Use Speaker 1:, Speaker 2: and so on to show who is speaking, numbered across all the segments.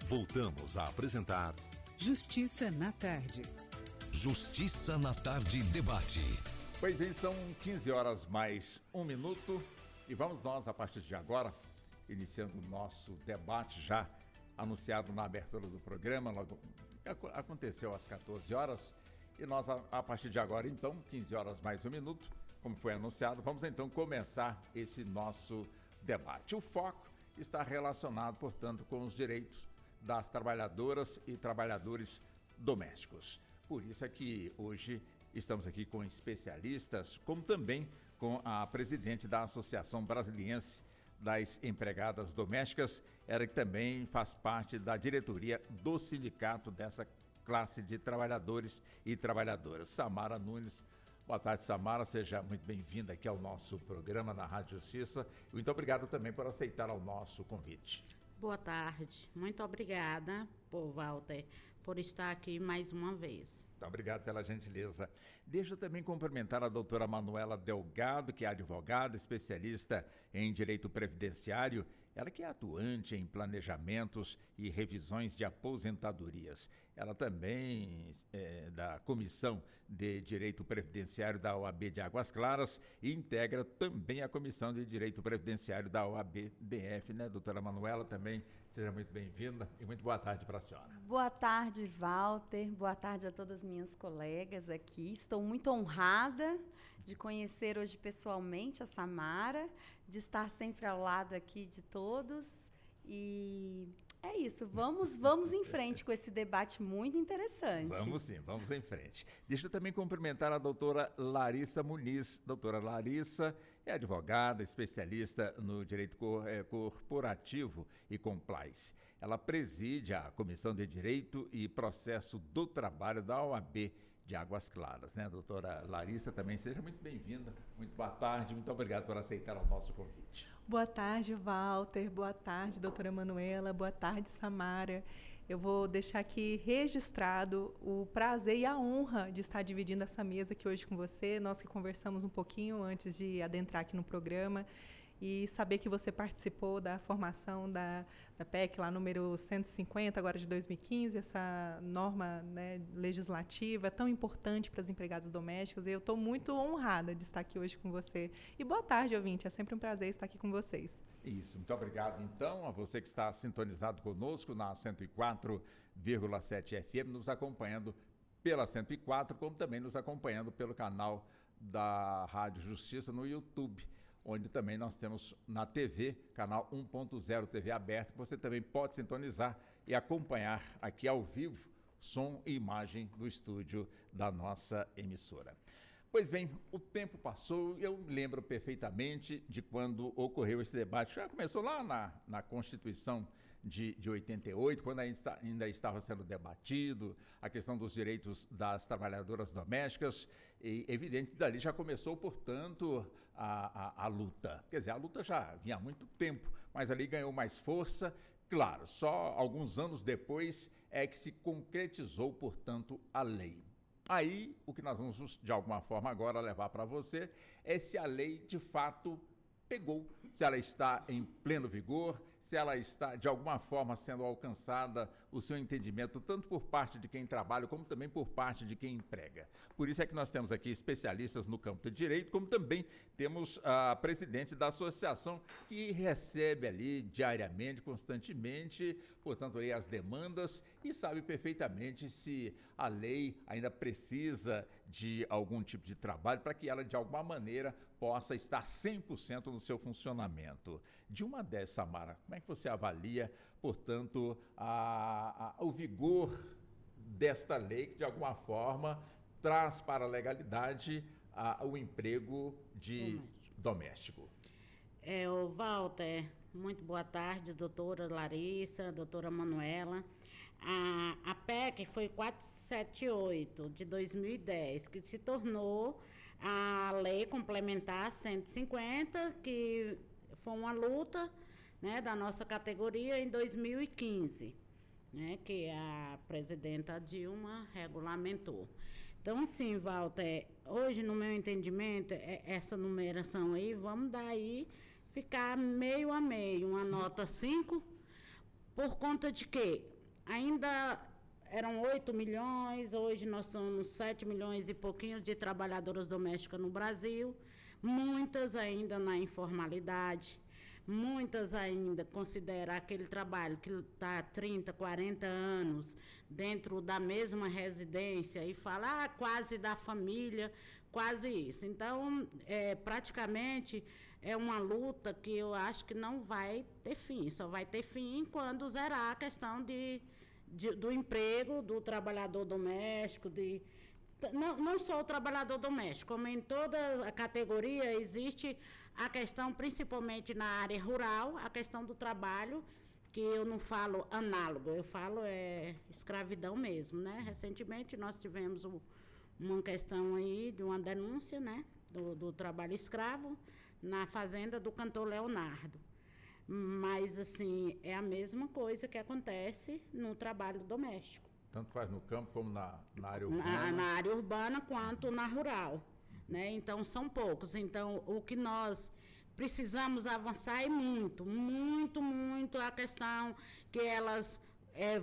Speaker 1: Voltamos a apresentar
Speaker 2: Justiça na Tarde.
Speaker 1: Justiça na Tarde Debate.
Speaker 3: Pois bem, são 15 horas mais 1 minuto e vamos nós, a partir de agora, iniciando o nosso debate já anunciado na abertura do programa, logo aconteceu às 14 horas e nós, a partir de agora, então, 15 horas mais 1 minuto, como foi anunciado, vamos então começar esse nosso debate. O foco está relacionado, portanto, com os direitos das trabalhadoras e trabalhadores domésticos. Por isso é que hoje estamos aqui com especialistas, como também com a presidente da Associação Brasiliense das Empregadas Domésticas, ela que também faz parte da diretoria do sindicato dessa classe de trabalhadores e trabalhadoras. Samara Nunes. Boa tarde, Samara. Seja muito bem-vinda aqui ao nosso programa na Rádio Justiça. Muito obrigado também por aceitar o nosso convite.
Speaker 4: Boa tarde. Muito obrigada, Walter, por estar aqui mais uma vez.
Speaker 3: Muito obrigado pela gentileza. Deixa eu também cumprimentar a doutora Manuela Delgado, que é advogada, especialista em direito previdenciário, ela que é atuante em planejamentos e revisões de aposentadorias. Ela também é da Comissão de Direito Previdenciário da OAB de Águas Claras e integra também a Comissão de Direito Previdenciário da OAB-DF, né, doutora Manuela? Também seja muito bem-vinda e muito boa tarde para a senhora.
Speaker 5: Boa tarde, Walter. Boa tarde a todas as minhas colegas aqui. Estou muito honrada de conhecer hoje pessoalmente a Samara, de estar sempre ao lado aqui de todos. E é isso, vamos em frente com esse debate muito interessante.
Speaker 3: Vamos sim, vamos em frente. Deixa eu também cumprimentar a doutora Larissa Muniz. Doutora Larissa é advogada, especialista no direito corporativo e compliance. Ela preside a Comissão de Direito e Processo do Trabalho da OAB de Águas Claras, né, doutora Larissa? Também seja muito bem-vinda, muito boa tarde, muito obrigado por aceitar o nosso convite.
Speaker 6: Boa tarde, Walter, boa tarde, doutora Manuela, boa tarde, Samara. Eu vou deixar aqui registrado o prazer e a honra de estar dividindo essa mesa aqui hoje com você, nós que conversamos um pouquinho antes de adentrar aqui no programa, e saber que você participou da formação da PEC, lá número 150, agora de 2015, essa norma, né, legislativa tão importante para as empregadas domésticas. E eu estou muito honrada de estar aqui hoje com você. E boa tarde, ouvinte. É sempre um prazer estar aqui com vocês.
Speaker 3: Isso. Muito obrigado, então, a você que está sintonizado conosco na 104,7 FM, nos acompanhando pela 104, como também nos acompanhando pelo canal da Rádio Justiça no YouTube, onde também nós temos na TV, canal 1.0 TV aberto, que você também pode sintonizar e acompanhar aqui ao vivo, som e imagem do estúdio da nossa emissora. Pois bem, o tempo passou, eu lembro perfeitamente de quando ocorreu esse debate. Já começou lá na Constituição de 88, quando ainda estava sendo debatido a questão dos direitos das trabalhadoras domésticas, e evidente que dali já começou, portanto, a luta. Quer dizer, a luta já vinha há muito tempo, mas ali ganhou mais força. Claro, só alguns anos depois é que se concretizou, portanto, a lei. Aí, o que nós vamos, de alguma forma, agora levar para você é se a lei, de fato, pegou, se ela está em pleno vigor, se ela está, de alguma forma, sendo alcançada o seu entendimento, tanto por parte de quem trabalha, como também por parte de quem emprega. Por isso é que nós temos aqui especialistas no campo de direito, como também temos a presidente da associação, que recebe ali diariamente, constantemente, portanto, aí as demandas e sabe perfeitamente se a lei ainda precisa de algum tipo de trabalho para que ela, de alguma maneira, possa estar 100% no seu funcionamento. De uma dessas, Samara, como é que você avalia, portanto, o vigor desta lei que, de alguma forma, traz para a legalidade o emprego de doméstico?
Speaker 4: Walter, muito boa tarde, doutora Larissa, doutora Manuela. A PEC foi 478 de 2010, que se tornou a Lei Complementar 150, que foi uma luta, né, da nossa categoria em 2015, né, que a presidenta Dilma regulamentou. Então, assim, Walter, hoje, no meu entendimento, essa numeração aí, vamos dar aí, ficar meio a meio, uma nota 5, por conta de quê? ainda eram 8 milhões, hoje nós somos 7 milhões e pouquinhos de trabalhadoras domésticas no Brasil, muitas ainda na informalidade, muitas ainda consideram aquele trabalho que está há 30, 40 anos dentro da mesma residência e fala, quase da família, quase isso. Então, praticamente, é uma luta que eu acho que não vai ter fim, só vai ter fim quando zerar a questão do emprego do trabalhador doméstico, não só o trabalhador doméstico, como em toda a categoria existe a questão, principalmente na área rural, a questão do trabalho, que eu não falo análogo, eu falo escravidão mesmo, né? Recentemente nós tivemos uma questão aí de uma denúncia, né, do trabalho escravo na fazenda do cantor Leonardo. Mas, assim, é a mesma coisa que acontece no trabalho doméstico.
Speaker 3: Tanto faz no campo como na área urbana?
Speaker 4: Na área urbana quanto na rural, né? Então, são poucos. Então, o que nós precisamos avançar é muito, muito, muito a questão que elas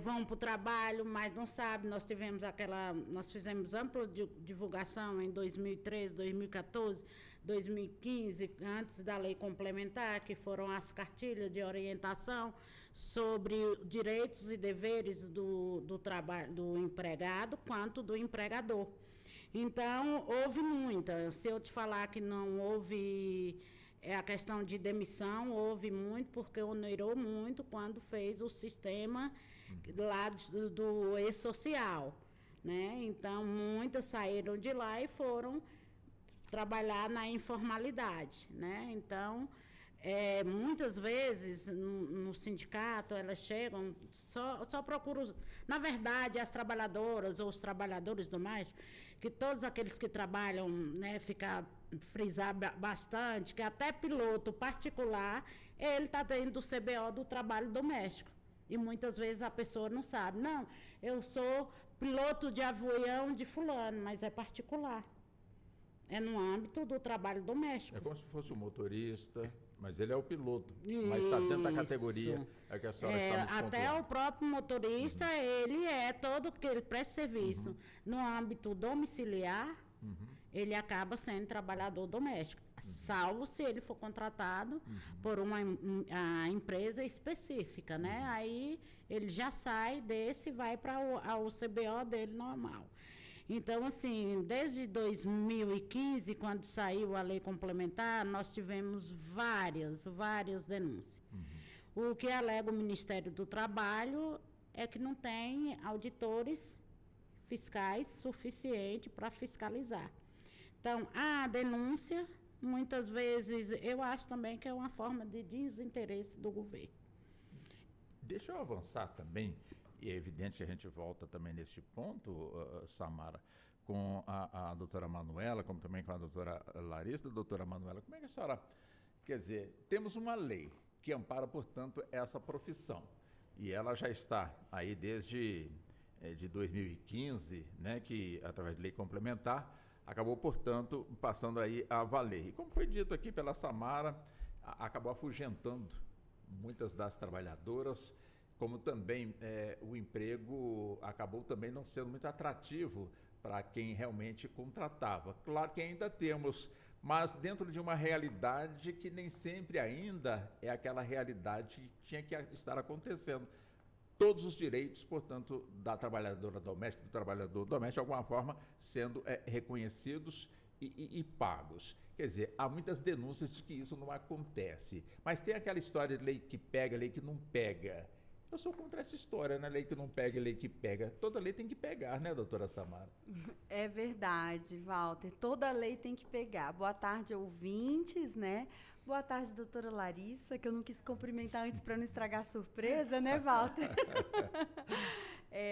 Speaker 4: vão para o trabalho, mas não sabem. Nós fizemos ampla divulgação em 2013, 2014, 2015, antes da lei complementar, que foram as cartilhas de orientação sobre direitos e deveres do trabalho do empregado quanto do empregador. Então, houve muita. Se eu te falar que não houve a questão de demissão, houve muito, porque onerou muito quando fez o sistema lá do e-social, né? Então, muitas saíram de lá e foram trabalhar na informalidade, né? Então, muitas vezes no sindicato elas chegam, só procuram, na verdade, as trabalhadoras ou os trabalhadores domésticos, que todos aqueles que trabalham, né, frisar bastante, que até piloto particular, ele está dentro do CBO do trabalho doméstico. E muitas vezes a pessoa não sabe. Não, eu sou piloto de avião de fulano, mas é particular. É no âmbito do trabalho doméstico.
Speaker 3: É como se fosse o motorista, mas ele é o piloto. Mas está dentro da categoria que a senhora está nos pontuando.
Speaker 4: Até o próprio motorista, ele todo que ele presta serviço no âmbito domiciliar, ele acaba sendo trabalhador doméstico, salvo se ele for contratado por uma empresa específica, né? Aí ele já sai desse e vai para o CBO dele normal. Então, assim, desde 2015, quando saiu a lei complementar, nós tivemos várias denúncias. O que alega o Ministério do Trabalho é que não tem auditores fiscais suficientes para fiscalizar. Então, a denúncia, muitas vezes, eu acho também que é uma forma de desinteresse do governo.
Speaker 3: Deixa eu avançar também. E é evidente que a gente volta também nesse ponto, Samara, com a doutora Manuela, como também com a doutora Larissa. Doutora Manuela, como é que a senhora... Quer dizer, temos uma lei que ampara, portanto, essa profissão. E ela já está aí desde de 2015, né, que, através de lei complementar, acabou, portanto, passando aí a valer. E como foi dito aqui pela Samara, acabou afugentando muitas das trabalhadoras, como também o emprego acabou também não sendo muito atrativo para quem realmente contratava. Claro que ainda temos, mas dentro de uma realidade que nem sempre ainda é aquela realidade que tinha que estar acontecendo. Todos os direitos, portanto, da trabalhadora doméstica, do trabalhador doméstico, de alguma forma, sendo reconhecidos e pagos. Quer dizer, há muitas denúncias de que isso não acontece. Mas tem aquela história de lei que pega, lei que não pega. Eu sou contra essa história, né? Lei que não pega, lei que pega. Toda lei tem que pegar, né, doutora Samara?
Speaker 5: É verdade, Walter. Toda lei tem que pegar. Boa tarde, ouvintes, né? Boa tarde, doutora Larissa, que eu não quis cumprimentar antes para não estragar a surpresa, né, Walter?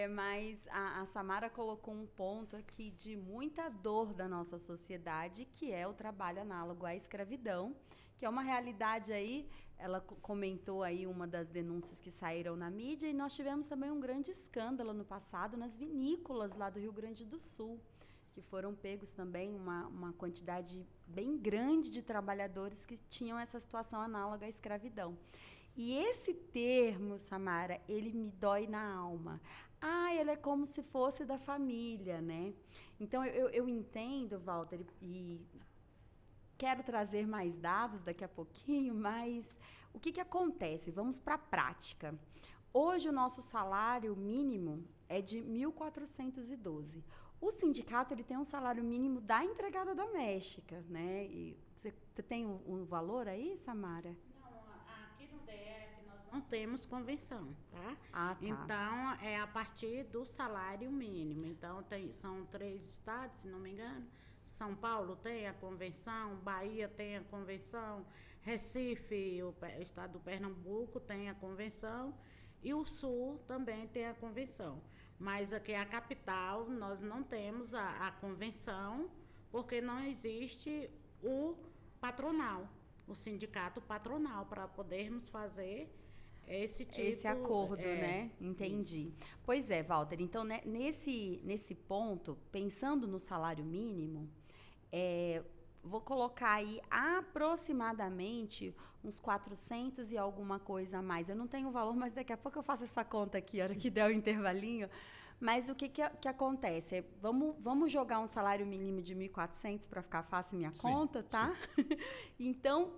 Speaker 5: Mas a Samara colocou um ponto aqui de muita dor da nossa sociedade, que é o trabalho análogo à escravidão, que é uma realidade aí. Ela comentou aí uma das denúncias que saíram na mídia, e nós tivemos também um grande escândalo no passado nas vinícolas lá do Rio Grande do Sul, que foram pegos também uma quantidade bem grande de trabalhadores que tinham essa situação análoga à escravidão. E esse termo, Samara, ele me dói na alma. Ele é como se fosse da família, né? Então, eu entendo, Walter, e quero trazer mais dados daqui a pouquinho, mas o que acontece? Vamos para a prática. Hoje, o nosso salário mínimo é de 1.412. O sindicato ele tem um salário mínimo da empregada doméstica, né? E você tem um valor aí, Samara?
Speaker 4: Aqui no DF nós não temos convenção, tá?
Speaker 5: Tá.
Speaker 4: Então, é a partir do salário mínimo. Então, são 3 estados, se não me engano. São Paulo tem a convenção, Bahia tem a convenção, Recife, o estado do Pernambuco tem a convenção e o Sul também tem a convenção. Mas aqui a capital nós não temos a convenção porque não existe o patronal, o sindicato patronal para podermos fazer esse
Speaker 5: acordo, né? Entendi. Isso. Pois é, Walter. Então, né, nesse ponto, pensando no salário mínimo, vou colocar aí aproximadamente uns 400 e alguma coisa a mais. Eu não tenho o valor, mas daqui a pouco eu faço essa conta aqui, a hora que der o intervalinho. Mas o que acontece? Vamos jogar um salário mínimo de 1.400 para ficar fácil minha conta, tá? Então,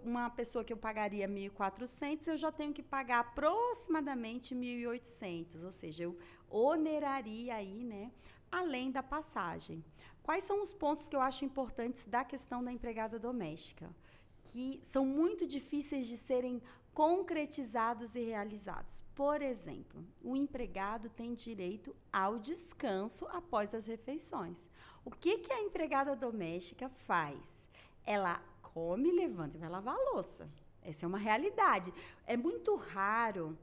Speaker 5: uma pessoa que eu pagaria 1.400, eu já tenho que pagar aproximadamente 1.800, ou seja, eu oneraria aí, né, além da passagem. Quais são os pontos que eu acho importantes da questão da empregada doméstica? Que são muito difíceis de serem concretizados e realizados. Por exemplo, o empregado tem direito ao descanso após as refeições. O que a empregada doméstica faz? Ela come, levanta e vai lavar a louça. Essa é uma realidade. É muito raro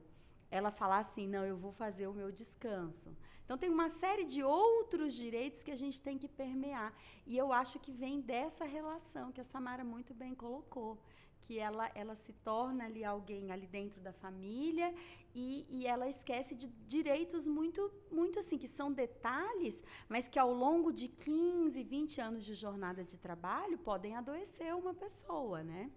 Speaker 5: ela falar assim, não, eu vou fazer o meu descanso. Então, tem uma série de outros direitos que a gente tem que permear. E eu acho que vem dessa relação que a Samara muito bem colocou, que ela se torna ali alguém ali dentro da família e ela esquece de direitos muito, muito assim, que são detalhes, mas que ao longo de 15, 20 anos de jornada de trabalho podem adoecer uma pessoa, né?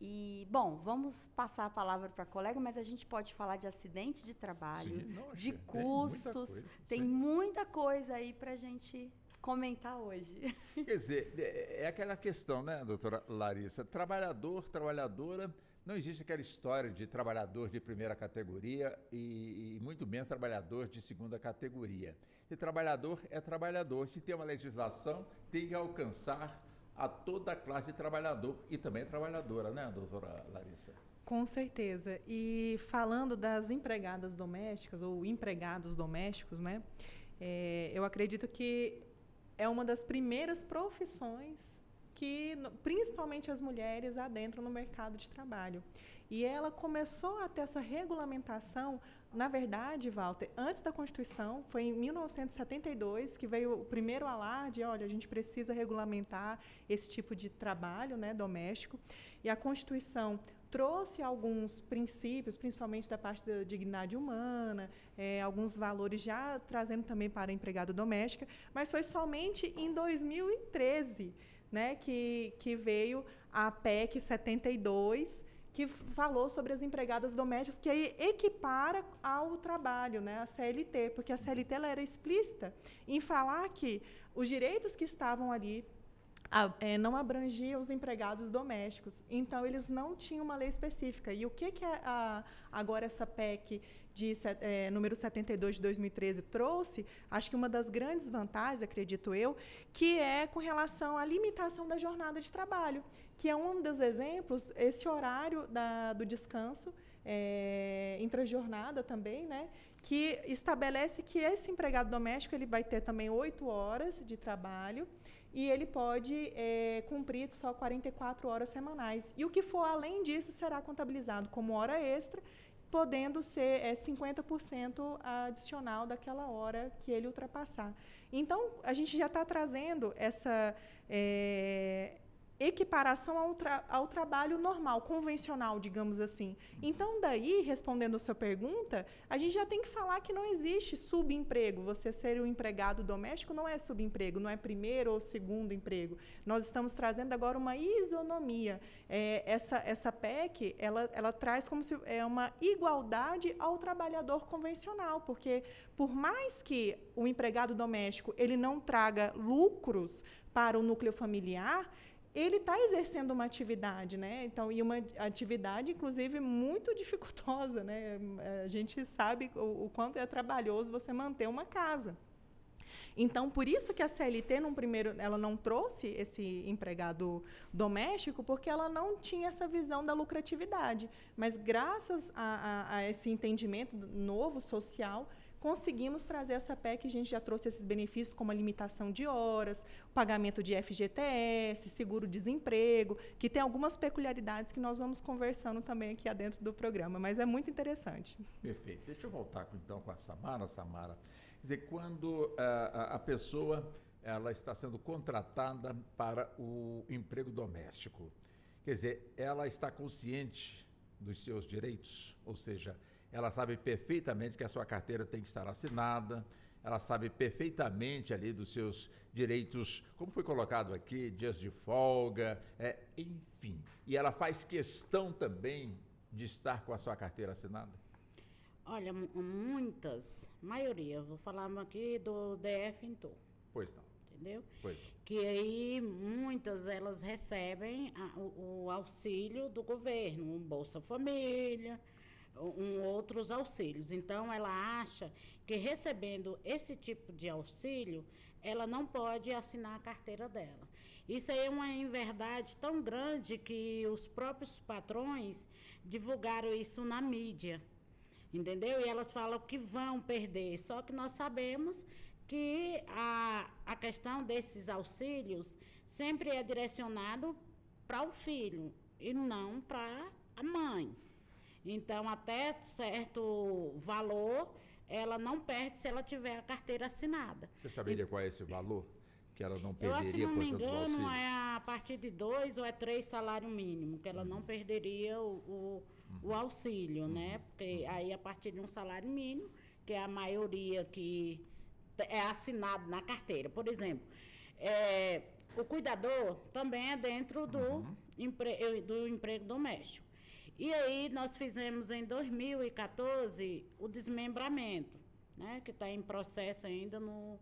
Speaker 5: E, bom, vamos passar a palavra para a colega, mas a gente pode falar de acidente de trabalho, de custos, tem muita coisa aí para a gente comentar hoje.
Speaker 3: Quer dizer, é aquela questão, né, doutora Larissa? Trabalhador, trabalhadora, não existe aquela história de trabalhador de primeira categoria e muito menos trabalhador de segunda categoria. E trabalhador é trabalhador. Se tem uma legislação, tem que alcançar a toda a classe de trabalhador e também trabalhadora, né, doutora Larissa?
Speaker 6: Com certeza. E falando das empregadas domésticas ou empregados domésticos, né, eu acredito que é uma das primeiras profissões que, principalmente as mulheres, adentram no mercado de trabalho. E ela começou a ter essa regulamentação, na verdade, Walter, antes da Constituição, foi em 1972 que veio o primeiro alarde, olha, a gente precisa regulamentar esse tipo de trabalho, né, doméstico, e a Constituição trouxe alguns princípios, principalmente da parte da dignidade humana, alguns valores já trazendo também para a empregada doméstica, mas foi somente em 2013, né, que veio a PEC 72, que falou sobre as empregadas domésticas, que aí equipara ao trabalho, né, a CLT, porque a CLT ela era explícita em falar que os direitos que estavam ali não abrangiam os empregados domésticos. Então, eles não tinham uma lei específica. E o que agora essa PEC número 72 de 2013 trouxe, acho que uma das grandes vantagens, acredito eu, que é com relação à limitação da jornada de trabalho, que é um dos exemplos, esse horário do descanso, intrajornada também, né, que estabelece que esse empregado doméstico ele vai ter também 8 horas de trabalho e ele pode cumprir só 44 horas semanais. E o que for além disso será contabilizado como hora extra, podendo ser 50% adicional daquela hora que ele ultrapassar. Então, a gente já está trazendo equiparação ao trabalho normal, convencional, digamos assim. Então, daí, respondendo a sua pergunta, a gente já tem que falar que não existe subemprego. Você ser um empregado doméstico não é subemprego, não é primeiro ou segundo emprego. Nós estamos trazendo agora uma isonomia. Essa PEC, ela traz como se uma igualdade ao trabalhador convencional, porque por mais que o empregado doméstico ele não traga lucros para o núcleo familiar, ele está exercendo uma atividade, né? Então, e uma atividade, inclusive, muito dificultosa, né? A gente sabe o quanto é trabalhoso você manter uma casa. Então, por isso que a CLT, ela não trouxe esse empregado doméstico, porque ela não tinha essa visão da lucratividade. Mas, graças a esse entendimento novo, social, conseguimos trazer essa PEC, a gente já trouxe esses benefícios, como a limitação de horas, pagamento de FGTS, seguro-desemprego, que tem algumas peculiaridades que nós vamos conversando também aqui dentro do programa, mas é muito interessante.
Speaker 3: Perfeito. Deixa eu voltar, então, com a Samara. Samara, quer dizer, quando a pessoa ela está sendo contratada para o emprego doméstico, quer dizer, ela está consciente dos seus direitos, ou seja, ela sabe perfeitamente que a sua carteira tem que estar assinada, ela sabe perfeitamente ali dos seus direitos, como foi colocado aqui, dias de folga, enfim. E ela faz questão também de estar com a sua carteira assinada?
Speaker 4: Olha, maioria, vou falar aqui do DF em torno.
Speaker 3: Pois não.
Speaker 4: Entendeu?
Speaker 3: Pois não.
Speaker 4: Que aí muitas elas recebem o auxílio do governo, um Bolsa Família, outros auxílios. Então, ela acha que recebendo esse tipo de auxílio, ela não pode assinar a carteira dela. Isso aí é uma inverdade tão grande que os próprios patrões divulgaram isso na mídia, entendeu? E elas falam que vão perder, só que nós sabemos que a questão desses auxílios sempre é direcionado para o filho e não para a mãe. Então, até certo valor, ela não perde se ela tiver a carteira assinada.
Speaker 3: Você saberia qual é esse valor que ela não perderia?
Speaker 4: Se não me
Speaker 3: por tanto
Speaker 4: engano, é a partir de 2 ou 3 salário mínimo, que ela não perderia o auxílio, né? Porque aí, a partir de um salário mínimo, que é a maioria que é assinado na carteira. Por exemplo, o cuidador também é dentro do emprego doméstico. E aí nós fizemos em 2014 o desmembramento, né, que está em processo ainda no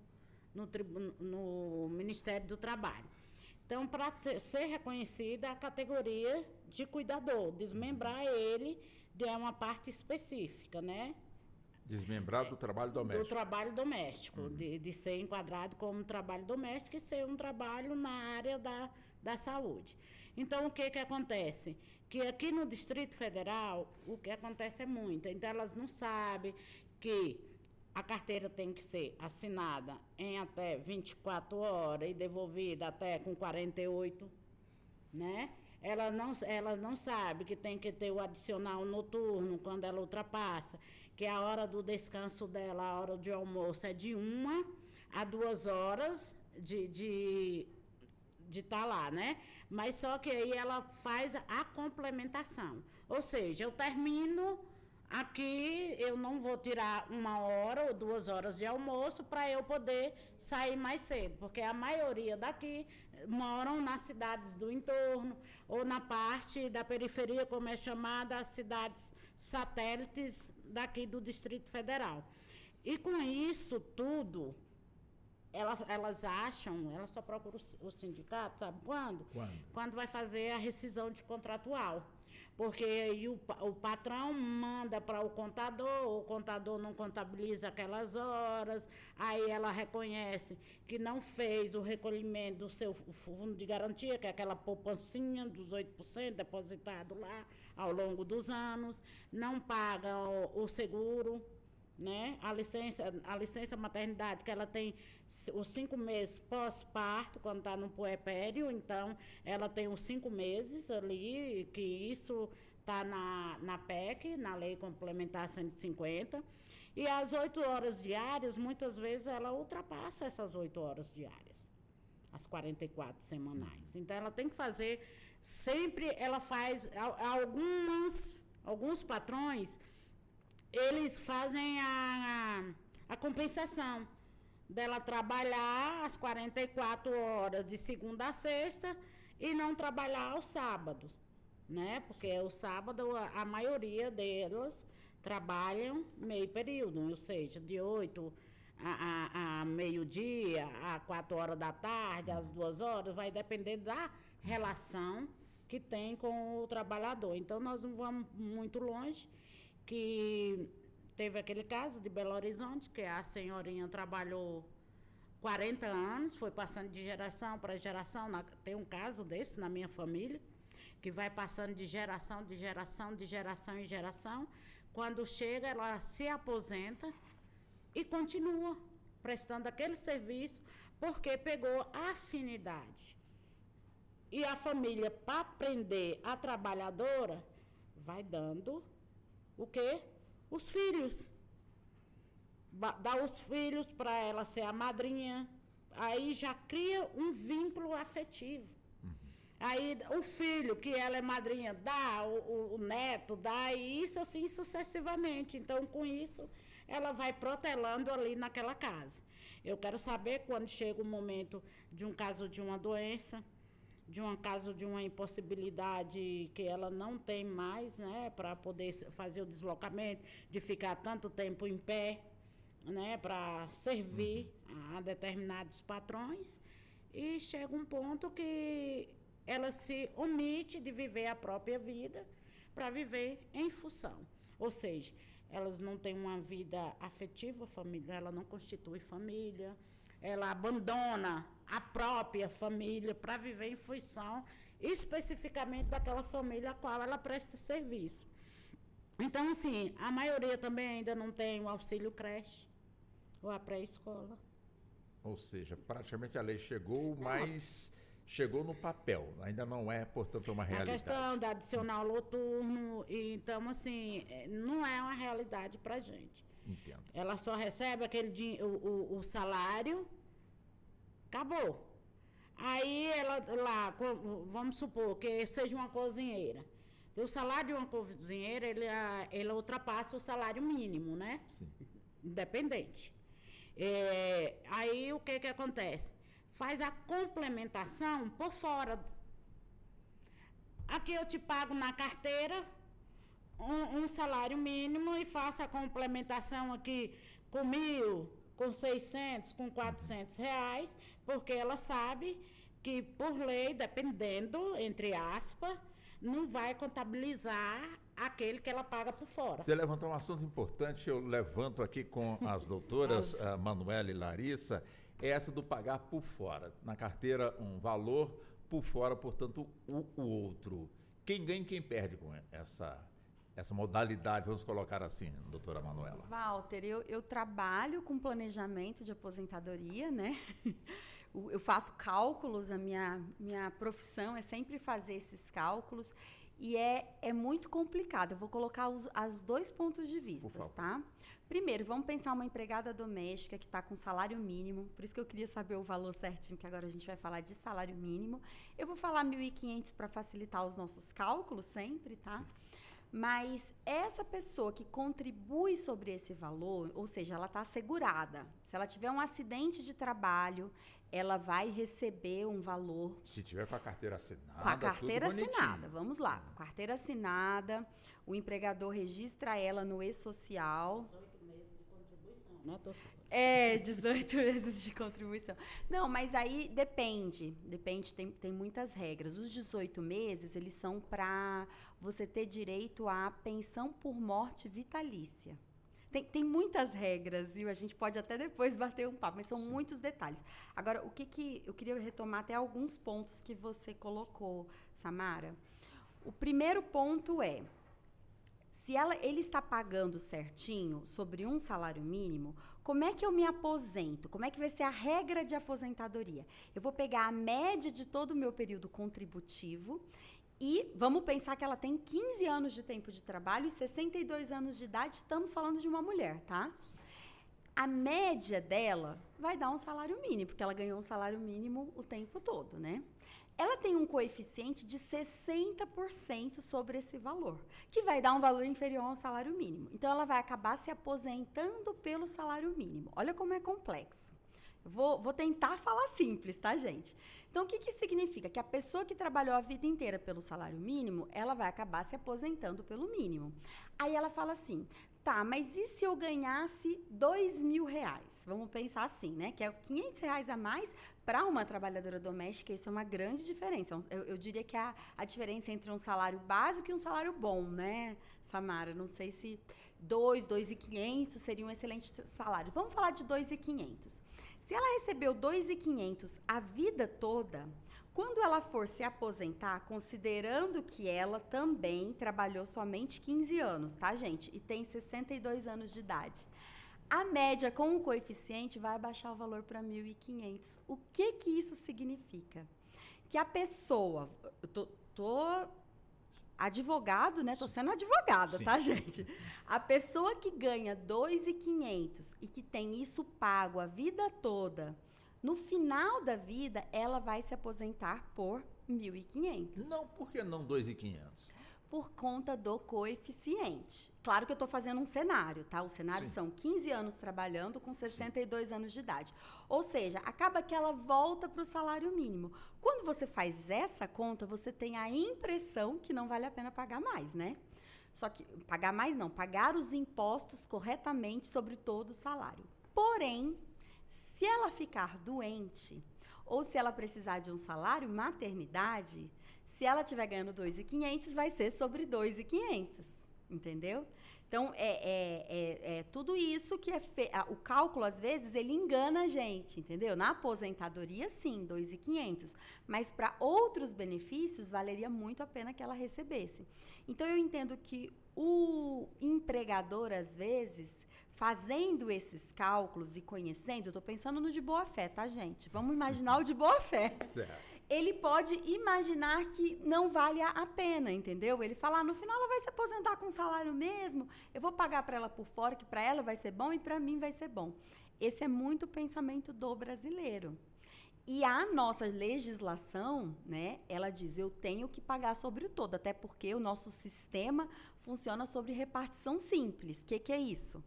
Speaker 4: Ministério do Trabalho. Então, para ser reconhecida a categoria de cuidador, desmembrar ele de uma parte específica, né?
Speaker 3: Desmembrar do trabalho doméstico.
Speaker 4: Do trabalho doméstico, de ser enquadrado como trabalho doméstico e ser um trabalho na área da saúde. Então, o que acontece? Que aqui no Distrito Federal, o que acontece é muito. Então, elas não sabem que a carteira tem que ser assinada em até 24 horas e devolvida até com 48, né? Ela não sabe que tem que ter o adicional noturno quando ela ultrapassa, que a hora do descanso dela, a hora de almoço é de 1 a 2 horas de estar lá, né? Mas só que aí ela faz a complementação. Ou seja, eu termino aqui, eu não vou tirar 1 hora ou 2 horas de almoço para eu poder sair mais cedo, porque a maioria daqui moram nas cidades do entorno ou na parte da periferia, como é chamada, as cidades satélites daqui do Distrito Federal. E com isso tudo, elas acham, elas só procuram o sindicato, sabe quando? Quando vai fazer a rescisão de contratual. Porque aí o patrão manda para o contador não contabiliza aquelas horas, aí ela reconhece que não fez o recolhimento do seu fundo de garantia, que é aquela poupancinha dos 8% depositado lá ao longo dos anos, não paga o seguro, né? A licença maternidade, que ela tem os 5 meses pós-parto, quando está no puerpério, então ela tem os 5 meses ali, que isso está na PEC, na Lei Complementar 150, e as 8 horas diárias, muitas vezes ela ultrapassa essas 8 horas diárias. as 44 semanais. Então, ela tem que fazer, sempre ela faz, alguns patrões, eles fazem a compensação dela trabalhar as 44 horas de segunda a sexta e não trabalhar aos sábados, né? Porque o sábado, a maioria delas trabalham meio período, ou seja, de 8 a meio-dia, a 4 horas da tarde, às 2 horas, vai depender da relação que tem com o trabalhador. Então, nós não vamos muito longe, que teve aquele caso de Belo Horizonte, que a senhorinha trabalhou 40 anos, foi passando de geração para geração. Tem um caso desse na minha família, que vai passando de geração em geração. Quando chega, ela se aposenta e continua prestando aquele serviço, porque pegou afinidade. E a família, para prender a trabalhadora, vai dando o quê? Os filhos. Dá os filhos para ela ser a madrinha. Aí já cria um vínculo afetivo. Aí o filho, que ela é madrinha, dá, o neto dá, e isso assim sucessivamente. Então, com isso, ela vai protelando ali naquela casa. Eu quero saber quando chega o momento de um caso de uma doença, de um caso de uma impossibilidade que ela não tem mais, né, para poder fazer o deslocamento, de ficar tanto tempo em pé, né, para servir a determinados patrões, e chega um ponto que ela se omite de viver a própria vida para viver em função. Ou seja, elas não têm uma vida afetiva, família, ela não constitui família, ela abandona a própria família para viver em função especificamente daquela família a qual ela presta serviço. Então, assim, a maioria também ainda não tem o auxílio creche ou a pré-escola.
Speaker 3: Ou seja, praticamente a lei chegou, mas chegou no papel, ainda não é, portanto, uma realidade.
Speaker 4: A questão da adicional noturno, então, assim, não é uma realidade para a gente.
Speaker 3: Entendo.
Speaker 4: Ela só recebe o salário, acabou. Aí ela lá, vamos supor que seja uma cozinheira. O salário de uma cozinheira, ele ultrapassa o salário mínimo, né?
Speaker 3: Sim.
Speaker 4: Independente. Aí o que acontece? Faz a complementação por fora. Aqui eu te pago na carteira um salário mínimo e faço a complementação aqui com 1.000, com 600, com 400 reais, porque ela sabe que, por lei, dependendo, entre aspas, não vai contabilizar aquele que ela paga por fora.
Speaker 3: Você levantou um assunto importante, eu levanto aqui com as doutoras Manuela e Larissa, é essa do pagar por fora. Na carteira, um valor, por fora, portanto, o outro. Quem ganha e quem perde com essa modalidade, vamos colocar assim, doutora Manuela?
Speaker 5: Walter, eu trabalho com planejamento de aposentadoria, né? Eu faço cálculos, a minha profissão é sempre fazer esses cálculos, e é muito complicado. Eu vou colocar os dois pontos de vista, tá? Primeiro, vamos pensar uma empregada doméstica que está com salário mínimo, por isso que eu queria saber o valor certinho, que agora a gente vai falar de salário mínimo. Eu vou falar 1.500 para facilitar os nossos cálculos sempre, tá? Sim. Mas essa pessoa que contribui sobre esse valor, ou seja, ela está assegurada. Se ela tiver um acidente de trabalho, ela vai receber um valor.
Speaker 3: Se tiver com a carteira assinada.
Speaker 5: Com a carteira assinada, vamos lá. Com a carteira assinada, o empregador registra ela no e-social.
Speaker 4: 18 meses de contribuição, né, doutora?
Speaker 5: 18 meses de contribuição. Não, mas aí depende, tem muitas regras. Os 18 meses, eles são para você ter direito à pensão por morte vitalícia. Tem muitas regras, viu? A gente pode até depois bater um papo, mas são muitos detalhes. Agora, o que eu queria retomar até alguns pontos que você colocou, Samara. O primeiro ponto é, se ele está pagando certinho sobre um salário mínimo, como é que eu me aposento? Como é que vai ser a regra de aposentadoria? Eu vou pegar a média de todo o meu período contributivo e vamos pensar que ela tem 15 anos de tempo de trabalho e 62 anos de idade, estamos falando de uma mulher, tá? A média dela vai dar um salário mínimo, porque ela ganhou um salário mínimo o tempo todo, né? Ela tem um coeficiente de 60% sobre esse valor, que vai dar um valor inferior ao salário mínimo. Então, ela vai acabar se aposentando pelo salário mínimo. Olha como é complexo. Vou tentar falar simples, tá, gente? Então, o que significa? Que a pessoa que trabalhou a vida inteira pelo salário mínimo, ela vai acabar se aposentando pelo mínimo. Aí ela fala assim, tá, mas e se eu ganhasse R$2.000? Vamos pensar assim, né? Que é R$500 a mais para uma trabalhadora doméstica, isso é uma grande diferença. Eu diria que a diferença entre um salário básico e um salário bom, né, Samara? Não sei se 2.500 seria um excelente salário. Vamos falar de 2.500. Se ela recebeu 2.500 a vida toda, quando ela for se aposentar, considerando que ela também trabalhou somente 15 anos, tá, gente? E tem 62 anos de idade. A média com o coeficiente vai abaixar o valor para 1.500. O que isso significa? Que a pessoa... Eu tô advogado, né? Tô sendo advogada,
Speaker 3: Sim.
Speaker 5: tá, gente? A pessoa que ganha 2.500 e que tem isso pago a vida toda, no final da vida, ela vai se aposentar por 1.500.
Speaker 3: Não, por que não 2.500?
Speaker 5: Por conta do coeficiente. Claro que eu estou fazendo um cenário, tá? O cenário
Speaker 3: Sim.
Speaker 5: são 15 anos trabalhando com 62 anos de idade. Ou seja, acaba que ela volta para o salário mínimo. Quando você faz essa conta, você tem a impressão que não vale a pena pagar mais, né? Só que, pagar mais não, pagar os impostos corretamente sobre todo o salário. Porém, se ela ficar doente, ou se ela precisar de um salário maternidade, se ela estiver ganhando 2.500, vai ser sobre 2.500, entendeu? Então, tudo isso que o cálculo, às vezes, ele engana a gente, entendeu? Na aposentadoria, sim, 2.500. Mas para outros benefícios, valeria muito a pena que ela recebesse. Então, eu entendo que o empregador, às vezes, fazendo esses cálculos e conhecendo, eu estou pensando no de boa fé, tá, gente? Vamos imaginar o de boa fé.
Speaker 3: Certo.
Speaker 5: Ele pode imaginar que não vale a pena, entendeu? Ele fala, no final ela vai se aposentar com salário mesmo, eu vou pagar para ela por fora, que para ela vai ser bom e para mim vai ser bom. Esse é muito o pensamento do brasileiro. E a nossa legislação, né, ela diz, eu tenho que pagar sobre o todo, até porque o nosso sistema funciona sobre repartição simples. O que é isso?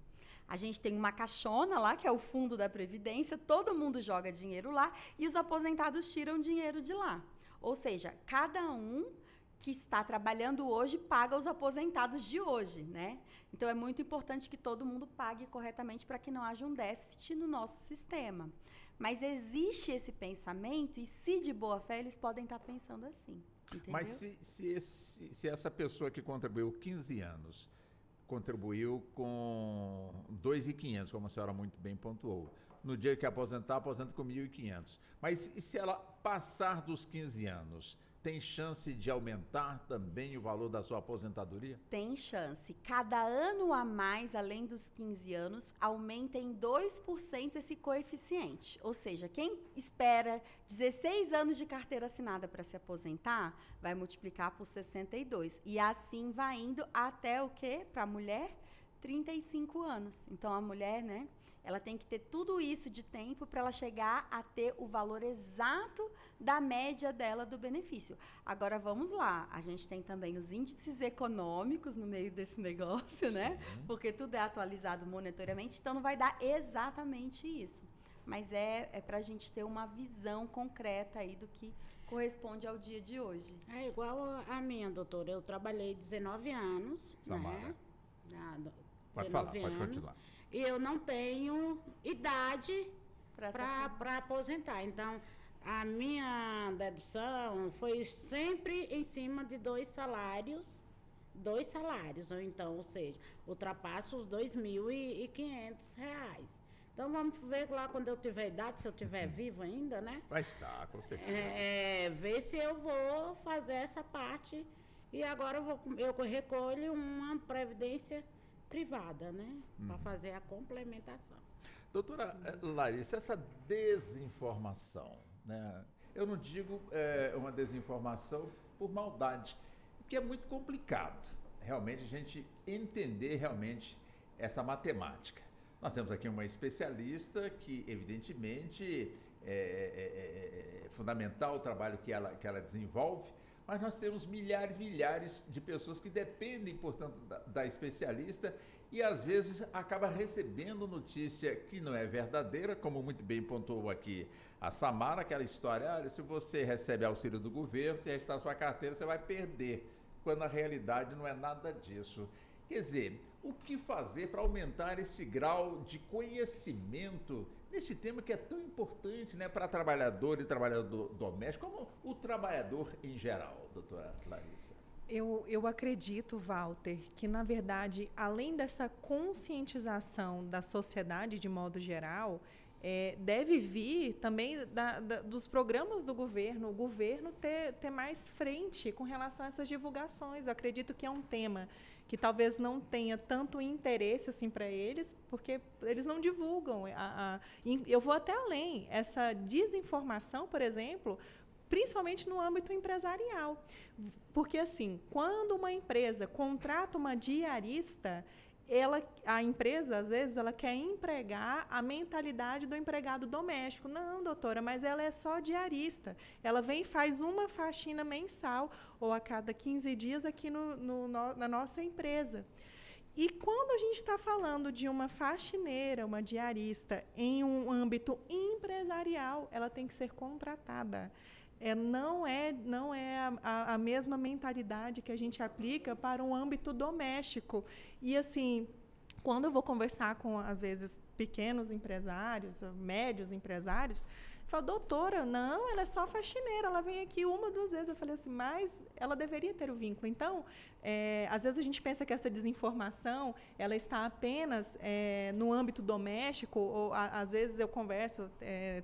Speaker 5: A gente tem uma caixona lá, que é o fundo da Previdência, todo mundo joga dinheiro lá e os aposentados tiram dinheiro de lá. Ou seja, cada um que está trabalhando hoje paga os aposentados de hoje, né? Então, é muito importante que todo mundo pague corretamente para que não haja um déficit no nosso sistema. Mas existe esse pensamento e, se de boa fé, eles podem estar pensando assim, entendeu?
Speaker 3: Mas se essa pessoa que contribuiu 15 anos contribuiu com 2.500, como a senhora muito bem pontuou. No dia que aposentar, aposenta com 1.500. Mas e se ela passar dos 15 anos, tem chance de aumentar também o valor da sua aposentadoria?
Speaker 5: Tem chance. Cada ano a mais, além dos 15 anos, aumenta em 2% esse coeficiente. Ou seja, quem espera 16 anos de carteira assinada para se aposentar, vai multiplicar por 62. E assim vai indo até o quê? Para a mulher, 35 anos. Então, a mulher, né, ela tem que ter tudo isso de tempo para ela chegar a ter o valor exato da média dela do benefício. Agora, vamos lá. A gente tem também os índices econômicos no meio desse negócio, né?
Speaker 3: Sim.
Speaker 5: Porque tudo é atualizado monetariamente, então não vai dar exatamente isso. Mas é para a gente ter uma visão concreta aí do que corresponde ao dia de hoje.
Speaker 4: É igual a minha, doutora. Eu trabalhei 19 anos,
Speaker 3: Samara.
Speaker 4: né?
Speaker 3: Pode falar, pode continuar.
Speaker 4: E eu não tenho idade
Speaker 5: Pra se
Speaker 4: para aposentar. Então, a minha dedução foi sempre em cima de dois salários, ou então, ou seja, ultrapassa os R$2.500. Então, vamos ver lá quando eu tiver idade, se eu estiver vivo ainda, né?
Speaker 3: Vai estar, com certeza.
Speaker 4: Ver se eu vou fazer essa parte. E agora eu recolho uma previdência privada, né? Para fazer a complementação.
Speaker 3: Doutora Larissa, essa desinformação, né? Eu não digo uma desinformação por maldade, porque é muito complicado realmente a gente entender realmente essa matemática. Nós temos aqui uma especialista que, evidentemente, é fundamental o trabalho que ela desenvolve, mas nós temos milhares de pessoas que dependem, portanto, da especialista e, às vezes, acaba recebendo notícia que não é verdadeira, como muito bem pontuou aqui a Samara, aquela história, olha, se você recebe auxílio do governo, se registrar sua carteira, você vai perder, quando na realidade não é nada disso. Quer dizer, o que fazer para aumentar este grau de conhecimento neste tema que é tão importante, né, para trabalhador e trabalhador doméstico, como o trabalhador em geral, doutora Larissa?
Speaker 6: Eu acredito, Walter, que, na verdade, além dessa conscientização da sociedade de modo geral, deve vir também dos programas do governo, o governo ter mais frente com relação a essas divulgações. Eu acredito que é um tema que talvez não tenha tanto interesse assim para eles, porque eles não divulgam. Eu vou até além. Essa desinformação, por exemplo, principalmente no âmbito empresarial. Porque, assim, quando uma empresa contrata uma diarista, a empresa, às vezes, ela quer empregar a mentalidade do empregado doméstico. Não, doutora, mas ela é só diarista. Ela vem e faz uma faxina mensal ou a cada 15 dias aqui na nossa empresa. E quando a gente está falando de uma faxineira, uma diarista, em um âmbito empresarial, ela tem que ser contratada. Não é a mesma mentalidade que a gente aplica para um âmbito doméstico. E, assim, quando eu vou conversar com, às vezes, pequenos empresários, médios empresários, eu falo, doutora, não, ela é só faxineira, ela vem aqui 1, 2 vezes. Eu falei assim, mas ela deveria ter o vínculo. Então, às vezes a gente pensa que essa desinformação ela está apenas no âmbito doméstico, ou às vezes eu converso,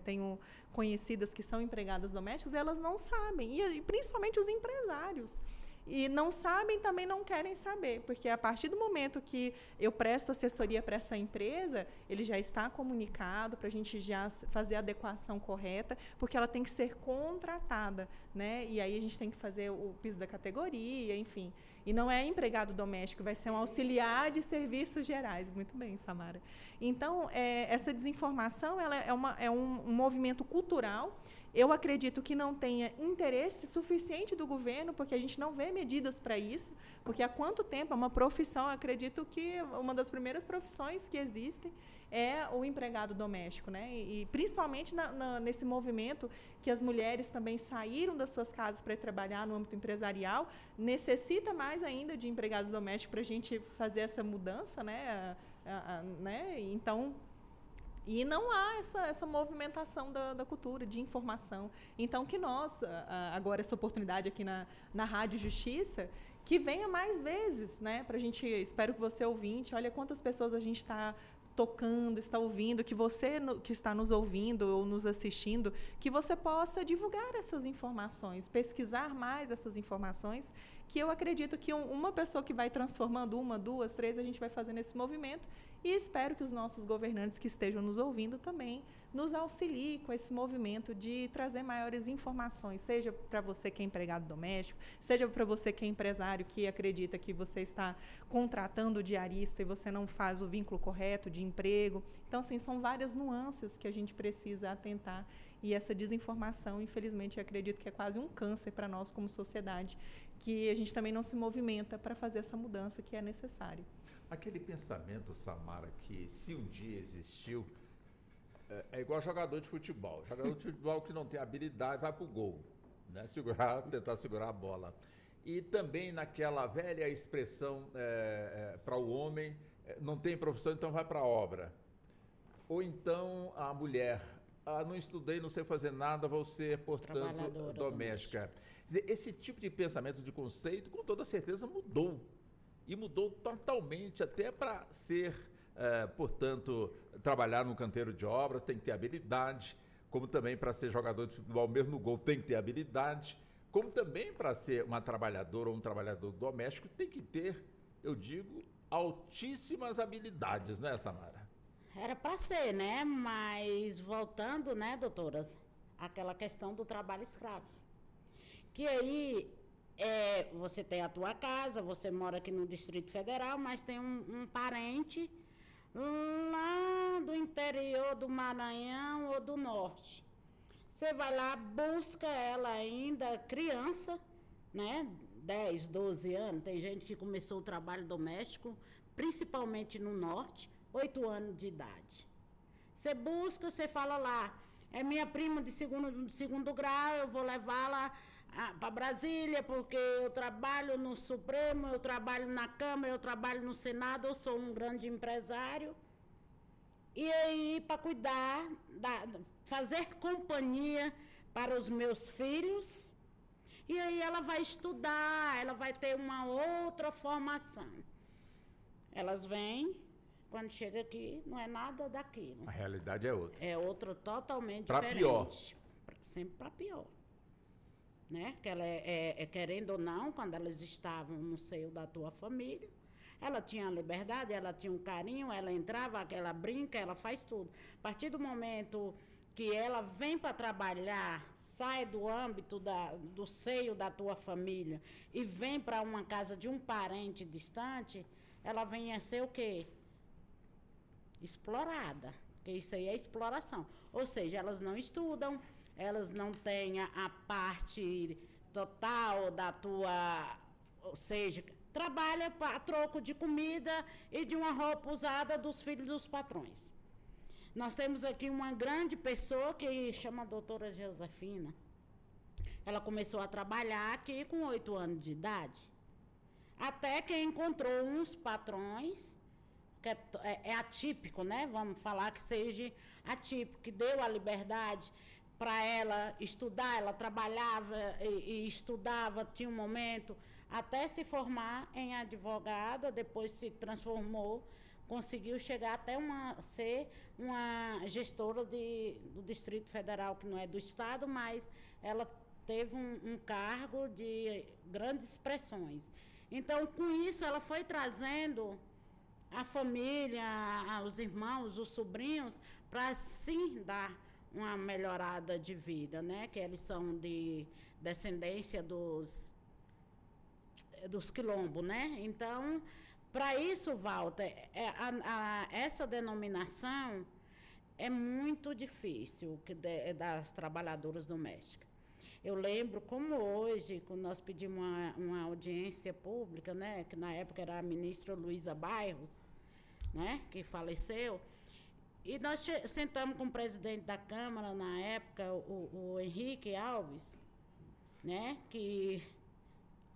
Speaker 6: tenho conhecidas que são empregadas domésticas, e elas não sabem, e principalmente os empresários. E não sabem, também não querem saber, porque a partir do momento que eu presto assessoria para essa empresa, ele já está comunicado para a gente já fazer a adequação correta, porque ela tem que ser contratada, né? E aí a gente tem que fazer o piso da categoria, enfim. E não é empregado doméstico, vai ser um auxiliar de serviços gerais. Muito bem, Samara. Então, essa desinformação ela é um movimento cultural. Eu acredito que não tenha interesse suficiente do governo, porque a gente não vê medidas para isso, porque há quanto tempo é uma profissão, acredito que uma das primeiras profissões que existem é o empregado doméstico, né? E principalmente nesse movimento que as mulheres também saíram das suas casas para ir trabalhar no âmbito empresarial, necessita mais ainda de empregados domésticos para a gente fazer essa mudança, né? Então, e não há essa movimentação da cultura, de informação. Então, que nós, agora, essa oportunidade aqui na Rádio Justiça, que venha mais vezes, né? Para a gente, espero que você, ouvinte, olha quantas pessoas a gente está tocando, está ouvindo, que você que está nos ouvindo ou nos assistindo, que você possa divulgar essas informações, pesquisar mais essas informações, que eu acredito que uma pessoa que vai transformando 1, 2, 3, a gente vai fazendo esse movimento, e espero que os nossos governantes que estejam nos ouvindo também nos auxiliem com esse movimento de trazer maiores informações, seja para você que é empregado doméstico, seja para você que é empresário que acredita que você está contratando o diarista e você não faz o vínculo correto de emprego. Então, assim, são várias nuances que a gente precisa atentar, e essa desinformação, infelizmente, eu acredito que é quase um câncer para nós como sociedade, que a gente também não se movimenta para fazer essa mudança que é necessária.
Speaker 3: Aquele pensamento, Samara, que se um dia existiu, é igual jogador de futebol. Jogador de futebol que não tem habilidade vai para o gol, né? Tentar segurar a bola. E também naquela velha expressão para o homem, não tem profissão, então vai para a obra. Ou então a mulher, não estudei, não sei fazer nada, vou ser, portanto, doméstica. Quer dizer, esse tipo de pensamento, de conceito, com toda certeza mudou. E mudou totalmente, até para ser, portanto, trabalhar no canteiro de obras, tem que ter habilidade, como também para ser jogador de futebol, mesmo no gol, tem que ter habilidade, como também para ser uma trabalhadora ou um trabalhador doméstico, tem que ter, eu digo, altíssimas habilidades, não é, Samara?
Speaker 4: Era para ser, né? Mas voltando, né, doutoras, aquela questão do trabalho escravo. Que aí... você tem a tua casa, você mora aqui no Distrito Federal, mas tem um parente lá do interior do Maranhão ou do Norte. Você vai lá, busca ela ainda criança, né? 10, 12 anos. Tem gente que começou o trabalho doméstico, principalmente no Norte, 8 anos de idade. Você busca, você fala lá, é minha prima de segundo grau, eu vou levá-la para Brasília, porque eu trabalho no Supremo, eu trabalho na Câmara, eu trabalho no Senado, eu sou um grande empresário. E aí, para cuidar, fazer companhia para os meus filhos, e aí ela vai estudar, ela vai ter uma outra formação. Elas vêm, quando chega aqui, não é nada daquilo.
Speaker 3: A realidade é outra.
Speaker 4: É outra totalmente
Speaker 3: pra
Speaker 4: diferente.
Speaker 3: Pior.
Speaker 4: Sempre para pior. Né? Que ela querendo ou não, quando elas estavam no seio da tua família, ela tinha a liberdade, ela tinha um carinho, ela entrava, ela brinca, ela faz tudo. A partir do momento que ela vem para trabalhar, sai do âmbito do seio da tua família e vem para uma casa de um parente distante, ela vem a ser o quê? Explorada. Porque isso aí é exploração. Ou seja, elas não estudam, elas não têm a parte total da tua... Ou seja, trabalha a troco de comida e de uma roupa usada dos filhos dos patrões. Nós temos aqui uma grande pessoa que chama a doutora Josefina. Ela começou a trabalhar aqui com 8 anos de idade. Até que encontrou uns patrões, que é atípico, né? Vamos falar que seja atípico, que deu a liberdade para ela estudar, ela trabalhava e estudava, tinha um momento, até se formar em advogada, depois se transformou, conseguiu chegar até ser uma gestora do Distrito Federal, que não é do Estado, mas ela teve um cargo de grandes expressões. Então, com isso, ela foi trazendo a família, os irmãos, os sobrinhos, para sim dar uma melhorada de vida, né? Que eles são de descendência dos quilombos, né? Então, para isso, Walter, essa denominação é muito difícil das trabalhadoras domésticas. Eu lembro como hoje, quando nós pedimos uma audiência pública, né, que na época era a ministra Luísa Bairros, né, que faleceu, e nós sentamos com o presidente da Câmara, na época, o Henrique Alves, né, que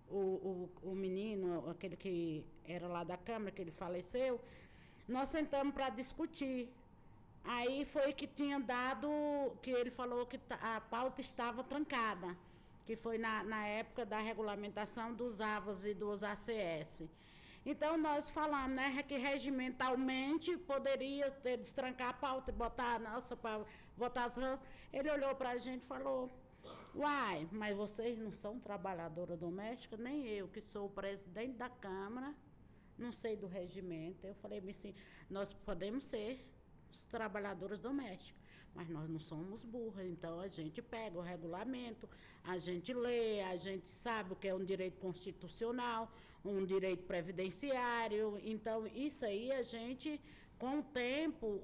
Speaker 4: o menino, aquele que era lá da Câmara, que ele faleceu, nós sentamos para discutir. Aí foi que tinha dado, que ele falou que a pauta estava trancada, que foi na época da regulamentação dos AVAs e dos ACS. Então, nós falamos, né, que regimentalmente poderia destrancar a pauta e botar a nossa votação. Ele olhou para a gente e falou, uai, mas vocês não são trabalhadora doméstica? Nem eu, que sou o presidente da Câmara, não sei do regimento. Eu falei assim, nós podemos ser trabalhadoras domésticas, mas nós não somos burras, então a gente pega o regulamento, a gente lê, a gente sabe o que é um direito constitucional, um direito previdenciário, então isso aí a gente, com o tempo,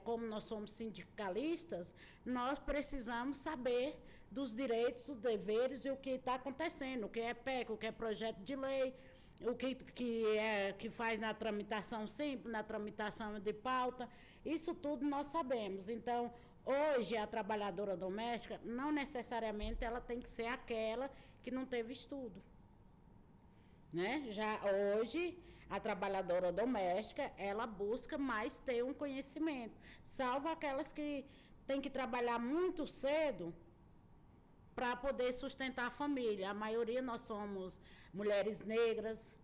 Speaker 4: como nós somos sindicalistas, nós precisamos saber dos direitos, dos deveres e o que está acontecendo, o que é PEC, o que é projeto de lei, o que faz na tramitação simples, na tramitação de pauta. Isso tudo nós sabemos. Então, hoje, a trabalhadora doméstica, não necessariamente ela tem que ser aquela que não teve estudo. Né? Já hoje, a trabalhadora doméstica, ela busca mais ter um conhecimento. Salvo aquelas que têm que trabalhar muito cedo para poder sustentar a família. A maioria nós somos mulheres negras,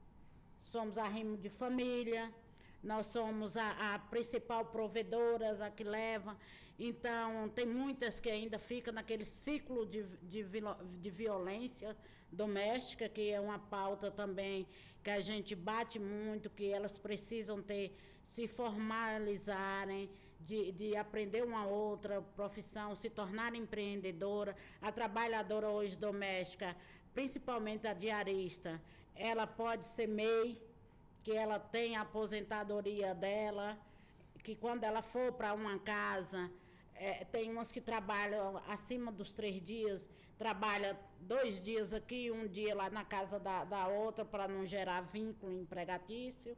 Speaker 4: somos arrimo de família, nós somos a principal provedora, a que leva. Então, tem muitas que ainda ficam naquele ciclo de violência doméstica, que é uma pauta também que a gente bate muito, que elas precisam se formalizarem, de aprender uma outra profissão, se tornar empreendedora. A trabalhadora hoje doméstica, principalmente a diarista, ela pode ser MEI, que ela tem a aposentadoria dela, que quando ela for para uma casa, tem umas que trabalham acima dos 3 dias, trabalha 2 dias aqui, 1 dia lá na casa da outra, para não gerar vínculo empregatício.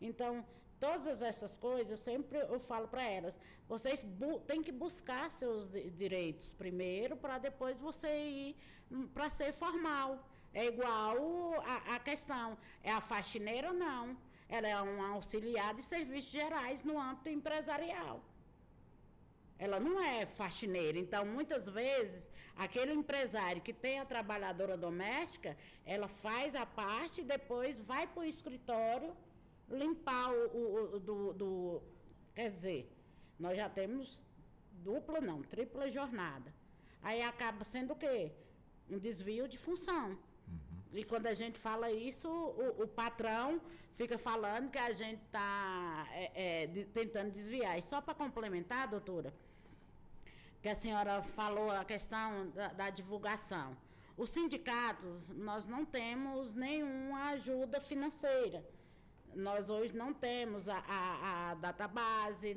Speaker 4: Então, todas essas coisas, sempre eu falo para elas, vocês têm que buscar seus direitos primeiro, para depois você ir para ser formal. É igual a questão, é a faxineira ou não? Ela é uma auxiliar de serviços gerais no âmbito empresarial. Ela não é faxineira. Então, muitas vezes, aquele empresário que tem a trabalhadora doméstica, ela faz a parte e depois vai para o escritório limpar Quer dizer, nós já temos tripla jornada. Aí acaba sendo o quê? Um desvio de função. E quando a gente fala isso, o patrão fica falando que a gente está tentando desviar. E só para complementar, doutora, que a senhora falou a questão da divulgação. Os sindicatos, nós não temos nenhuma ajuda financeira. Nós hoje não temos a database,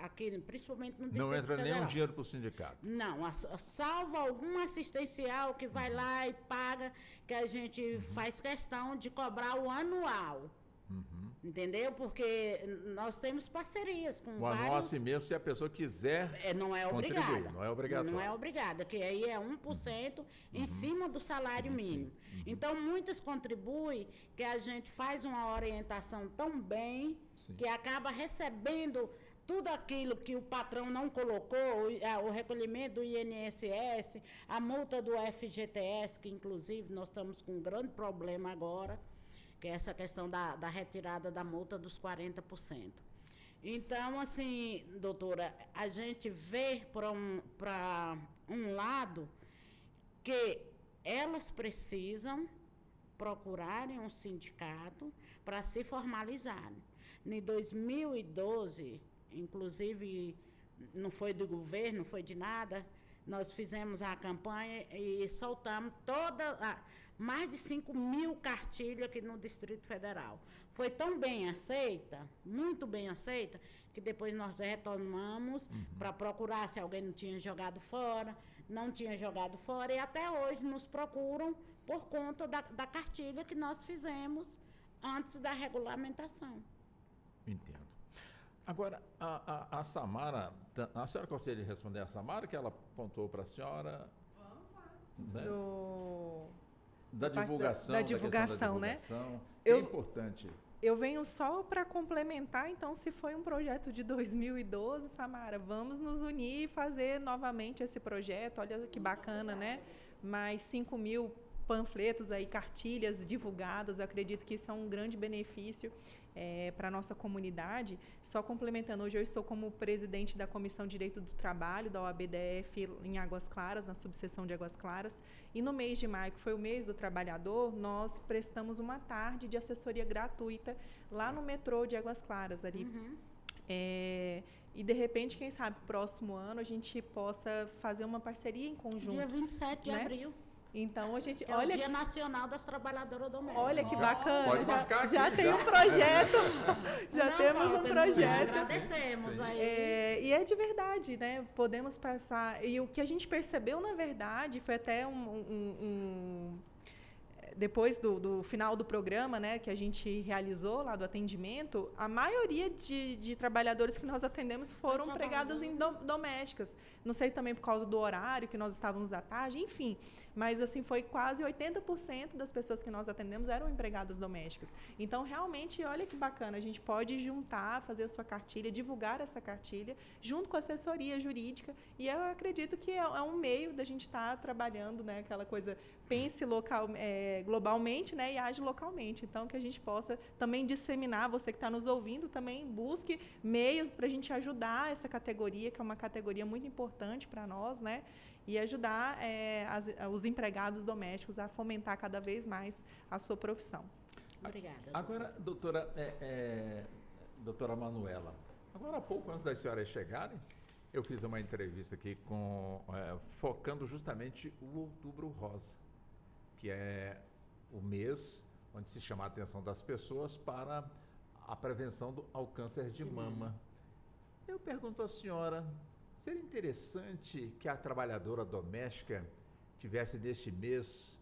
Speaker 4: aqui, principalmente no Distrito
Speaker 3: Não entra
Speaker 4: Federal.
Speaker 3: nenhum dinheiro para o sindicato?
Speaker 4: Não, salvo algum assistencial que vai lá e paga, que a gente faz questão de cobrar o anual. Entendeu? Porque nós temos parcerias com
Speaker 3: o anual assim mesmo, se a pessoa quiser
Speaker 4: não é obrigada.
Speaker 3: Não é obrigatório.
Speaker 4: Não é obrigada, que aí é 1% em cima do salário mínimo. Então, muitas contribuem, que a gente faz uma orientação tão bem, que acaba recebendo tudo aquilo que o patrão não colocou, o recolhimento do INSS, a multa do FGTS, que inclusive nós estamos com um grande problema agora, que é essa questão da retirada da multa dos 40%. Então, assim, doutora, a gente vê para um lado que elas precisam procurarem um sindicato para se formalizarem. Em 2012, inclusive, não foi do governo, não foi de nada, nós fizemos a campanha e soltamos mais de 5.000 cartilhas aqui no Distrito Federal. Foi tão bem aceita, muito bem aceita, que depois nós retornamos para procurar se alguém não tinha jogado fora, e até hoje nos procuram por conta da cartilha que nós fizemos antes da regulamentação.
Speaker 3: Entendo. Agora, a Samara, a senhora gostaria de responder a Samara, que ela apontou para a senhora?
Speaker 6: Vamos lá.
Speaker 3: Né? Da divulgação,
Speaker 6: da divulgação, né?
Speaker 3: É importante.
Speaker 6: Eu venho só para complementar, então, se foi um projeto de 2012, Samara, vamos nos unir e fazer novamente esse projeto. Olha que bacana, né? Mais 5.000 panfletos aí, cartilhas divulgadas. Eu acredito que isso é um grande benefício para a nossa comunidade. Só complementando, hoje eu estou como presidente da Comissão de Direito do Trabalho da OABDF em Águas Claras, na subseção de Águas Claras. E no mês de maio, que foi o mês do trabalhador, nós prestamos uma tarde de assessoria gratuita lá no metrô de Águas Claras, ali. E, de repente, quem sabe, próximo ano, a gente possa fazer uma parceria em conjunto.
Speaker 4: Dia 27 de abril.
Speaker 6: Então, a gente...
Speaker 4: É o Dia Nacional das Trabalhadoras Domésticas.
Speaker 6: Olha que bacana.
Speaker 3: Pode marcar aqui,
Speaker 6: já tem um projeto. Temos um projeto.
Speaker 4: Agradecemos aí.
Speaker 6: E é de verdade, né? Podemos passar... E o que a gente percebeu, na verdade, foi até depois do final do programa, né, que a gente realizou lá do atendimento, a maioria de trabalhadores que nós atendemos foram empregadas em domésticas. Não sei também por causa do horário que nós estávamos à tarde, enfim. Mas, assim, foi quase 80% das pessoas que nós atendemos eram empregadas domésticas. Então, realmente, olha que bacana, a gente pode juntar, fazer a sua cartilha, divulgar essa cartilha, junto com a assessoria jurídica. E eu acredito que é um meio da gente estar trabalhando, né, aquela coisa, pense globalmente, né, e age localmente. Então, que a gente possa também disseminar, você que está nos ouvindo, também busque meios para a gente ajudar essa categoria, que é uma categoria muito importante para nós, né, e ajudar os empregados domésticos a fomentar cada vez mais a sua profissão.
Speaker 4: Obrigada.
Speaker 3: Agora, doutora Manuela, agora há pouco antes das senhoras chegarem, eu fiz uma entrevista aqui focando justamente o Outubro Rosa, que é o mês onde se chama a atenção das pessoas para a prevenção ao câncer de mama. Eu pergunto à senhora, seria interessante que a trabalhadora doméstica tivesse neste mês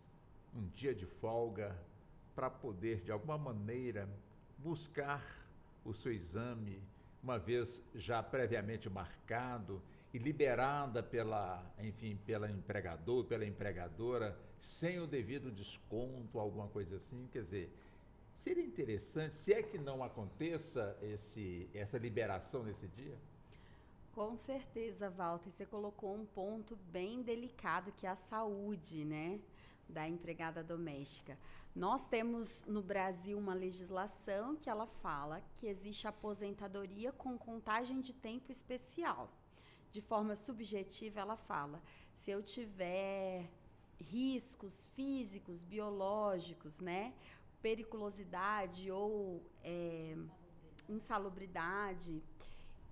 Speaker 3: um dia de folga para poder, de alguma maneira, buscar o seu exame, uma vez já previamente marcado e liberada pela empregador, pela empregadora, sem o devido desconto, alguma coisa assim. Quer dizer, seria interessante, se é que não aconteça essa liberação nesse dia?
Speaker 5: Com certeza, Walter, você colocou um ponto bem delicado, que é a saúde, né, da empregada doméstica. Nós temos no Brasil uma legislação que ela fala que existe aposentadoria com contagem de tempo especial. De forma subjetiva, ela fala, se eu tiver riscos físicos, biológicos, né, periculosidade ou insalubridade,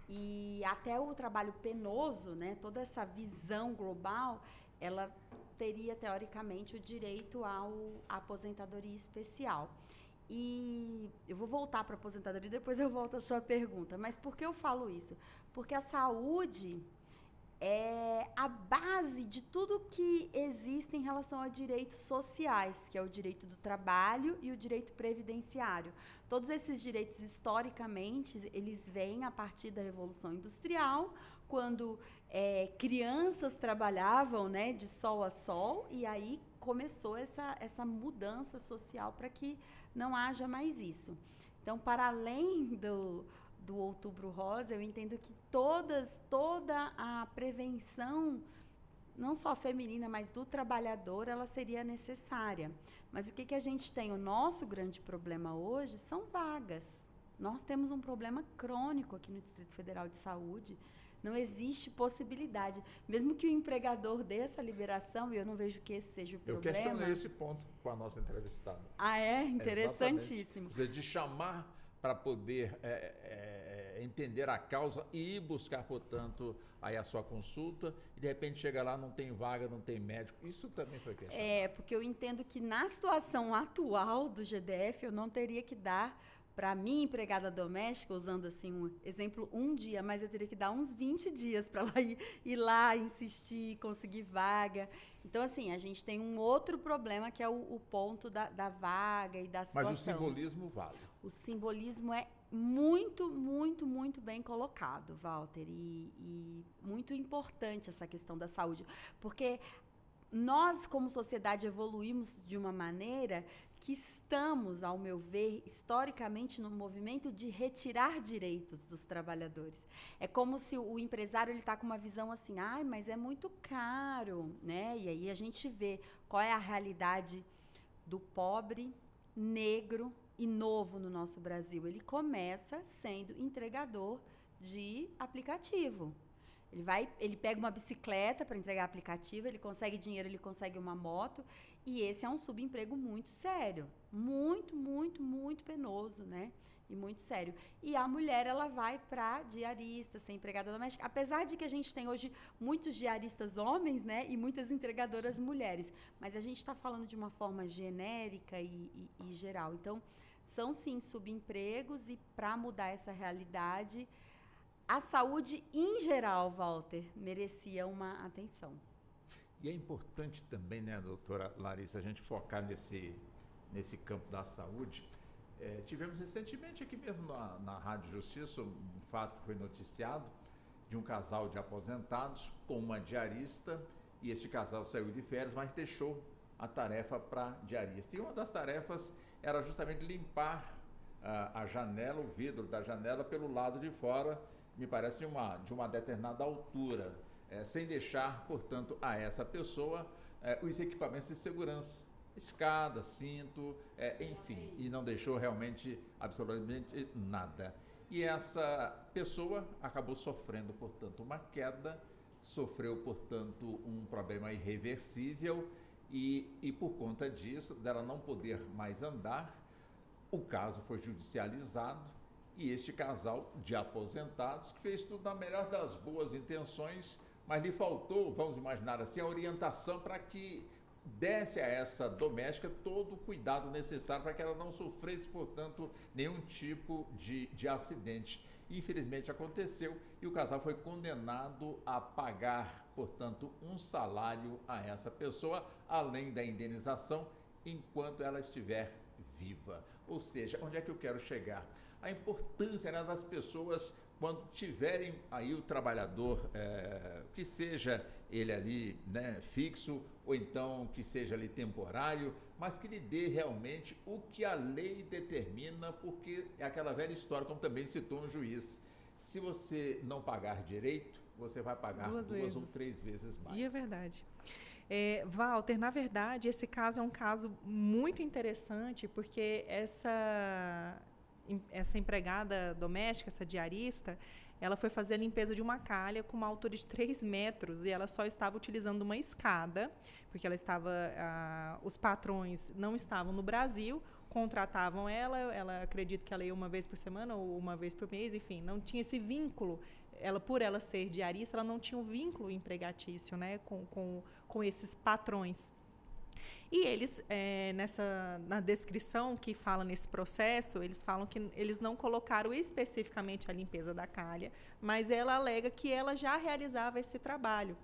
Speaker 5: e até o trabalho penoso, né, toda essa visão global, ela teria, teoricamente, o direito à aposentadoria especial. E eu vou voltar para a aposentadoria, depois eu volto à sua pergunta. Mas por que eu falo isso? Porque a saúde é a base de tudo que existe em relação a direitos sociais, que é o direito do trabalho e o direito previdenciário. Todos esses direitos, historicamente, eles vêm a partir da Revolução Industrial, quando crianças trabalhavam, né, de sol a sol, e aí começou essa mudança social para que não haja mais isso. Então, para além do Outubro Rosa, eu entendo que toda a prevenção, não só feminina, mas do trabalhador, ela seria necessária. Mas o que a gente tem? O nosso grande problema hoje são vagas. Nós temos um problema crônico aqui no Distrito Federal de Saúde. Não existe possibilidade. Mesmo que o empregador dê essa liberação, e eu não vejo que esse seja o problema.
Speaker 3: Eu questionei esse ponto com a nossa entrevistada.
Speaker 5: Ah, é? Interessantíssimo.
Speaker 3: Quer dizer, de chamar para poder entender a causa e ir buscar, portanto, aí a sua consulta, e de repente chega lá, não tem vaga, não tem médico. Isso também foi questionado.
Speaker 5: Porque eu entendo que na situação atual do GDF, eu não teria que dar para minha empregada doméstica, usando assim um exemplo, um dia, mas eu teria que dar uns 20 dias para ela ir lá, insistir, conseguir vaga. Então, assim, a gente tem um outro problema, que é o ponto da vaga e da situação.
Speaker 3: Mas o simbolismo vale.
Speaker 5: O simbolismo é muito, muito, muito bem colocado, Walter, e muito importante essa questão da saúde, porque nós, como sociedade, evoluímos de uma maneira que estamos, ao meu ver, historicamente, no movimento de retirar direitos dos trabalhadores. É como se o empresário está com uma visão assim, mas é muito caro, né? E aí a gente vê qual é a realidade do pobre, negro e novo no nosso Brasil. Ele começa sendo entregador de aplicativo. Ele pega uma bicicleta para entregar aplicativo, ele consegue dinheiro, ele consegue uma moto, e esse é um subemprego muito sério, muito, muito, muito penoso, né? E muito sério. E a mulher, ela vai para diarista, ser empregada doméstica, apesar de que a gente tem hoje muitos diaristas homens, né? E muitas entregadoras mulheres, mas a gente está falando de uma forma genérica e geral. Então, são sim subempregos, e para mudar essa realidade, a saúde, em geral, Walter, merecia uma atenção.
Speaker 3: E é importante também, né, doutora Larissa, a gente focar nesse campo da saúde. Tivemos recentemente aqui mesmo na Rádio Justiça um fato que foi noticiado de um casal de aposentados com uma diarista, e este casal saiu de férias, mas deixou a tarefa para diarista. E uma das tarefas era justamente limpar a janela, o vidro da janela pelo lado de fora, me parece de uma determinada altura, sem deixar, portanto, a essa pessoa os equipamentos de segurança, escada, cinto, enfim, e não deixou realmente absolutamente nada. E essa pessoa acabou sofrendo, portanto, uma queda, sofreu, portanto, um problema irreversível, e por conta disso, dela não poder mais andar, o caso foi judicializado. E este casal de aposentados, que fez tudo na melhor das boas intenções, mas lhe faltou, vamos imaginar assim, a orientação para que desse a essa doméstica todo o cuidado necessário para que ela não sofresse, portanto, nenhum tipo de acidente. Infelizmente aconteceu e o casal foi condenado a pagar, portanto, um salário a essa pessoa, além da indenização, enquanto ela estiver viva. Ou seja, onde é que eu quero chegar? A importância, né, das pessoas, quando tiverem aí o trabalhador, que seja ele ali, né, fixo, ou então que seja ali temporário, mas que lhe dê realmente o que a lei determina, porque é aquela velha história, como também citou um juiz, se você não pagar direito, você vai pagar duas ou 3 vezes mais.
Speaker 6: E é verdade. Walter, na verdade, esse caso é um caso muito interessante, porque essa empregada doméstica, essa diarista, ela foi fazer a limpeza de uma calha com uma altura de 3 metros e ela só estava utilizando uma escada, porque os patrões não estavam no Brasil, contratavam ela acredito que ela ia uma vez por semana ou uma vez por mês, enfim, não tinha esse vínculo. Por ela ser diarista, ela não tinha um vínculo empregatício, né, com esses patrões. E eles, na descrição que fala nesse processo, eles falam que eles não colocaram especificamente a limpeza da calha, mas ela alega que ela já realizava esse trabalho.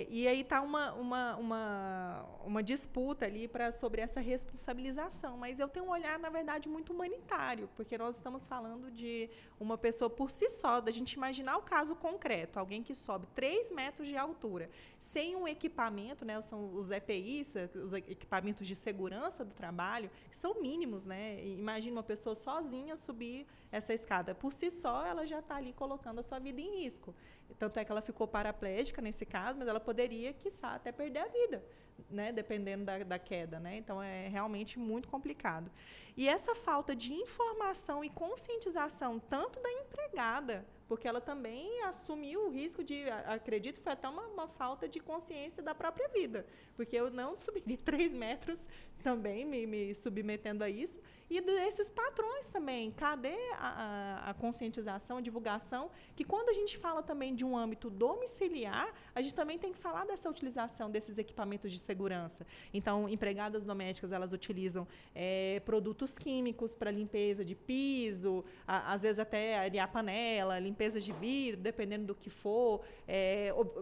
Speaker 6: E aí está uma disputa ali sobre essa responsabilização, mas eu tenho um olhar, na verdade, muito humanitário, porque nós estamos falando de uma pessoa por si só, da gente imaginar o caso concreto, alguém que sobe 3 metros de altura, sem um equipamento, né, são os EPIs, os equipamentos de segurança do trabalho, que são mínimos, né? Imagina uma pessoa sozinha subir essa escada. Por si só, ela já está ali colocando a sua vida em risco. Tanto é que ela ficou paraplégica nesse caso, mas ela poderia, quiçá, até perder a vida, né, dependendo da queda, né? Então, é realmente muito complicado. E essa falta de informação e conscientização, tanto da empregada, porque ela também assumiu o risco de, acredito que foi até uma falta de consciência da própria vida, porque eu não subiria 3 metros também, me submetendo a isso, e desses patrões também. Cadê a conscientização, a divulgação, que quando a gente fala também de um âmbito domiciliar, a gente também tem que falar dessa utilização desses equipamentos de segurança. Então, empregadas domésticas, elas utilizam produtos químicos para limpeza de piso, às vezes até a panela, limpeza de vidro, dependendo do que for,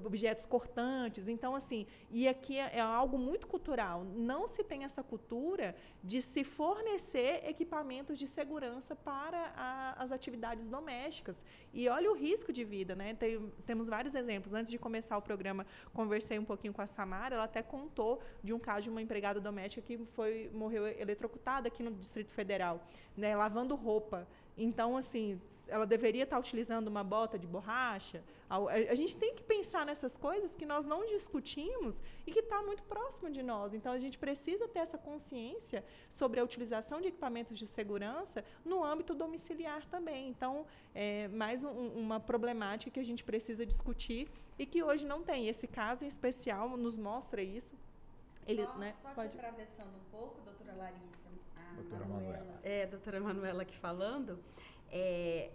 Speaker 6: objetos cortantes. Então, assim, e aqui é algo muito cultural. Não se tem essa cultura de se fornecer equipamentos de segurança para as atividades domésticas. E olha o risco de vida, né? Temos vários exemplos. Antes de começar o programa, conversei um pouquinho com a Samara, ela até contou de um caso de uma empregada doméstica que morreu eletrocutada aqui no Distrito Federal, né, lavando roupa. Então, assim, ela deveria estar utilizando uma bota de borracha. A gente tem que pensar nessas coisas que nós não discutimos e que está muito próximo de nós. Então, a gente precisa ter essa consciência sobre a utilização de equipamentos de segurança no âmbito domiciliar também. Então, mais uma problemática que a gente precisa discutir e que hoje não tem. Esse caso em especial nos mostra isso.
Speaker 5: Só te atravessando um pouco, doutora Larissa.
Speaker 3: Doutora Manuela.
Speaker 5: Doutora Manuela aqui falando,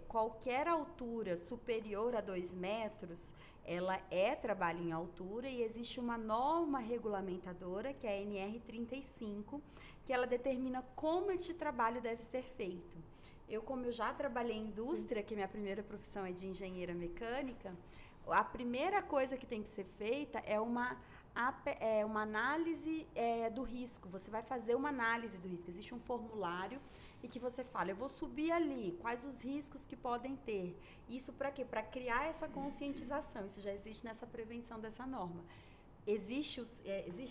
Speaker 5: qualquer altura superior a 2 metros, ela é trabalho em altura e existe uma norma regulamentadora, que é a NR35, que ela determina como este trabalho deve ser feito. Como eu já trabalhei em indústria, que minha primeira profissão é de engenheira mecânica, a primeira coisa que tem que ser feita é uma análise do risco. Você vai fazer uma análise do risco. Existe um formulário e que você fala, eu vou subir ali, quais os riscos que podem ter. Isso para quê? Para criar essa conscientização. Isso já existe nessa prevenção dessa norma. Existe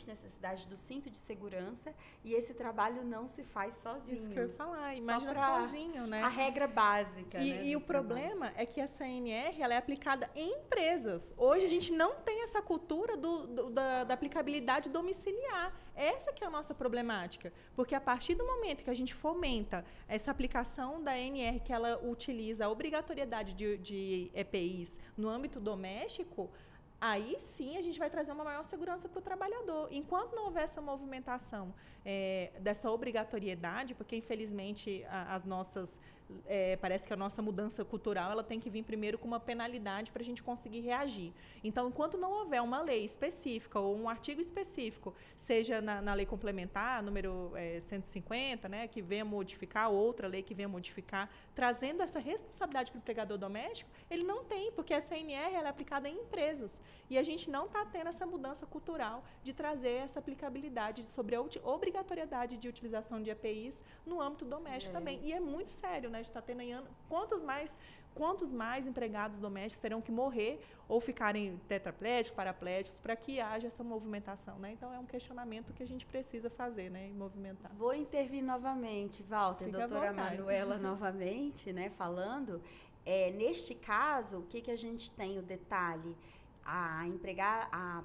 Speaker 5: necessidade do cinto de segurança e esse trabalho não se faz sozinho.
Speaker 6: Isso que eu ia falar, imagina sozinho, né?
Speaker 5: A regra básica.
Speaker 6: E o problema é que essa NR ela é aplicada em empresas. Hoje a gente não tem essa cultura da aplicabilidade domiciliar. Essa que é a nossa problemática. Porque a partir do momento que a gente fomenta essa aplicação da NR, que ela utiliza a obrigatoriedade de EPIs no âmbito doméstico, aí sim a gente vai trazer uma maior segurança para o trabalhador. Enquanto não houver essa movimentação dessa obrigatoriedade, porque infelizmente as nossas parece que a nossa mudança cultural ela tem que vir primeiro com uma penalidade para a gente conseguir reagir. Então, enquanto não houver uma lei específica ou um artigo específico, seja na lei complementar, número 150, né, que venha modificar, outra lei que venha modificar, trazendo essa responsabilidade para o empregador doméstico, ele não tem, porque a CNR ela é aplicada em empresas. E a gente não está tendo essa mudança cultural de trazer essa aplicabilidade sobre a obrigatoriedade de utilização de EPIs no âmbito doméstico também. E é muito sério, né? A gente está tendo aí quantos mais empregados domésticos terão que morrer ou ficarem tetraplégicos, paraplégicos, para que haja essa movimentação, né? Então, é um questionamento que a gente precisa fazer, né? E movimentar.
Speaker 5: Vou intervir novamente, Walter,
Speaker 6: Fica
Speaker 5: doutora Manuela novamente, né, falando. Neste caso, o que a gente tem, o detalhe, a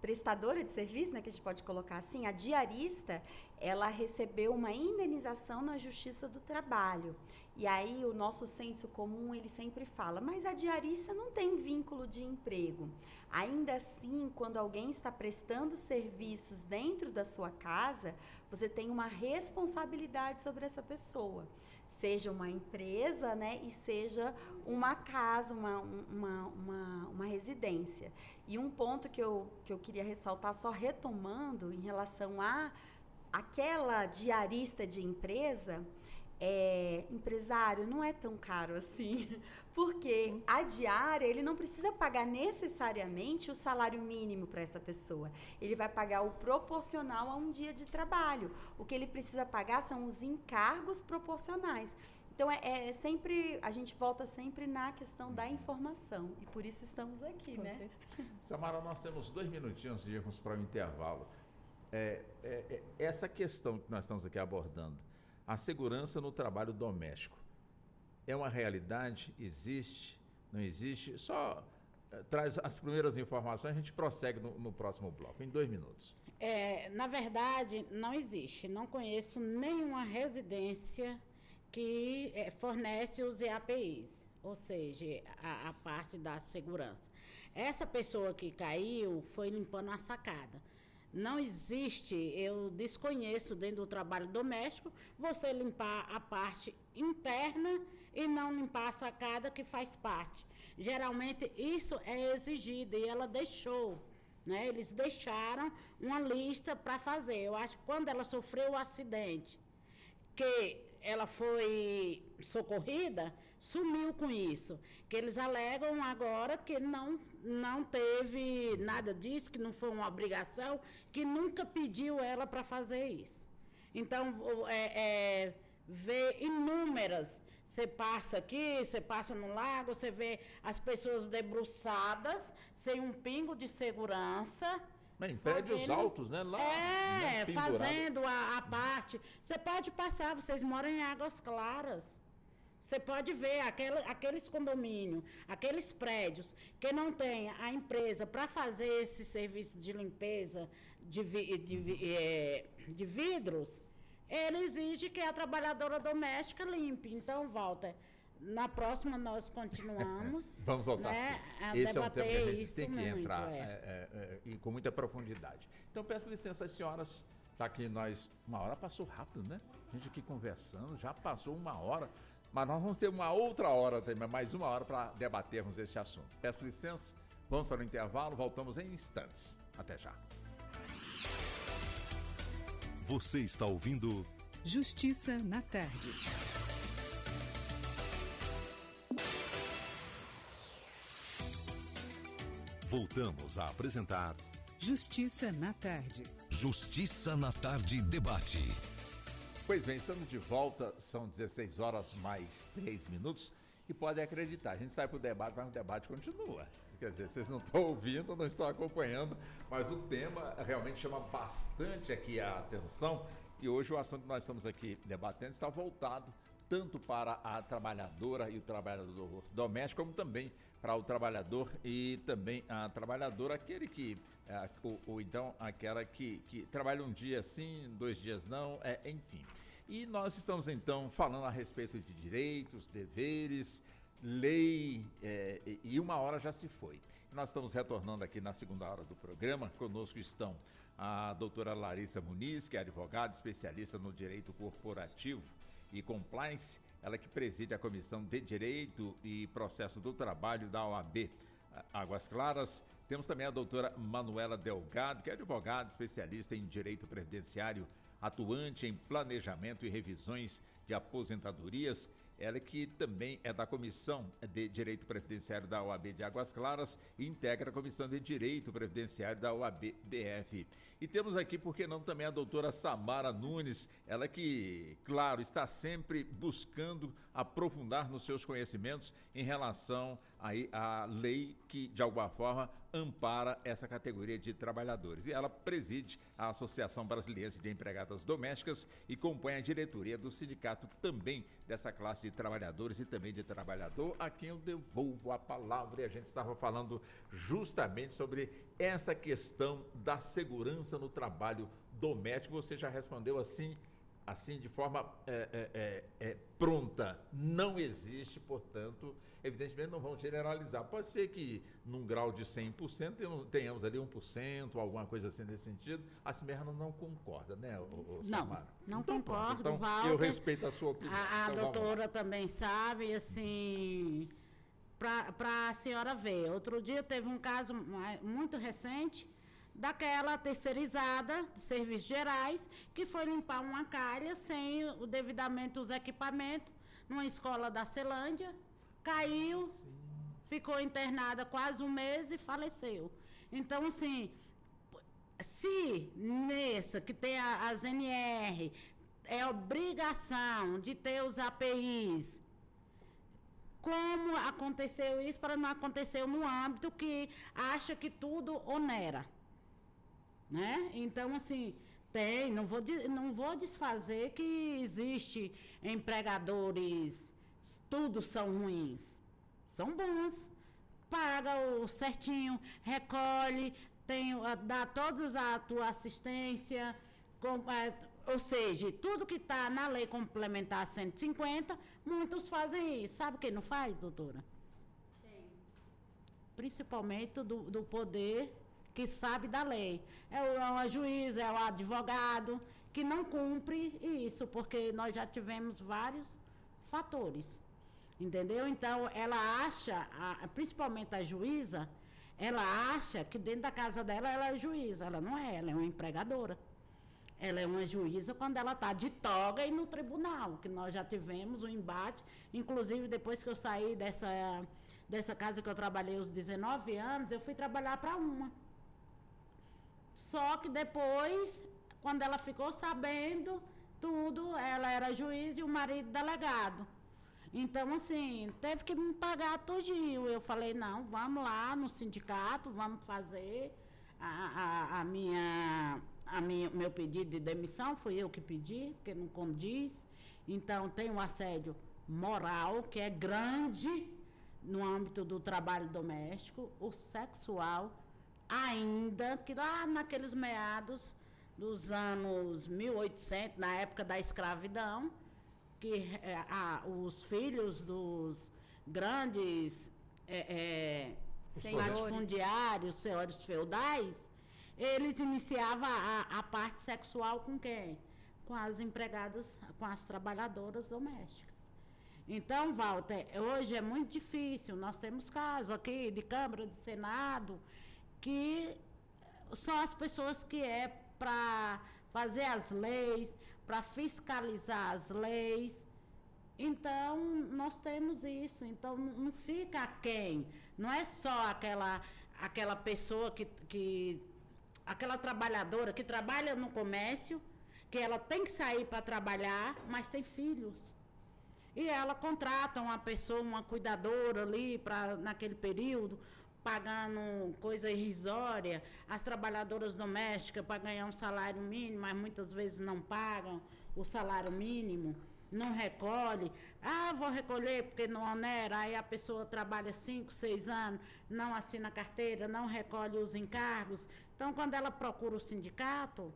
Speaker 5: prestadora de serviço, né, que a gente pode colocar assim, a diarista, ela recebeu uma indenização na Justiça do Trabalho. E aí o nosso senso comum, ele sempre fala, mas a diarista não tem vínculo de emprego. Ainda assim, quando alguém está prestando serviços dentro da sua casa, você tem uma responsabilidade sobre essa pessoa. Seja uma empresa, né, e seja uma casa, uma residência. E um ponto que eu queria ressaltar, só retomando, em relação a aquela diarista de empresa, empresário, não é tão caro assim, porque a diária, ele não precisa pagar necessariamente o salário mínimo para essa pessoa, ele vai pagar o proporcional a um dia de trabalho, o que ele precisa pagar são os encargos proporcionais. Então, sempre, a gente volta sempre na questão da informação, e por isso estamos aqui, né?
Speaker 3: Samara, nós temos 2 minutinhos de irmos para o intervalo. Essa questão que nós estamos aqui abordando, a segurança no trabalho doméstico, é uma realidade? Existe? Não existe? Só traz as primeiras informações, a gente prossegue no próximo bloco, em 2 minutos.
Speaker 4: Na verdade, não existe. Não conheço nenhuma residência que fornece os EAPIs, ou seja, a parte da segurança. Essa pessoa que caiu foi limpando a sacada. Não existe, eu desconheço dentro do trabalho doméstico, você limpar a parte interna e não limpar a sacada que faz parte. Geralmente isso é exigido e ela deixou, né? Eles deixaram uma lista para fazer. Eu acho que quando ela sofreu o acidente, que ela foi socorrida, sumiu com isso. Que eles alegam agora que não teve nada disso, que não foi uma obrigação, que nunca pediu ela para fazer isso. Então, vê inúmeras. Você passa aqui, você passa no lago, você vê as pessoas debruçadas, sem um pingo de segurança.
Speaker 3: Em prédios altos, né? Lá,
Speaker 4: fazendo a parte. Você pode passar, vocês moram em Águas Claras. Você pode ver aqueles condomínios, aqueles prédios que não tem a empresa para fazer esse serviço de limpeza de vidros, ele exige que a trabalhadora doméstica limpe. Então, Walter, na próxima nós continuamos.
Speaker 3: Vamos voltar,
Speaker 4: né,
Speaker 3: sim. Esse é um tema que a gente tem que
Speaker 4: muito,
Speaker 3: entrar e com muita profundidade. Então, peço licença às senhoras, tá aqui uma hora passou rápido, né? A gente aqui conversando, já passou 1 hora, mas nós vamos ter uma outra hora também, mais 1 hora para debatermos esse assunto. Peço licença, vamos para o intervalo, voltamos em instantes. Até já.
Speaker 1: Você está ouvindo
Speaker 2: Justiça na Tarde.
Speaker 1: Voltamos a apresentar
Speaker 2: Justiça na Tarde.
Speaker 1: Justiça na Tarde Debate.
Speaker 3: Pois bem, estamos de volta, são 16 horas mais 3 minutos e podem acreditar, a gente sai para o debate, mas o debate continua. Quer dizer, vocês não estão ouvindo, não estão acompanhando, mas o tema realmente chama bastante aqui a atenção e hoje o assunto que nós estamos aqui debatendo está voltado tanto para a trabalhadora e o trabalhador doméstico, como também para o trabalhador e também a trabalhadora, aquele que, ou então aquela que trabalha um dia sim, 2 dias não, enfim. E nós estamos então falando a respeito de direitos, deveres, lei, e 1 hora já se foi. Nós estamos retornando aqui na segunda hora do programa, conosco estão a doutora Larissa Muniz, que é advogada, especialista no direito corporativo e compliance, ela que preside a Comissão de Direito e Processo do Trabalho da OAB Águas Claras. Temos também a doutora Manuela Delgado, que é advogada, especialista em direito previdenciário, atuante em planejamento e revisões de aposentadorias. Ela que também é da Comissão de Direito Previdenciário da OAB de Águas Claras e integra a Comissão de Direito Previdenciário da OAB DF. E temos aqui, por que não, também a doutora Samara Nunes, ela que, claro, está sempre buscando aprofundar nos seus conhecimentos em relação à lei que, de alguma forma, ampara essa categoria de trabalhadores. E ela preside a Associação Brasiliense de Empregadas Domésticas e compõe a diretoria do sindicato também dessa classe de trabalhadores e também de trabalhador, a quem eu devolvo a palavra. E a gente estava falando justamente sobre essa questão da segurança no trabalho doméstico. Você já respondeu assim de forma pronta. Não existe, portanto, evidentemente não vamos generalizar. Pode ser que num grau de 100% tenhamos ali 1%, alguma coisa assim nesse sentido. A Cimerra não concorda, né, Samara?
Speaker 4: Não concordo,
Speaker 3: então,
Speaker 4: Walter.
Speaker 3: Eu respeito a sua opinião.
Speaker 4: A
Speaker 3: então,
Speaker 4: doutora também sabe, assim, para a senhora ver. Outro dia teve um caso muito recente, daquela terceirizada de serviços gerais, que foi limpar uma calha sem o devidamente os equipamentos, numa escola da Celândia, caiu, ficou internada quase um mês e faleceu. Então, assim, se nessa que tem as NR, é obrigação de ter os APIs, como aconteceu isso para não acontecer no âmbito que acha que tudo onera? Né? Então, assim, não vou desfazer que existe empregadores, tudo são ruins, são bons, paga o certinho, recolhe, dá toda a tua assistência, ou seja, tudo que está na lei complementar 150, muitos fazem isso. Sabe quem não faz, doutora? Quem? Principalmente do poder que sabe da lei. É o juiz, é o advogado, que não cumpre isso, porque nós já tivemos vários fatores, entendeu? Então, ela acha, principalmente a juíza, ela acha que dentro da casa dela ela é juíza. Ela não é, ela é uma empregadora. Ela é uma juíza quando ela está de toga e no tribunal, que nós já tivemos um embate, inclusive depois que eu saí dessa casa que eu trabalhei os 19 anos, eu fui trabalhar para uma. Só que depois, quando ela ficou sabendo tudo, ela era juiz e o marido delegado. Então, assim, teve que me pagar tudinho. Eu falei, não, vamos lá no sindicato, vamos fazer meu pedido de demissão, fui eu que pedi, porque não condiz. Então, tem um assédio moral, que é grande no âmbito do trabalho doméstico, o sexual, ainda que lá naqueles meados dos anos 1800, na época da escravidão, que os filhos dos grandes latifundiários, senhores feudais, eles iniciavam a parte sexual com quem? Com as empregadas, com as trabalhadoras domésticas. Então, Walter, hoje é muito difícil. Nós temos casos aqui de Câmara, de Senado, que são as pessoas que para fazer as leis, para fiscalizar as leis. Então, nós temos isso. Então, não fica aquém. Não é só aquela pessoa aquela trabalhadora que trabalha no comércio, que ela tem que sair para trabalhar, mas tem filhos. E ela contrata uma pessoa, uma cuidadora ali, naquele período, pagando coisa irrisória. As trabalhadoras domésticas para ganhar um salário mínimo, mas muitas vezes não pagam o salário mínimo, não recolhe. Vou recolher porque não onera. Aí a pessoa trabalha 5, 6 anos, não assina carteira, não recolhe os encargos. Então, quando ela procura o sindicato,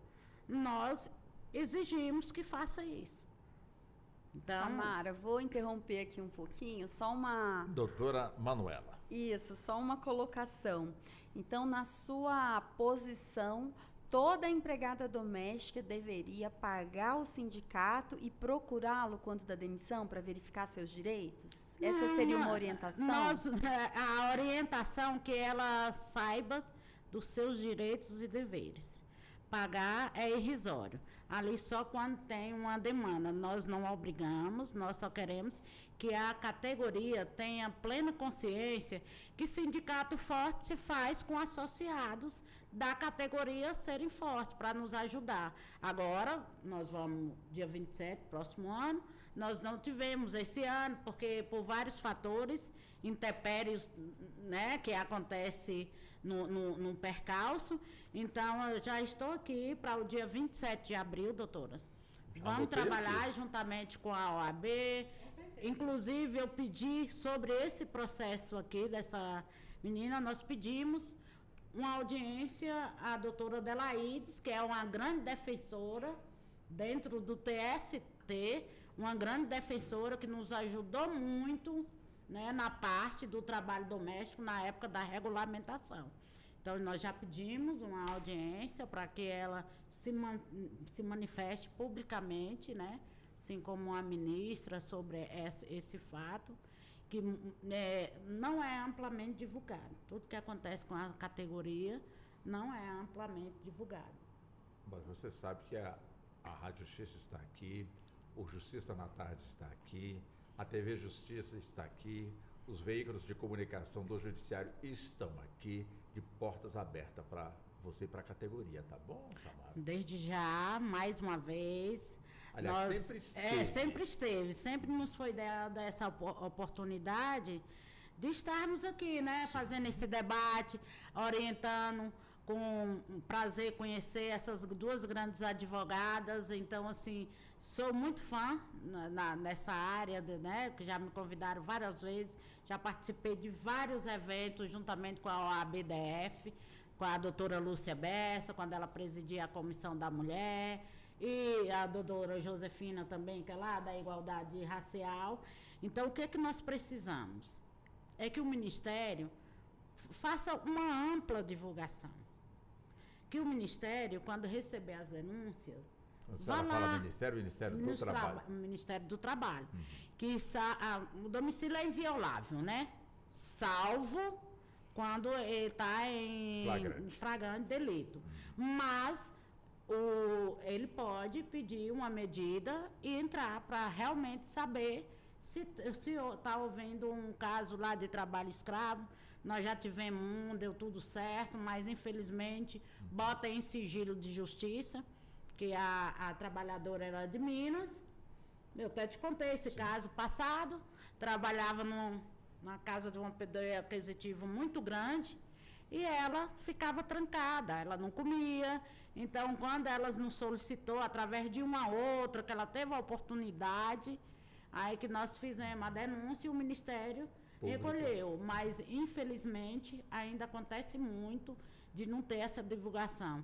Speaker 4: nós exigimos que faça isso. Então,
Speaker 5: Samara, vou interromper aqui um pouquinho, só uma...
Speaker 3: Doutora Manuela.
Speaker 5: Isso, só uma colocação. Então, na sua posição, toda empregada doméstica deveria pagar o sindicato e procurá-lo quando da demissão para verificar seus direitos? Essa seria uma orientação?
Speaker 4: A orientação que ela saiba dos seus direitos e deveres. Pagar é irrisório. Ali só quando tem uma demanda. Nós não obrigamos, nós só queremos que a categoria tenha plena consciência que sindicato forte se faz com associados da categoria serem fortes, para nos ajudar. Agora, nós vamos, dia 27, próximo ano, nós não tivemos esse ano, porque por vários fatores, intempéries, né, que acontece no percalço. Então, eu já estou aqui para o dia 27 de abril, doutoras. Vamos trabalhar juntamente com a OAB. Inclusive, eu pedi sobre esse processo aqui, dessa menina, nós pedimos uma audiência à doutora Adelaídes, que é uma grande defensora dentro do TST, uma grande defensora que nos ajudou muito, né, na parte do trabalho doméstico na época da regulamentação. Então, nós já pedimos uma audiência para que ela se manifeste publicamente, né, assim como a ministra, sobre esse fato, que não é amplamente divulgado. Tudo que acontece com a categoria não é amplamente divulgado.
Speaker 3: Mas você sabe que a Rádio Justiça está aqui, o Justiça na Tarde está aqui, a TV Justiça está aqui, os veículos de comunicação do Judiciário estão aqui, de portas abertas para você e para a categoria, tá bom, Samara?
Speaker 4: Desde já, mais uma vez.
Speaker 3: Aliás, sempre esteve.
Speaker 4: Sempre esteve, sempre nos foi dada essa oportunidade de estarmos aqui, né, fazendo esse debate, orientando, com prazer conhecer essas duas grandes advogadas. Então, assim, sou muito fã nessa área, né, que já me convidaram várias vezes, já participei de vários eventos juntamente com a OABDF, com a doutora Lúcia Bessa, quando ela presidia a Comissão da Mulher, e a doutora Josefina também, que é lá da Igualdade Racial. Então, o que é que nós precisamos? É que o Ministério faça uma ampla divulgação. Que o Ministério, quando receber as denúncias,
Speaker 3: vá lá, Ministério do Trabalho.
Speaker 4: Ministério do Trabalho. Que o domicílio é inviolável, né? Salvo quando ele está em flagrante delito. Mas ele pode pedir uma medida e entrar para realmente saber se está havendo um caso lá de trabalho escravo. Nós já tivemos deu tudo certo, mas infelizmente bota em sigilo de justiça, que a trabalhadora era de Minas. Eu até te contei esse caso passado. Trabalhava na casa de um poder aquisitivo muito grande e ela ficava trancada, ela não comia. Então, quando ela nos solicitou, através de uma outra, que ela teve a oportunidade, aí que nós fizemos a denúncia e o Ministério recolheu. Mas, infelizmente, ainda acontece muito de não ter essa divulgação.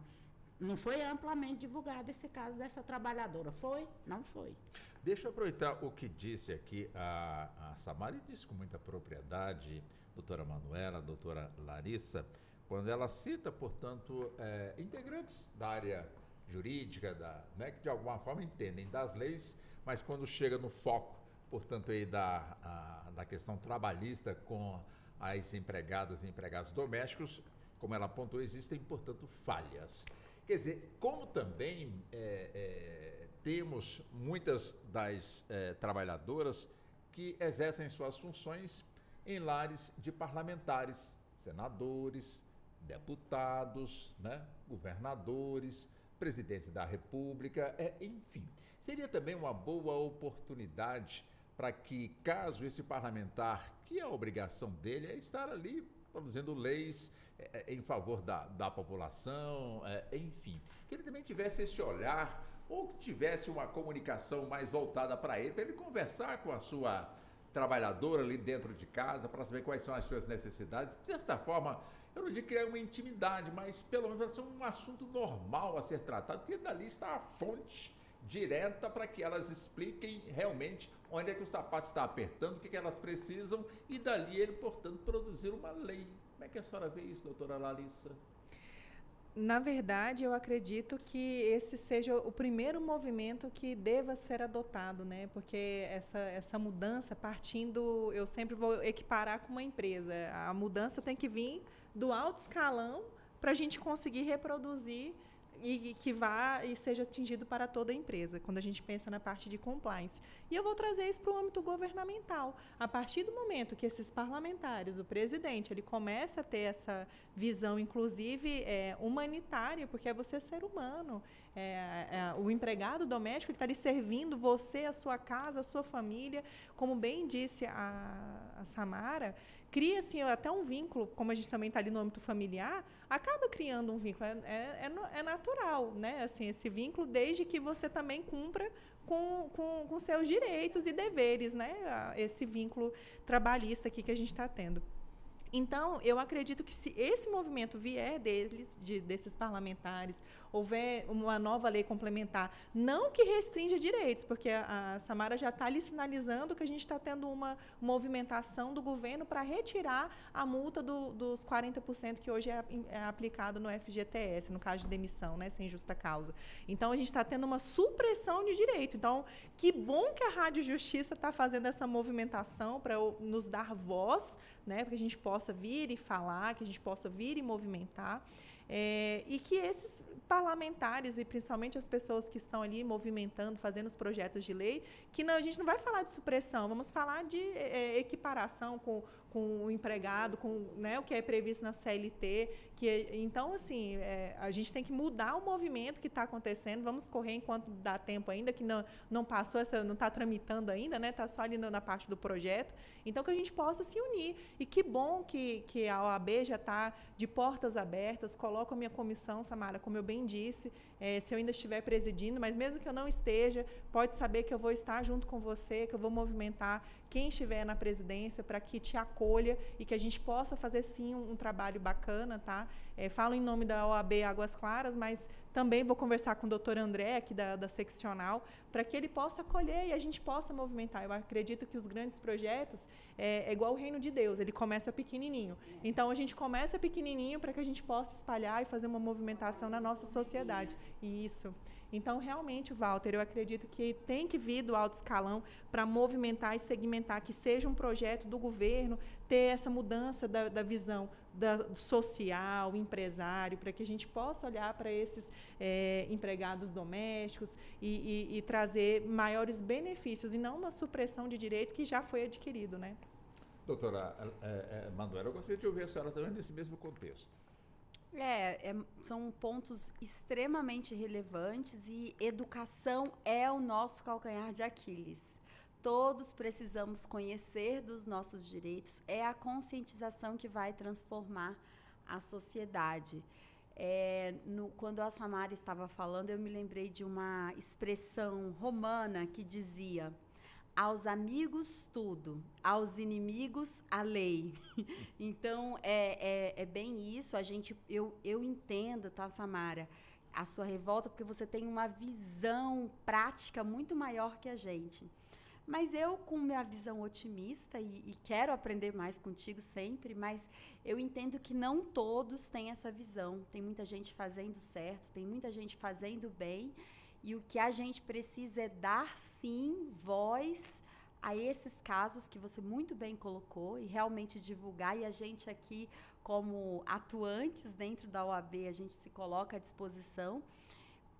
Speaker 4: Não foi amplamente divulgado esse caso dessa trabalhadora. Foi? Não foi.
Speaker 3: Deixa eu aproveitar o que disse aqui a Samara, e disse com muita propriedade, doutora Manuela, doutora Larissa, quando ela cita, portanto, integrantes da área jurídica, né, que de alguma forma entendem das leis, mas quando chega no foco, portanto, aí da questão trabalhista com as empregadas e empregados domésticos, como ela apontou, existem, portanto, falhas. Quer dizer, como também temos muitas das trabalhadoras que exercem suas funções em lares de parlamentares, senadores, deputados, né, governadores, presidente da República, enfim. Seria também uma boa oportunidade para que, caso esse parlamentar, que a obrigação dele é estar ali produzindo leis em favor da população, enfim, que ele também tivesse esse olhar, ou que tivesse uma comunicação mais voltada para ele conversar com a sua trabalhadora ali dentro de casa, para saber quais são as suas necessidades. De certa forma, eu não digo criar uma intimidade, mas pelo menos vai ser um assunto normal a ser tratado, porque dali está a fonte direta para que elas expliquem realmente onde é que o sapato está apertando, o que elas precisam, e dali ele, portanto, produzir uma lei. Como é que a senhora vê isso, doutora Larissa?
Speaker 6: Na verdade, eu acredito que esse seja o primeiro movimento que deva ser adotado, né? Porque essa mudança partindo, eu sempre vou equiparar com uma empresa. A mudança tem que vir do alto escalão para a gente conseguir reproduzir e que vá e seja atingido para toda a empresa, quando a gente pensa na parte de compliance. E eu vou trazer isso para o âmbito governamental. A partir do momento que esses parlamentares, o presidente, ele começa a ter essa visão, inclusive, humanitária, porque é você ser humano. O empregado doméstico está lhe servindo você, a sua casa, a sua família. Como bem disse a Samara, cria assim, até um vínculo, como a gente também está ali no âmbito familiar, acaba criando um vínculo. É natural, né? Assim, esse vínculo, desde que você também cumpra com seus direitos e deveres, né? Esse vínculo trabalhista aqui que a gente está tendo. Então, eu acredito que se esse movimento vier desses parlamentares, houver uma nova lei complementar, não que restrinja direitos, porque a Samara já está ali sinalizando que a gente está tendo uma movimentação do governo para retirar a multa dos 40% que hoje é aplicado no FGTS, no caso de demissão, né, sem justa causa. Então, a gente está tendo uma supressão de direito. Então, que bom que a Rádio Justiça está fazendo essa movimentação para nos dar voz, né, para que a gente possa vir e falar, que a gente possa vir e movimentar, e que esses parlamentares e principalmente as pessoas que estão ali movimentando, fazendo os projetos de lei, que não, a gente não vai falar de supressão, vamos falar de equiparação com o empregado, com, né, o que é previsto na CLT. Então, assim, a gente tem que mudar o movimento que está acontecendo, vamos correr enquanto dá tempo ainda, que não passou, não está tramitando ainda, né, está só ali na parte do projeto, então que a gente possa se unir. E que bom que a OAB já está de portas abertas, coloco a minha comissão, Samara, como eu bem disse, se eu ainda estiver presidindo, mas mesmo que eu não esteja, pode saber que eu vou estar junto com você, que eu vou movimentar quem estiver na presidência para que te acolha e que a gente possa fazer, sim, um trabalho bacana, tá? Falo em nome da OAB Águas Claras, mas também vou conversar com o doutor André, aqui da seccional, para que ele possa acolher e a gente possa movimentar. Eu acredito que os grandes projetos é igual o reino de Deus, ele começa pequenininho. Então, a gente começa pequenininho para que a gente possa espalhar e fazer uma movimentação na nossa sociedade. Isso. Então, realmente, Walter, eu acredito que tem que vir do alto escalão para movimentar e segmentar, que seja um projeto do governo, ter essa mudança da visão social, empresário, para que a gente possa olhar para esses empregados domésticos e trazer maiores benefícios, e não uma supressão de direito que já foi adquirido, né?
Speaker 3: Doutora Manuela, eu gostaria de ouvir a senhora também nesse mesmo contexto.
Speaker 5: São pontos extremamente relevantes e educação é o nosso calcanhar de Aquiles. Todos precisamos conhecer dos nossos direitos, é a conscientização que vai transformar a sociedade. Quando a Samara estava falando, eu me lembrei de uma expressão romana que dizia: aos amigos tudo, aos inimigos a lei. Então, é bem isso. Eu entendo, tá, Samara, a sua revolta, porque você tem uma visão prática muito maior que a gente. Mas eu, com minha visão otimista, e quero aprender mais contigo sempre, mas eu entendo que não todos têm essa visão. Tem muita gente fazendo certo, tem muita gente fazendo bem, e o que a gente precisa é dar, sim, voz a esses casos que você muito bem colocou e realmente divulgar. E a gente aqui, como atuantes dentro da OAB, a gente se coloca à disposição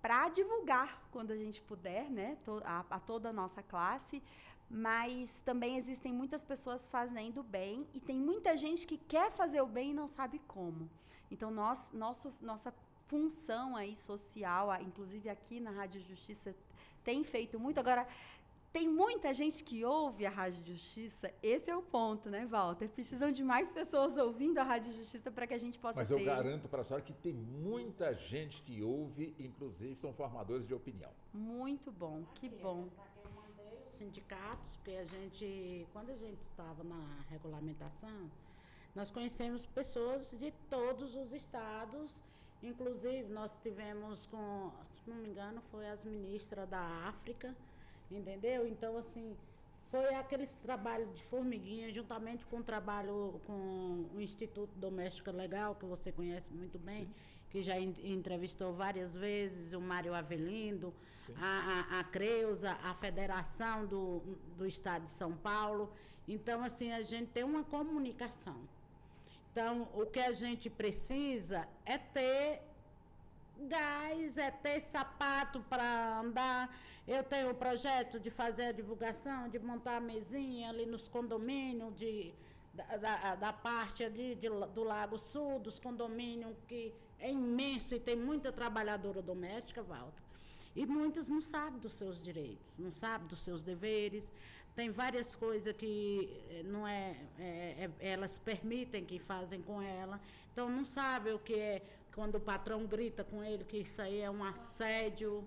Speaker 5: para divulgar quando a gente puder, né, a toda a nossa classe. Mas também existem muitas pessoas fazendo bem e tem muita gente que quer fazer o bem e não sabe como. Então, nossa função aí social, inclusive aqui na Rádio Justiça, tem feito muito. Agora, tem muita gente que ouve a Rádio Justiça, esse é o ponto, né, Walter? Precisam de mais pessoas ouvindo a Rádio Justiça para que a gente possa ter...
Speaker 3: Mas eu garanto para a senhora que tem muita gente que ouve, inclusive são formadores de opinião.
Speaker 5: Muito bom, que bom.
Speaker 4: Eu mandei os sindicatos, porque quando a gente estava na regulamentação, nós conhecemos pessoas de todos os estados. Inclusive, nós tivemos se não me engano, foi as ministras da África, entendeu? Então, assim, foi aqueles trabalhos de formiguinha, juntamente com o trabalho com o Instituto Doméstico Legal, que você conhece muito bem, sim, que já entrevistou várias vezes, o Mário Avelindo, a Creuza, a Federação do Estado de São Paulo. Então, assim, a gente tem uma comunicação. Então, o que a gente precisa é ter gás, é ter sapato para andar. Eu tenho o projeto de fazer a divulgação, de montar a mesinha ali nos condomínios da parte do Lago Sul, dos condomínios, que é imenso e tem muita trabalhadora doméstica, Walter. E muitos não sabem dos seus direitos, não sabem dos seus deveres. Tem várias coisas que não elas permitem que fazem com ela. Então, não sabe o que é quando o patrão grita com ele, que isso aí é um assédio,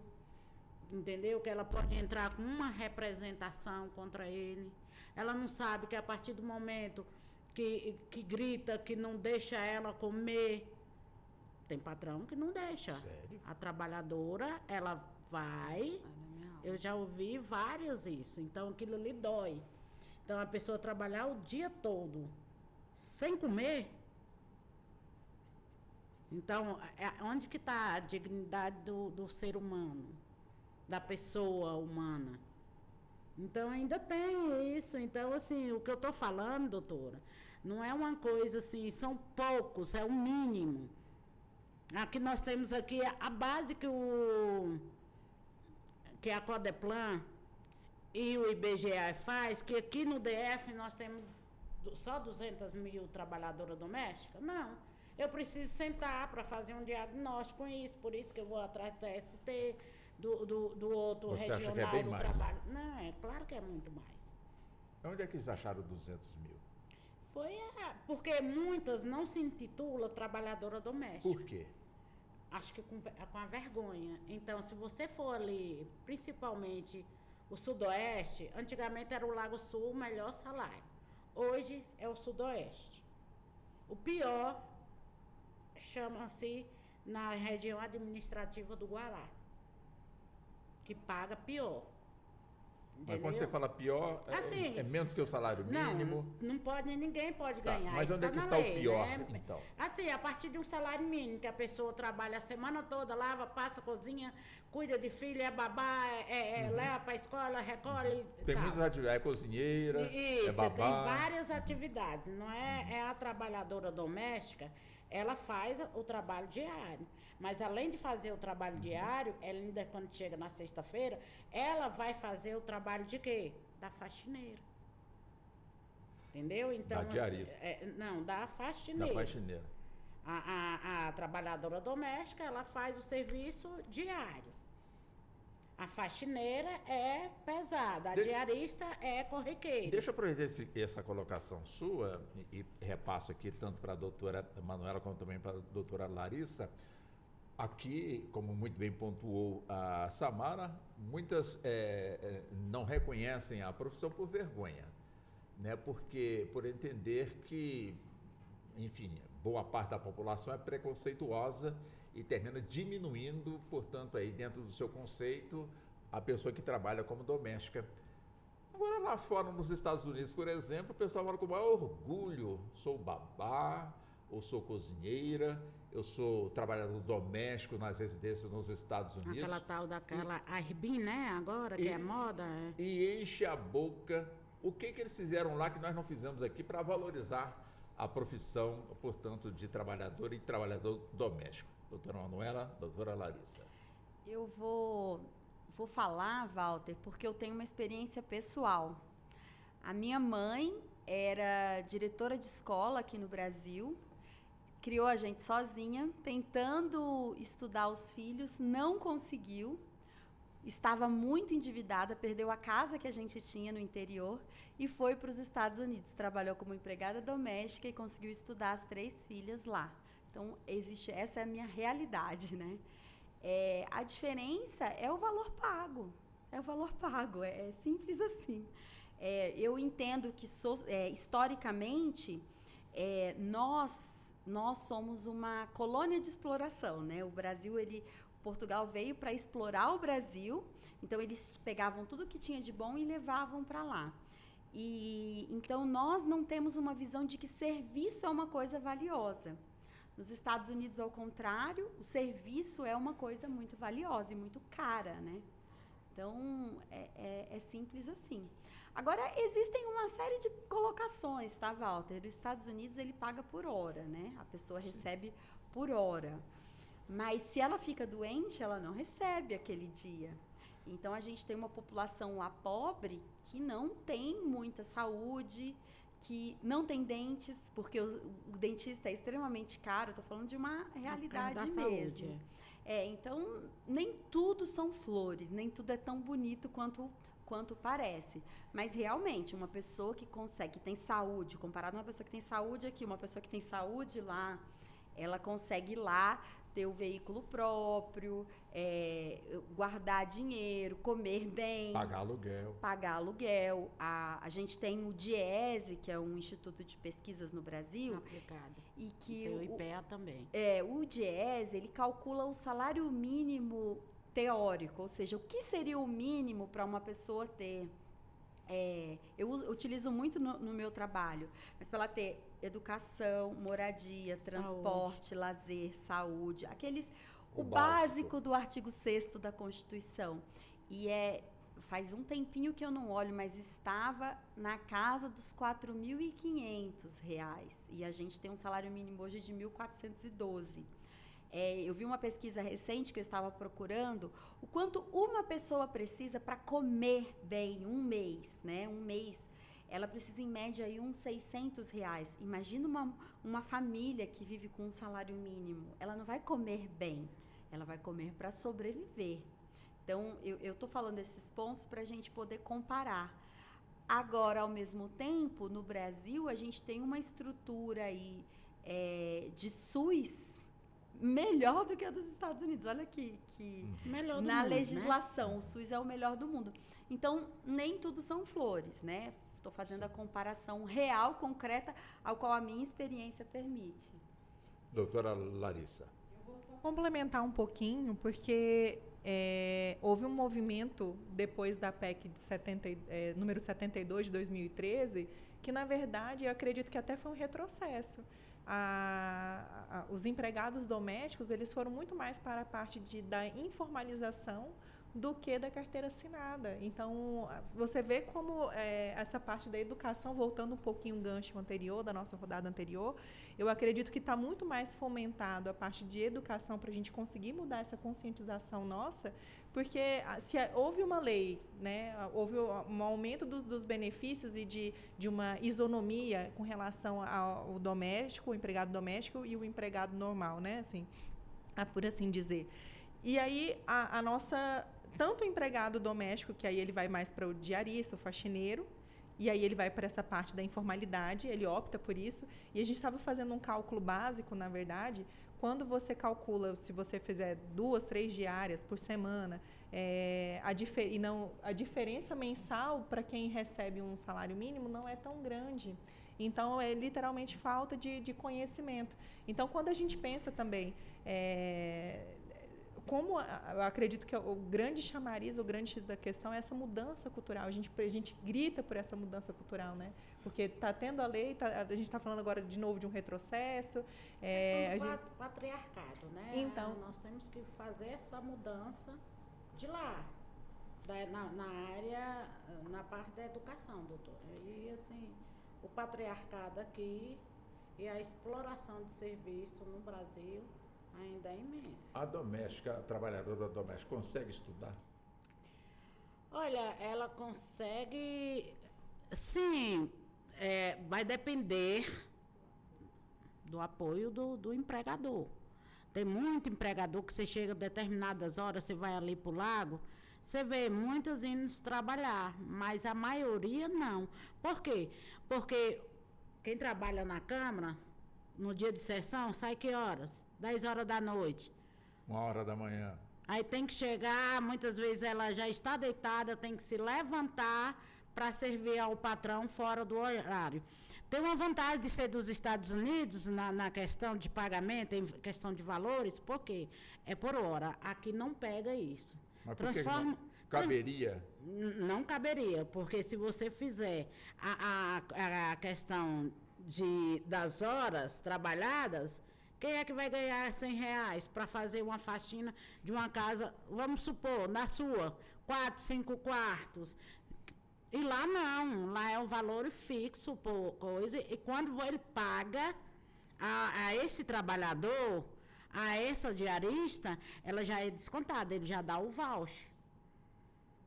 Speaker 4: entendeu? Que ela pode entrar com uma representação contra ele. Ela não sabe que a partir do momento que grita, que não deixa ela comer, tem patrão que não deixa.
Speaker 3: Sério?
Speaker 4: A trabalhadora, ela vai... Eu já ouvi vários isso. Então, aquilo lhe dói. Então, a pessoa trabalhar o dia todo sem comer... Então, onde que está a dignidade do ser humano, da pessoa humana? Então, ainda tem isso. Então, assim, o que eu estou falando, doutora, não é uma coisa assim, são poucos, é o mínimo. Aqui nós temos aqui a base que a Codeplan e o IBGE faz, que aqui no DF nós temos só 200 mil trabalhadoras domésticas? Não. Eu preciso sentar para fazer um diagnóstico com isso, por isso que eu vou atrás do TST, do outro
Speaker 3: Você
Speaker 4: regional
Speaker 3: acha que é bem
Speaker 4: do
Speaker 3: mais?
Speaker 4: Trabalho. Não, é claro que é muito mais.
Speaker 3: Onde é que eles acharam 200 mil?
Speaker 4: Porque muitas não se intitulam trabalhadora doméstica.
Speaker 3: Por quê?
Speaker 4: Acho que com a vergonha. Então, se você for ali, principalmente o Sudoeste, antigamente era o Lago Sul o melhor salário. Hoje é o Sudoeste. O pior chama-se na região administrativa do Guará, que paga pior. Entendeu?
Speaker 3: Mas quando você fala pior,
Speaker 4: assim,
Speaker 3: é menos que o salário mínimo?
Speaker 4: Não pode, ninguém pode ganhar.
Speaker 3: Mas onde é que está o pior, então?
Speaker 4: Assim, a partir de um salário mínimo, que a pessoa trabalha a semana toda, lava, passa, cozinha, cuida de filho, é babá, leva para a escola, recolhe.
Speaker 3: Tem muitas atividades, é cozinheira,
Speaker 4: isso,
Speaker 3: é babá.
Speaker 4: Tem várias atividades. Não é a trabalhadora doméstica, ela faz o trabalho diário. Mas além de fazer o trabalho diário, ela ainda quando chega na sexta-feira, ela vai fazer o trabalho de quê? Da faxineira. Entendeu? Então,
Speaker 3: da diarista.
Speaker 4: Da faxineira.
Speaker 3: Da faxineira.
Speaker 4: A trabalhadora doméstica, ela faz o serviço diário. A faxineira é pesada, a diarista é corriqueira.
Speaker 3: Deixa eu aproveitar essa colocação sua e repasso aqui tanto para a doutora Manuela como também para a doutora Larissa. Aqui, como muito bem pontuou a Samara, muitas não reconhecem a profissão por vergonha, né? Porque por entender que, enfim, boa parte da população é preconceituosa e termina diminuindo, portanto, aí dentro do seu conceito, a pessoa que trabalha como doméstica. Agora, lá fora, nos Estados Unidos, por exemplo, o pessoal fala com o maior orgulho, sou babá, ou sou cozinheira, eu sou trabalhador doméstico nas residências nos Estados Unidos.
Speaker 4: Aquela tal daquela Airbnb, né, agora, que é moda.
Speaker 3: E enche a boca. O que eles fizeram lá que nós não fizemos aqui para valorizar a profissão, portanto, de trabalhador e trabalhador doméstico? Doutora Manuela, doutora Larissa.
Speaker 5: Eu vou falar, Walter, porque eu tenho uma experiência pessoal. A minha mãe era diretora de escola aqui no Brasil, criou a gente sozinha, tentando estudar os filhos, não conseguiu, estava muito endividada, perdeu a casa que a gente tinha no interior e foi para os Estados Unidos. Trabalhou como empregada doméstica e conseguiu estudar as 3 filhas lá. Então, essa é a minha realidade, né? A diferença é o valor pago. É simples assim. Eu entendo que, historicamente, nós somos uma colônia de exploração, né? O Brasil, Portugal veio para explorar o Brasil, então eles pegavam tudo que tinha de bom e levavam para lá. E então nós não temos uma visão de que serviço é uma coisa valiosa. Nos Estados Unidos, ao contrário, o serviço é uma coisa muito valiosa e muito cara, né? Então, é simples assim. Agora, existem uma série de colocações, tá, Walter? Nos Estados Unidos, ele paga por hora, né? A pessoa recebe por hora. Mas, se ela fica doente, ela não recebe aquele dia. Então, a gente tem uma população lá pobre que não tem muita saúde, que não tem dentes, porque o dentista é extremamente caro. Estou falando de uma realidade mesmo.
Speaker 4: Saúde.
Speaker 5: Então, nem tudo são flores, nem tudo é tão bonito quanto parece. Mas, realmente, uma pessoa que consegue, que tem saúde, comparado a uma pessoa que tem saúde aqui, uma pessoa que tem saúde lá, ela consegue ir lá ter o veículo próprio, guardar dinheiro, comer bem.
Speaker 3: Pagar aluguel.
Speaker 5: A gente tem o DIEESE, que é um instituto de pesquisas no Brasil.
Speaker 4: Aplicado.
Speaker 5: E que
Speaker 4: o IPEA também.
Speaker 5: O DIEESE, ele calcula o salário mínimo teórico, ou seja, o que seria o mínimo para uma pessoa ter. Eu utilizo muito no meu trabalho, mas para ela ter educação, moradia, transporte, lazer, saúde, o básico do artigo 6º da Constituição. E faz um tempinho que eu não olho, mas estava na casa dos R$4.500. E a gente tem um salário mínimo hoje de R$1.412. Eu vi uma pesquisa recente que eu estava procurando o quanto uma pessoa precisa para comer bem um mês, né? Um mês, ela precisa em média aí uns R$600. Imagina uma família que vive com um salário mínimo. Ela não vai comer bem, ela vai comer para sobreviver. Então, eu estou falando esses pontos para a gente poder comparar. Agora, ao mesmo tempo, no Brasil, a gente tem uma estrutura aí de SUS melhor do que a dos Estados Unidos. Olha que
Speaker 4: Melhor do
Speaker 5: na
Speaker 4: mundo,
Speaker 5: legislação,
Speaker 4: né?
Speaker 5: o SUS é o melhor do mundo. Então, nem tudo são flores, né? Estou fazendo a comparação real, concreta, ao qual a minha experiência permite.
Speaker 3: Doutora Larissa.
Speaker 6: Eu vou só complementar um pouquinho, porque houve um movimento depois da PEC número 72 de 2013, que, na verdade, eu acredito que até foi um retrocesso. Os empregados domésticos, eles foram muito mais para a parte da informalização do que da carteira assinada. Então, você vê como essa parte da educação, voltando um pouquinho o gancho anterior, da nossa rodada anterior, eu acredito que está muito mais fomentado a parte de educação para a gente conseguir mudar essa conscientização nossa, porque se houve uma lei, né, houve um aumento dos benefícios e de uma isonomia com relação ao doméstico, o empregado doméstico e o empregado normal, né, assim, por assim dizer. E aí, a nossa... Tanto o empregado doméstico, que aí ele vai mais para o diarista, o faxineiro, e aí ele vai para essa parte da informalidade, ele opta por isso. E a gente estava fazendo um cálculo básico, na verdade, quando você calcula, se você fizer 2, 3 diárias por semana, a diferença mensal para quem recebe um salário mínimo não é tão grande. Então, é literalmente falta de conhecimento. Então, quando a gente pensa também... Como eu acredito que o grande chamariz, o grande X da questão é essa mudança cultural. A gente grita por essa mudança cultural, né? Porque está tendo a lei, a gente está falando agora de novo de um retrocesso.
Speaker 4: Patriarcado, né?
Speaker 6: Então,
Speaker 4: nós temos que fazer essa mudança de lá, na parte da educação, doutora. E, assim, o patriarcado aqui e a exploração de serviço no Brasil... ainda é imenso.
Speaker 3: A trabalhadora doméstica, consegue estudar?
Speaker 4: Olha, ela consegue... Sim, vai depender do apoio do empregador. Tem muito empregador que você chega a determinadas horas, você vai ali para o lago, você vê muitos indo trabalhar, mas a maioria não. Por quê? Porque quem trabalha na Câmara, no dia de sessão, sai que horas? 10 horas da noite.
Speaker 3: 1h da manhã.
Speaker 4: Aí tem que chegar, muitas vezes ela já está deitada, tem que se levantar para servir ao patrão fora do horário. Tem uma vantagem de ser dos Estados Unidos na questão de pagamento, em questão de valores, porque é por hora. Aqui não pega isso.
Speaker 3: Mas por que não caberia?
Speaker 4: Não caberia, porque se você fizer a questão das horas trabalhadas, quem é que vai ganhar R$100 para fazer uma faxina de uma casa, vamos supor, na sua, 4, 5 quartos? E lá não, lá é um valor fixo por coisa, e quando ele paga a esse trabalhador, a essa diarista, ela já é descontada, ele já dá o voucher.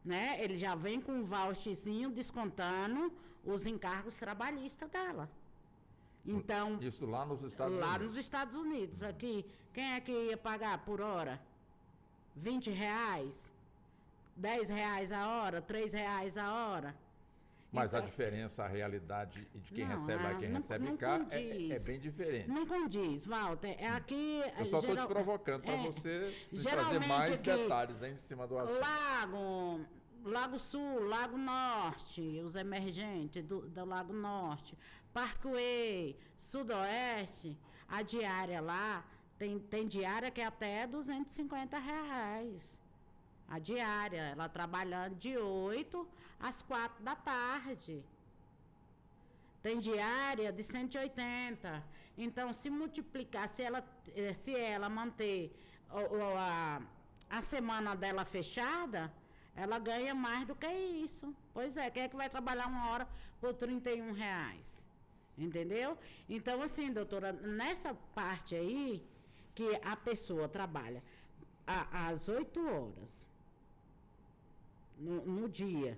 Speaker 4: Né? Ele já vem com um voucherzinho descontando os encargos trabalhistas dela. Então,
Speaker 3: isso lá nos Estados Unidos?
Speaker 4: Lá nos Estados Unidos. Aqui, quem é que ia pagar por hora? R$20? R$10 a hora? R$3 a hora?
Speaker 3: Mas
Speaker 4: então,
Speaker 3: a diferença, a realidade de quem
Speaker 4: não,
Speaker 3: recebe lá e quem recebe cá é bem diferente.
Speaker 4: Não condiz, Walter. Aqui,
Speaker 3: eu só estou te provocando para você trazer mais aqui, detalhes em cima do assunto.
Speaker 4: Lago Sul, Lago Norte, os emergentes do Lago Norte, Parkway, Sudoeste, a diária lá, tem diária que é até R$250. A diária, ela trabalhando de 8 às 4 da tarde. Tem diária de 180. Então, se multiplicar, se ela manter a semana dela fechada, ela ganha mais do que isso. Pois é, quem é que vai trabalhar uma hora por R$31? Entendeu? Então, assim, doutora, nessa parte aí, que a pessoa trabalha às 8 horas no dia,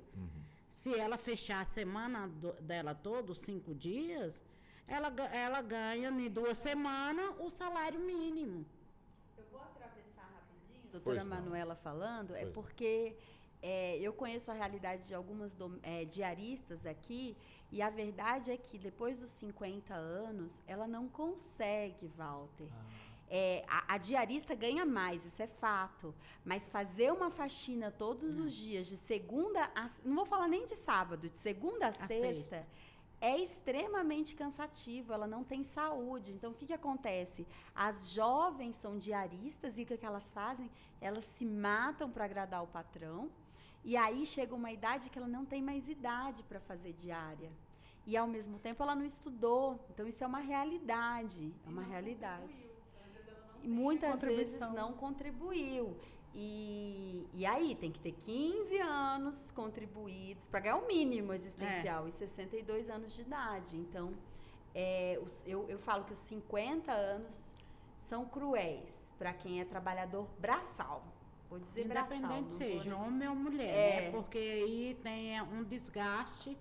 Speaker 4: se ela fechar a semana dela toda, 5 dias, ela ganha em 2 semanas o salário mínimo.
Speaker 5: Eu vou atravessar rapidinho, doutora Manuela falando, porque eu conheço a realidade de algumas diaristas aqui, e a verdade é que depois dos 50 anos, ela não consegue, Walter. A diarista ganha mais, isso é fato. Mas fazer uma faxina todos os dias, de segunda a... Não vou falar nem de sábado, de segunda a sexta, é extremamente cansativo, ela não tem saúde. Então, o que acontece? As jovens são diaristas e o que elas fazem? Elas se matam para agradar o patrão. E aí chega uma idade que ela não tem mais idade para fazer diária. E, ao mesmo tempo, ela não estudou. Então, isso é uma realidade. É uma realidade. E muitas vezes não contribuiu. E aí tem que ter 15 anos contribuídos para ganhar o mínimo existencial e 62 anos de idade. Então, eu falo que os 50 anos são cruéis para quem é trabalhador braçal. Vou dizer braçal.
Speaker 4: Independente seja homem ou mulher, né? Porque aí tem um desgaste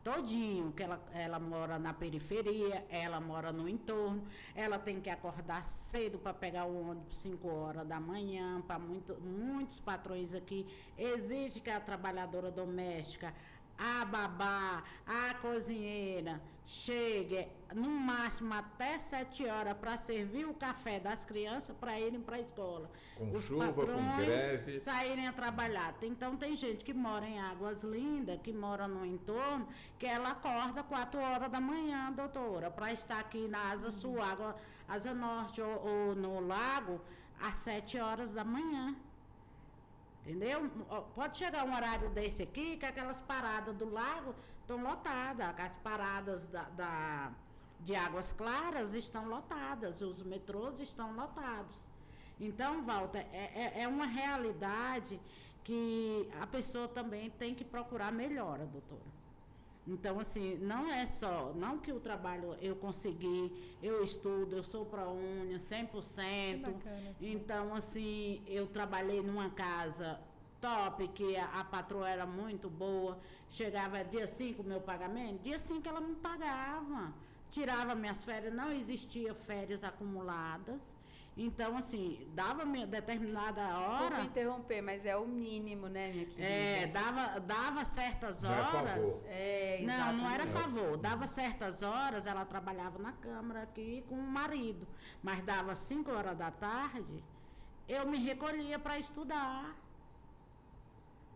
Speaker 4: todinho, que ela mora na periferia, ela mora no entorno, ela tem que acordar cedo para pegar o ônibus 5 horas da manhã, para muitos patrões aqui, exige que a trabalhadora doméstica, a babá, a cozinheira, chegue no máximo até 7 horas para servir o café das crianças para irem para a escola.
Speaker 3: Com
Speaker 4: os
Speaker 3: chuva,
Speaker 4: patrões
Speaker 3: com greve.
Speaker 4: saírem a trabalhar. Então tem gente que mora em Águas Lindas, que mora no entorno, que ela acorda 4 horas da manhã, doutora, para estar aqui na Asa Sul, Asa Norte ou no Lago, às 7 horas da manhã. Entendeu? Pode chegar um horário desse aqui, que aquelas paradas do lago estão lotadas, as paradas de Águas Claras estão lotadas, os metrôs estão lotados. Então, Walter, é uma realidade que a pessoa também tem que procurar melhora, doutora. Então, assim, não que o trabalho eu consegui, eu estudo, eu sou ProUni 100%. Bacana, então, assim, eu trabalhei numa casa top, que a patroa era muito boa, chegava dia 5 o meu pagamento, dia 5 ela não pagava, tirava minhas férias, não existia férias acumuladas. Então, assim, dava determinada hora...
Speaker 5: Desculpa interromper, mas é o mínimo, né, minha querida?
Speaker 4: Dava certas horas... Não era favor. Dava certas horas, ela trabalhava na Câmara aqui com o marido. Mas dava 5 horas da tarde, eu me recolhia para estudar.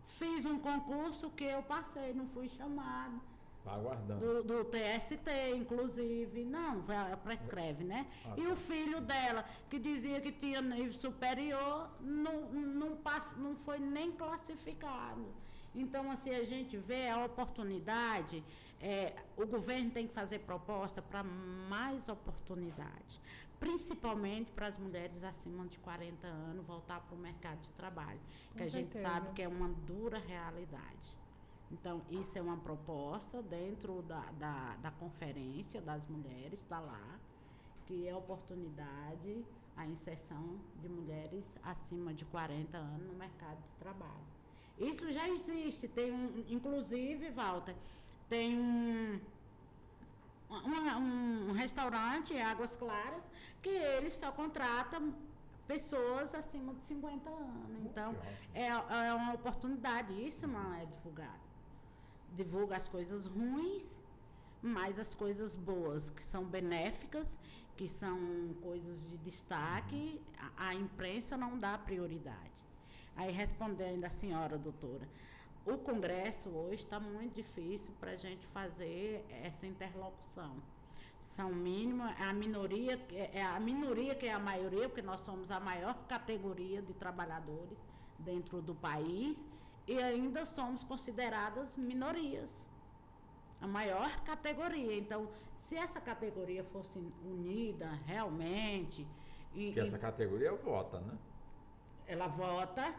Speaker 4: Fiz um concurso que eu passei, não fui chamada.
Speaker 3: Está aguardando.
Speaker 4: Do TST, inclusive. Não, prescreve, né? E o filho dela, que dizia que tinha nível superior, não foi nem classificado. Então, assim, a gente vê a oportunidade, o governo tem que fazer proposta para mais oportunidade, principalmente para as mulheres acima de 40 anos voltar para o mercado de trabalho, que a gente sabe que é uma dura realidade. Então, isso é uma proposta dentro da conferência das mulheres, está lá, que é oportunidade, a inserção de mulheres acima de 40 anos no mercado de trabalho. Isso já existe, inclusive, Walter, tem um restaurante, Águas Claras, que ele só contrata pessoas acima de 50 anos. Então, é uma oportunidadíssima, é divulgado. Divulga as coisas ruins, mas as coisas boas, que são benéficas, que são coisas de destaque, a imprensa não dá prioridade. Aí, respondendo a senhora, doutora, o Congresso hoje está muito difícil para a gente fazer essa interlocução. São mínimas, a minoria que é a maioria, porque nós somos a maior categoria de trabalhadores dentro do país, e ainda somos consideradas minorias, a maior categoria. Então, se essa categoria fosse unida realmente...
Speaker 3: Porque essa categoria vota, né?
Speaker 4: Ela vota,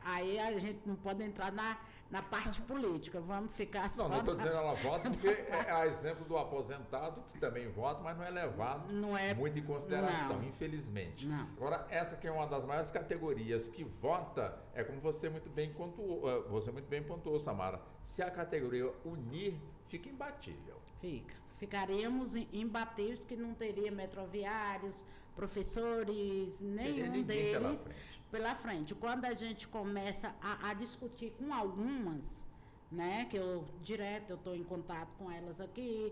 Speaker 4: aí a gente não pode entrar na parte política, vamos ficar só...
Speaker 3: Não estou dizendo ela vota, porque é a exemplo do aposentado, que também vota, mas não é levado muito em consideração, infelizmente.
Speaker 4: Não.
Speaker 3: Agora, essa que é uma das maiores categorias que vota, é como você muito bem pontuou, Samara, se a categoria unir, fica imbatível.
Speaker 4: Ficaríamos imbatíveis, que não teria metroviários, professores, nenhum deles pela frente. Quando a gente começa a discutir com algumas, né, que eu estou em contato com elas aqui,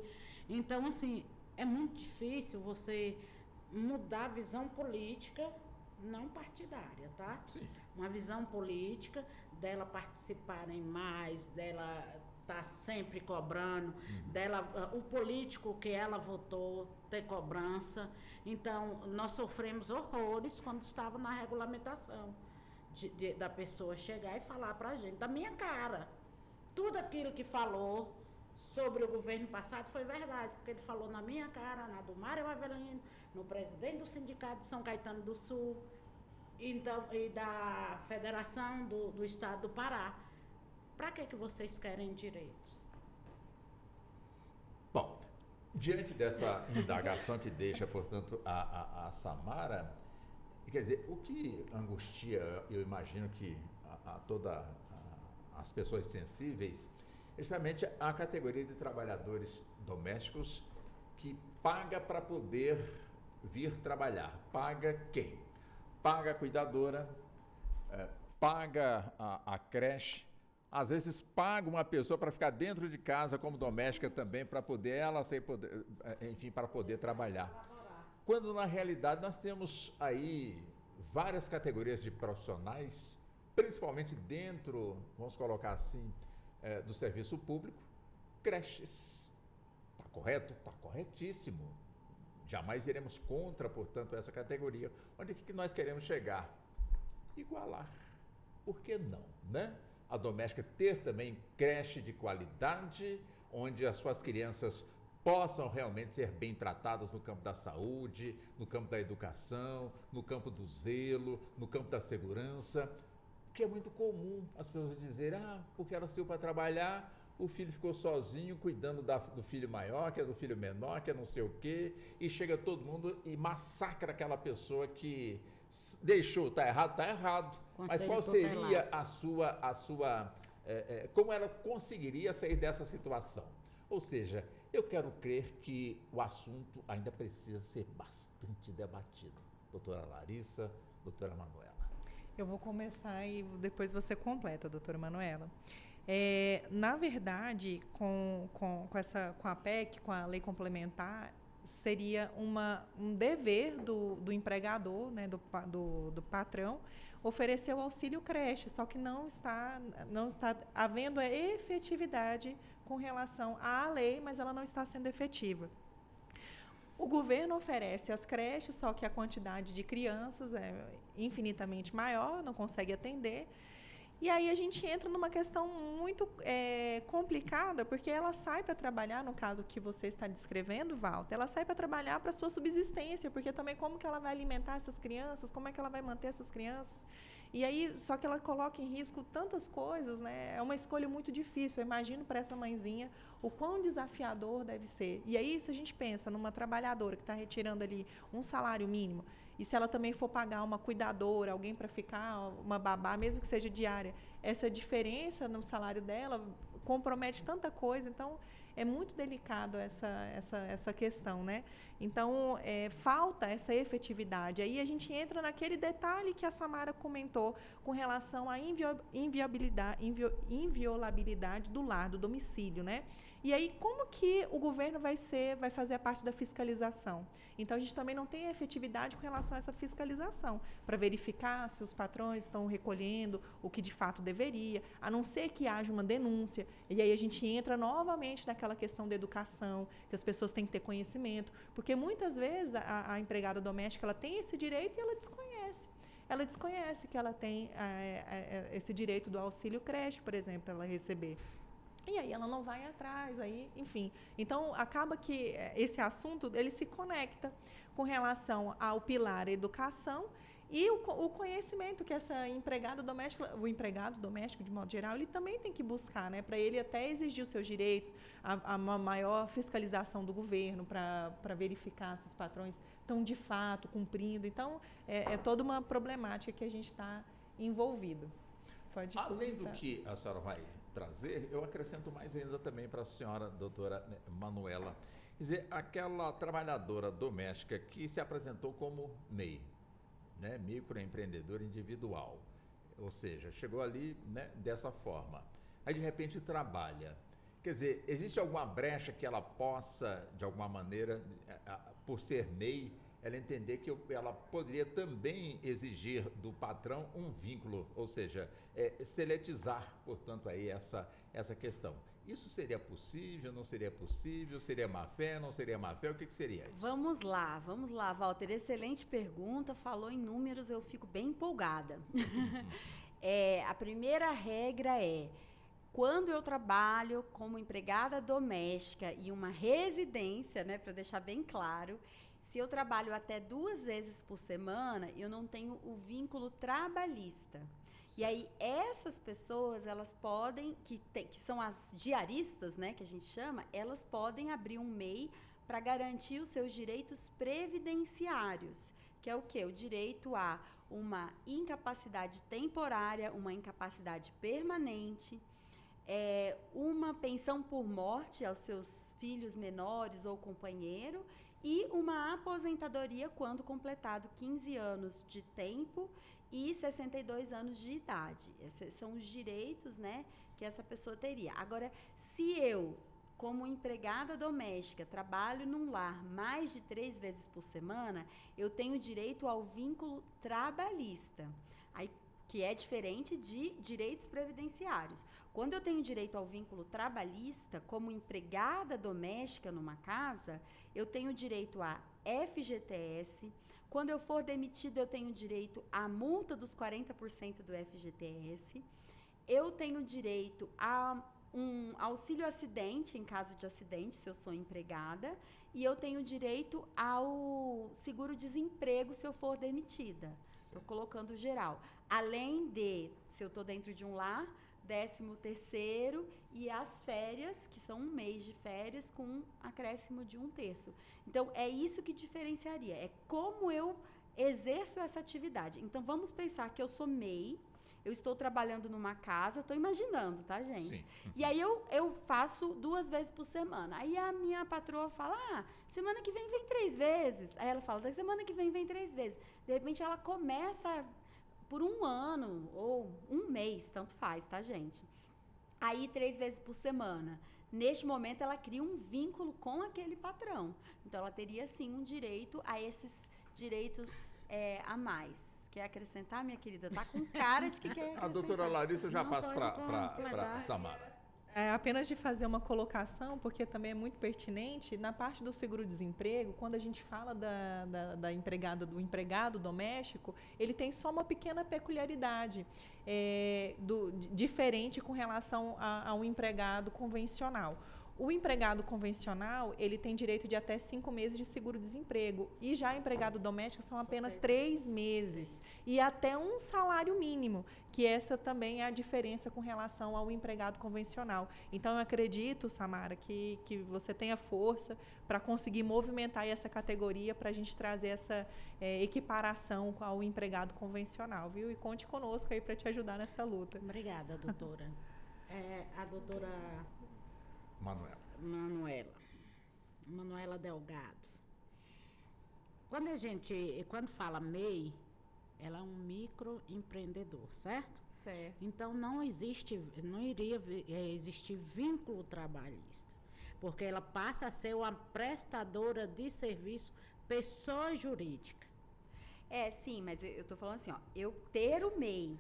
Speaker 4: então, assim, é muito difícil você mudar a visão política, não partidária, tá?
Speaker 3: Sim.
Speaker 4: Uma visão política, dela participarem mais, dela tá sempre cobrando, dela, o político que ela votou ter cobrança. Então, nós sofremos horrores quando estava na regulamentação da pessoa chegar e falar pra gente, da minha cara, tudo aquilo que falou sobre o governo passado foi verdade, porque ele falou na minha cara, na do Mário Avelino, no presidente do Sindicato de São Caetano do Sul, então, e da Federação do Estado do Pará. Para que vocês querem direitos?
Speaker 3: Bom, diante dessa indagação que deixa, portanto, a Samara, quer dizer, o que angustia, eu imagino que a todas as pessoas sensíveis, é justamente a categoria de trabalhadores domésticos que paga para poder vir trabalhar. Paga quem? Paga a cuidadora, paga a creche, às vezes paga uma pessoa para ficar dentro de casa como doméstica também, para poder para poder trabalhar. Quando na realidade nós temos aí várias categorias de profissionais, principalmente dentro, vamos colocar assim, do serviço público, creches. Está correto? Está corretíssimo. Jamais iremos contra, portanto, essa categoria. Onde é que nós queremos chegar? Igualar. Por que não, né? A doméstica ter também creche de qualidade, onde as suas crianças possam realmente ser bem tratadas no campo da saúde, no campo da educação, no campo do zelo, no campo da segurança. Porque é muito comum as pessoas dizerem, porque ela saiu para trabalhar, o filho ficou sozinho cuidando do filho maior, que é do filho menor, que é não sei o quê, e chega todo mundo e massacra aquela pessoa que deixou, está errado. Mas qual seria a sua como ela conseguiria sair dessa situação? Ou seja, eu quero crer que o assunto ainda precisa ser bastante debatido. Doutora Larissa, doutora Manuela.
Speaker 6: Eu vou começar e depois você completa, doutora Manuela. Na verdade, com a PEC, com a lei complementar, seria um dever do empregador, né, do patrão, oferecer o auxílio creche, só que não está havendo a efetividade com relação à lei, mas ela não está sendo efetiva. O governo oferece as creches, só que a quantidade de crianças é infinitamente maior, não consegue atender. E aí a gente entra numa questão muito complicada, porque ela sai para trabalhar, no caso que você está descrevendo, Walter, ela sai para trabalhar para a sua subsistência, porque também como que ela vai alimentar essas crianças, como é que ela vai manter essas crianças? E aí, só que ela coloca em risco tantas coisas, né? É uma escolha muito difícil. Eu imagino para essa mãezinha o quão desafiador deve ser. E aí, se a gente pensa numa trabalhadora que está retirando ali um salário mínimo, e se ela também for pagar uma cuidadora, alguém para ficar, uma babá, mesmo que seja diária, essa diferença no salário dela compromete tanta coisa. Então, é muito delicado essa questão, né? Então, falta essa efetividade. Aí a gente entra naquele detalhe que a Samara comentou com relação à inviolabilidade do lar, do domicílio, né? E aí, como que o governo vai fazer a parte da fiscalização? Então, a gente também não tem efetividade com relação a essa fiscalização, para verificar se os patrões estão recolhendo o que de fato deveria, a não ser que haja uma denúncia. E aí a gente entra novamente naquela questão da educação, que as pessoas têm que ter conhecimento, porque muitas vezes a empregada doméstica ela tem esse direito e ela desconhece. Ela desconhece que ela tem esse direito do auxílio creche, por exemplo, para ela receber. E aí ela não vai atrás, aí, enfim. Então, acaba que esse assunto ele se conecta com relação ao pilar educação e o conhecimento que essa empregada doméstica, o empregado doméstico, de modo geral, ele também tem que buscar, né? Para ele até exigir os seus direitos, uma maior fiscalização do governo para verificar se os patrões estão, de fato, cumprindo. Então, é toda uma problemática que a gente está envolvido. Pode
Speaker 3: Além do
Speaker 6: comentar.
Speaker 3: que a senhora vai trazer, eu acrescento mais ainda também para a senhora, doutora Manuela. Quer dizer, aquela trabalhadora doméstica que se apresentou como MEI, né, microempreendedor individual, ou seja, chegou ali, né, dessa forma, aí de repente trabalha. Quer dizer, existe alguma brecha que ela possa, de alguma maneira, por ser MEI, ela entender que ela poderia também exigir do patrão um vínculo, ou seja, seletizar, portanto, aí essa questão. Isso seria possível, não seria possível? Seria má-fé, não seria má-fé? O que seria isso?
Speaker 5: Vamos lá, Walter. Excelente pergunta, falou em números, eu fico bem empolgada. A primeira regra quando eu trabalho como empregada doméstica e uma residência, né, para deixar bem claro, se eu trabalho até 2 vezes por semana, eu não tenho o vínculo trabalhista. E aí, essas pessoas, elas podem, que são as diaristas, né, que a gente chama, elas podem abrir um MEI para garantir os seus direitos previdenciários, que é o quê? O direito a uma incapacidade temporária, uma incapacidade permanente, uma pensão por morte aos seus filhos menores ou companheiro, e uma aposentadoria quando completado 15 anos de tempo e 62 anos de idade. Esses são os direitos, né, que essa pessoa teria. Agora, se eu, como empregada doméstica, trabalho num lar mais de 3 vezes por semana, eu tenho direito ao vínculo trabalhista, que é diferente de direitos previdenciários. Quando eu tenho direito ao vínculo trabalhista, como empregada doméstica numa casa, eu tenho direito a FGTS. Quando eu for demitida, eu tenho direito à multa dos 40% do FGTS. Eu tenho direito a um auxílio acidente, em caso de acidente, se eu sou empregada. E eu tenho direito ao seguro-desemprego, se eu for demitida. Estou colocando geral. Além de, se eu estou dentro de um lar, 13º e as férias, que são 1 mês de férias com um acréscimo de 1/3. Então, é isso que diferenciaria. É como eu exerço essa atividade. Então, vamos pensar que eu sou MEI, eu estou trabalhando numa casa, estou imaginando, tá, gente?
Speaker 3: Sim.
Speaker 5: E aí eu faço 2 vezes por semana. Aí a minha patroa fala, semana que vem 3 vezes. Aí ela fala, da semana que vem 3 vezes. De repente ela começa por 1 ano ou 1 mês, tanto faz, tá, gente? Aí 3 vezes por semana. Neste momento ela cria um vínculo com aquele patrão. Então ela teria sim um direito a esses direitos a mais. Quer acrescentar, minha querida? Tá com cara de que quer acrescentar.
Speaker 3: A doutora Larissa, eu já
Speaker 4: Não
Speaker 3: passo
Speaker 4: pode
Speaker 3: para
Speaker 4: completar.
Speaker 3: Samara.
Speaker 6: Apenas de fazer uma colocação, porque também é muito pertinente, na parte do seguro-desemprego, quando a gente fala do empregado doméstico, ele tem só uma pequena peculiaridade diferente com relação ao empregado convencional. O empregado convencional, ele tem direito de até 5 meses de seguro-desemprego. E já empregado doméstico são apenas 3 meses. E até um salário mínimo, que essa também é a diferença com relação ao empregado convencional. Então, eu acredito, Samara, que você tenha força para conseguir movimentar essa categoria para a gente trazer essa equiparação ao empregado convencional, viu? E conte conosco aí para te ajudar nessa luta.
Speaker 4: Obrigada, doutora. A doutora... Manuela Delgado. Quando fala MEI, ela é um microempreendedor, certo?
Speaker 5: Certo.
Speaker 4: Então não iria existir vínculo trabalhista, porque ela passa a ser uma prestadora de serviço, pessoa jurídica.
Speaker 5: Sim, mas eu estou falando assim, eu ter o MEI,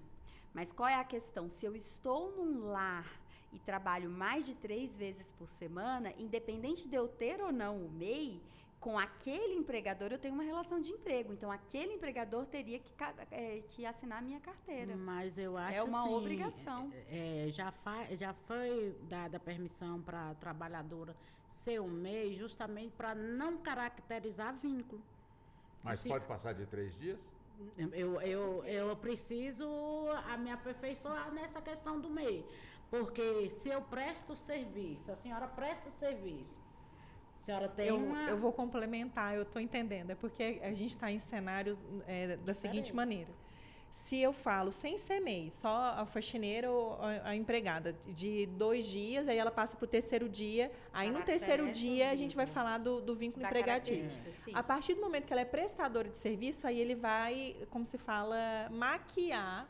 Speaker 5: mas qual é a questão? Se eu estou num lar e trabalho mais de 3 vezes por semana, independente de eu ter ou não o MEI, com aquele empregador eu tenho uma relação de emprego. Então, aquele empregador teria que assinar a minha carteira.
Speaker 4: Mas eu acho
Speaker 5: é uma
Speaker 4: assim,
Speaker 5: obrigação.
Speaker 4: Já foi dada permissão para a trabalhadora ser um MEI justamente para não caracterizar vínculo.
Speaker 3: Mas pode passar de 3 dias?
Speaker 4: Eu preciso me aperfeiçoar nessa questão do MEI. Porque se eu presto serviço, a senhora presta serviço, a senhora tem
Speaker 6: Eu vou complementar, eu estou entendendo. É porque a gente está em cenários da seguinte maneira. Se eu falo sem ser MEI, só a faxineira ou a empregada, de 2 dias, aí ela passa para o 3º dia, aí no 3º dia a gente vai falar do vínculo empregatício. A partir do momento que ela é prestadora de serviço, aí ele vai, como se fala, maquiar.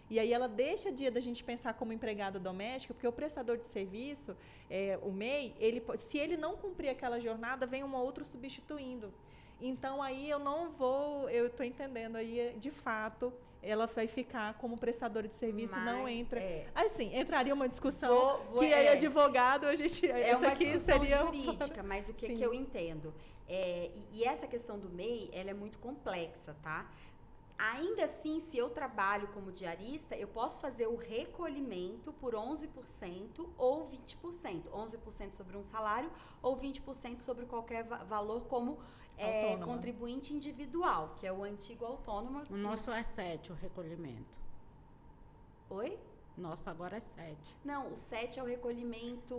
Speaker 6: E aí ela deixa a dia da gente pensar como empregada doméstica, porque o prestador de serviço, o MEI, se ele não cumprir aquela jornada, vem um outro substituindo. Então, aí eu estou entendendo, aí, de fato, ela vai ficar como prestadora de serviço e não entra. Assim, entraria uma discussão aí advogado, a gente...
Speaker 5: essa uma aqui seria jurídica, mas o que eu entendo? E essa questão do MEI, ela é muito complexa, tá? Ainda assim, se eu trabalho como diarista, eu posso fazer o recolhimento por 11% ou 20%. 11% sobre um salário ou 20% sobre qualquer valor como contribuinte individual, que é o antigo autônomo.
Speaker 4: O nosso é 7, o recolhimento.
Speaker 5: Oi?
Speaker 4: Nosso agora é 7.
Speaker 5: Não, o 7 é o recolhimento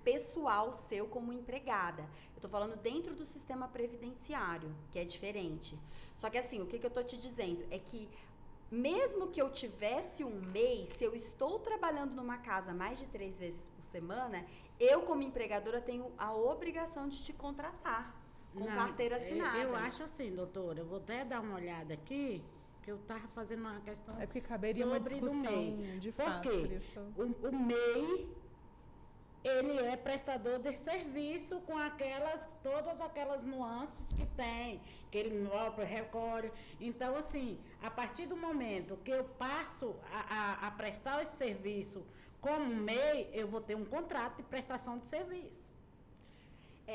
Speaker 5: pessoal seu como empregada. Eu tô falando dentro do sistema previdenciário, que é diferente. Só que assim, o que eu tô te dizendo é que mesmo que eu tivesse um MEI, se eu estou trabalhando numa casa mais de 3 vezes por semana, eu como empregadora tenho a obrigação de te contratar com carteira assinada.
Speaker 4: Eu acho assim, doutora, eu vou até dar uma olhada aqui, que eu estava fazendo uma questão sobre
Speaker 6: porque caberia uma discussão de fato.
Speaker 4: Por quê? O MEI, ele é prestador de serviço com todas aquelas nuances que tem, que ele recolhe. Então, assim, a partir do momento que eu passo a prestar esse serviço como MEI, eu vou ter um contrato de prestação de serviço.